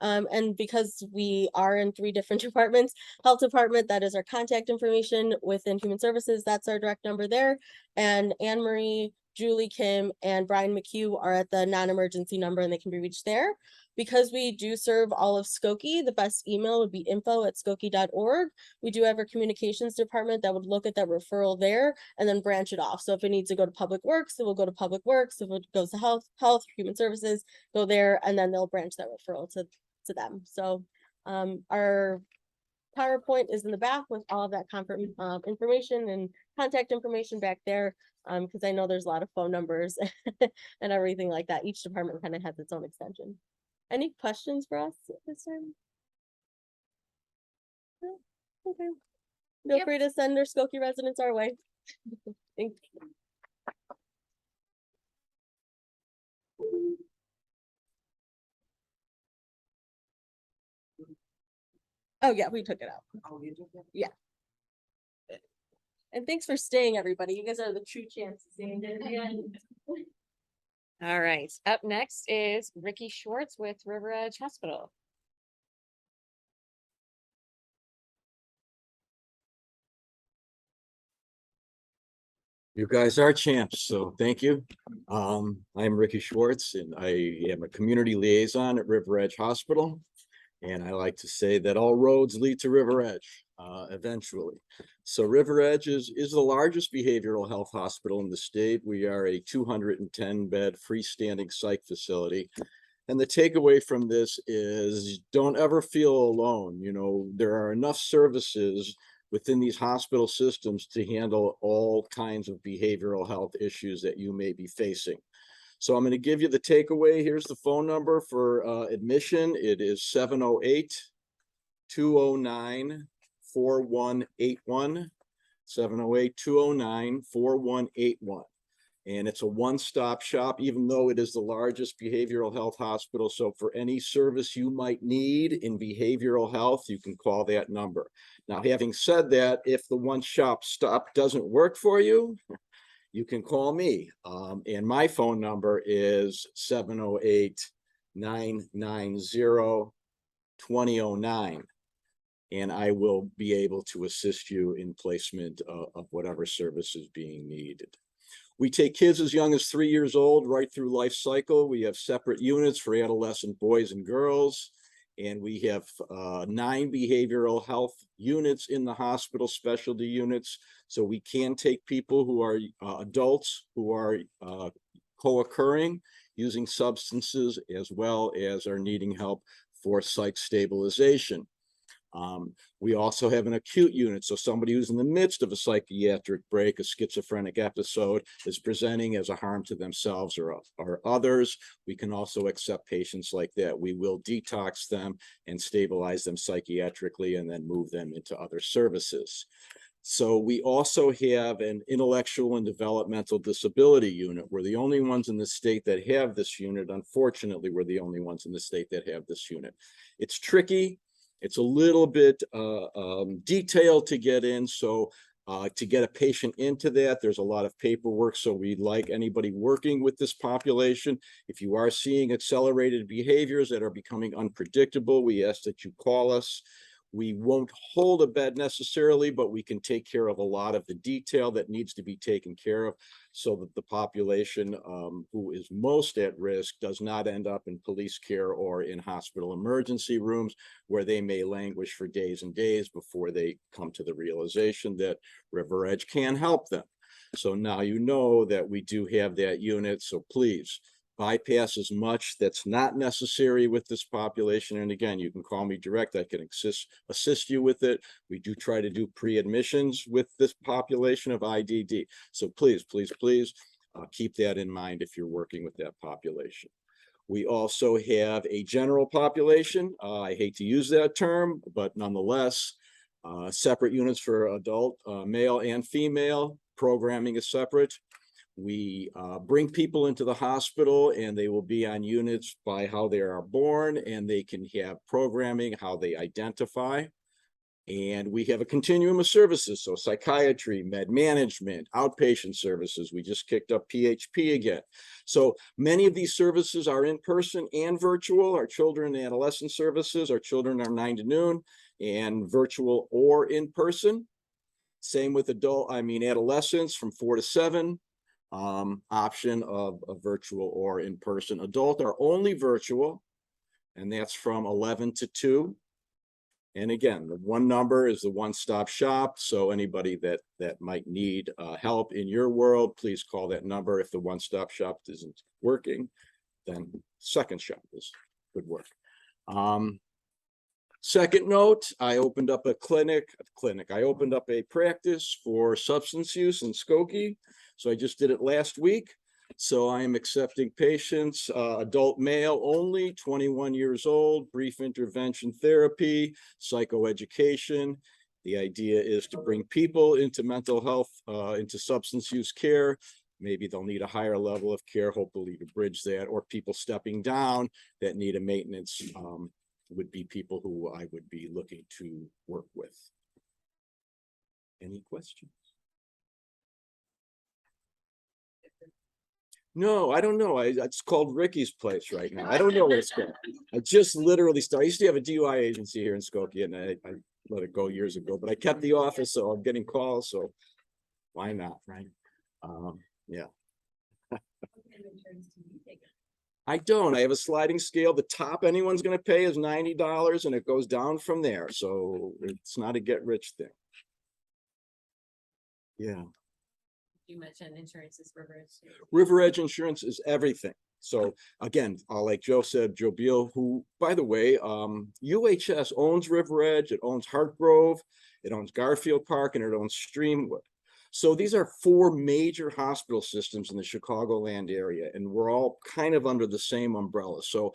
And because we are in 3 different departments, health department, that is our contact information. Within human services, that's our direct number there. And Anne Marie, Julie Kim, and Brian McHugh are at the non-emergency number, and they can be reached there. Because we do serve all of Skokie, the best email would be info@skokie.org. We do have our communications department that would look at that referral there and then branch it off. So if it needs to go to Public Works, it will go to Public Works. If it goes to health, human services, go there, and then they'll branch that referral to them. So our PowerPoint is in the back with all of that information and contact information back there, because I know there's a lot of phone numbers and everything like that. Each department kind of has its own extension. Any questions for us at this time? No? Okay. Feel free to send our Skokie residents our way. Thank you. Oh yeah, we took it out. Oh, you took it? Yeah. And thanks for staying, everybody. You guys are the true champs of staying to the end. All right, up next is Ricky Schwartz with River Edge Hospital. You guys are champs, so thank you. I'm Ricky Schwartz, and I am a community liaison at River Edge Hospital. And I like to say that all roads lead to River Edge, eventually. So River Edge is the largest behavioral health hospital in the state. We are a 210-bed freestanding psych facility. And the takeaway from this is don't ever feel alone. You know, there are enough services within these hospital systems to handle all kinds of behavioral health issues that you may be facing. So I'm going to give you the takeaway. Here's the phone number for admission. It is 708-209-4181. 708-209-4181. And it's a one-stop shop, even though it is the largest behavioral health hospital. So for any service you might need in behavioral health, you can call that number. Now, having said that, if the one-stop stop doesn't work for you, you can call me. And my phone number is 708-990-2009. And I will be able to assist you in placement of whatever service is being needed. We take kids as young as 3 years old right through life cycle. We have separate units for adolescent boys and girls. And we have 9 behavioral health units in the hospital, specialty units. So we can take people who are adults who are co-occurring using substances, as well as are needing help for psych stabilization. We also have an acute unit. So somebody who's in the midst of a psychiatric break, a schizophrenic episode, is presenting as a harm to themselves or others. We can also accept patients like that. We will detox them and stabilize them psychiatrically and then move them into other services. So we also have an intellectual and developmental disability unit. We're the only ones in the state that have this unit. Unfortunately, we're the only ones in the state that have this unit. It's tricky. It's a little bit detailed to get in. So to get a patient into that, there's a lot of paperwork. So we'd like anybody working with this population, if you are seeing accelerated behaviors that are becoming unpredictable, we ask that you call us. We won't hold a bed necessarily, but we can take care of a lot of the detail that needs to be taken care of so that the population who is most at risk does not end up in police care or in hospital emergency rooms where they may languish for days and days before they come to the realization that River Edge can help them. So now you know that we do have that unit, so please bypass as much that's not necessary with this population. And again, you can call me direct. I can assist you with it. We do try to do pre-admissions with this population of IDD. So please, please, please keep that in mind if you're working with that population. We also have a general population. I hate to use that term, but nonetheless, separate units for adult, male and female. Programming is separate. We bring people into the hospital and they will be on units by how they are born, and they can have programming, how they identify. And we have a continuum of services. So psychiatry, med management, outpatient services. We just kicked up PHP again. So many of these services are in person and virtual. Our children and adolescent services, our children are 9 to noon and virtual or in person. Same with adolescents from 4 to 7. Option of a virtual or in person. Adult are only virtual, and that's from 11 to 2. And again, the one number is the one-stop shop. So anybody that might need help in your world, please call that number. If the one-stop shop isn't working, then second shop could work. Second note, I opened up a clinic. I opened up a practice for substance use in Skokie. So I just did it last week. So I am accepting patients, adult male only, 21 years old, brief intervention therapy, psychoeducation. The idea is to bring people into mental health, into substance use care. Maybe they'll need a higher level of care, hopefully to bridge that, or people stepping down that need a maintenance would be people who I would be looking to work with. Any questions? No, I don't know. It's called Ricky's Place right now. I don't know what it's called. I just literally started. I used to have a DUI agency here in Skokie, and I let it go years ago, but I kept the office, so I'm getting calls, so why not, right? Yeah. I don't. I have a sliding scale. The top anyone's gonna pay is $90 and it goes down from there. So it's not a get rich thing. Yeah. You mentioned insurance is River Edge. River Edge Insurance is everything. So again, like Joe said, Joe Beale, who, by the way, UHS owns River Edge, it owns Hartgrove, it owns Garfield Park, and it owns Streamwood. So these are 4 major hospital systems in the Chicagoland area, and we're all kind of under the same umbrella. So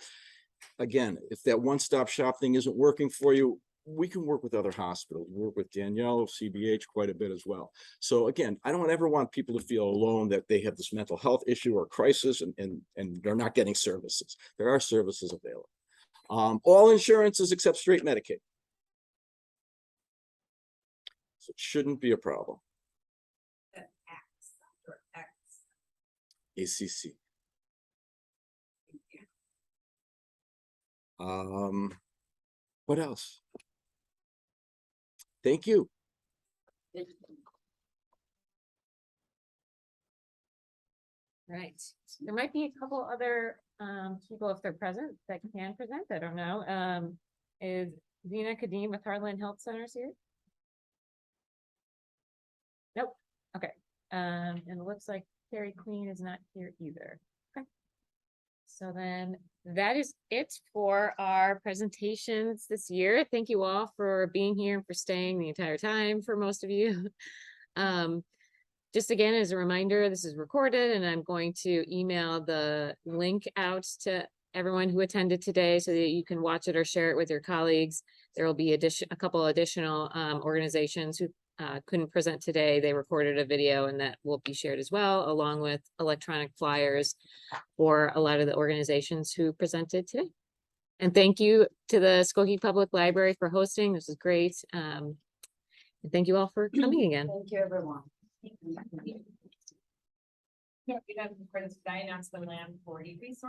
again, if that one-stop shop thing isn't working for you, we can work with other hospitals. We work with Danielle, CBH quite a bit as well. So again, I don't ever want people to feel alone that they have this mental health issue or crisis and they're not getting services. There are services available. All insurances except straight Medicaid. So it shouldn't be a problem. ACC. What else? Thank you. Right. There might be a couple other people, if they're present, that can present. I don't know. Is Zena Kadim with Heartland Health Centers here? Nope. Okay. And it looks like Carrie Queen is not here either. Okay. So then that is it for our presentations this year. Thank you all for being here and for staying the entire time for most of you. Just again, as a reminder, this is recorded and I'm going to email the link out to everyone who attended today so that you can watch it or share it with your colleagues. There will be a couple additional organizations who couldn't present today. They recorded a video and that will be shared as well, along with electronic flyers for a lot of the organizations who presented today. And thank you to the Skokie Public Library for hosting. This is great. And thank you all for coming again. Thank you, everyone. Yeah, we have for this guy announced the LAN40 resource.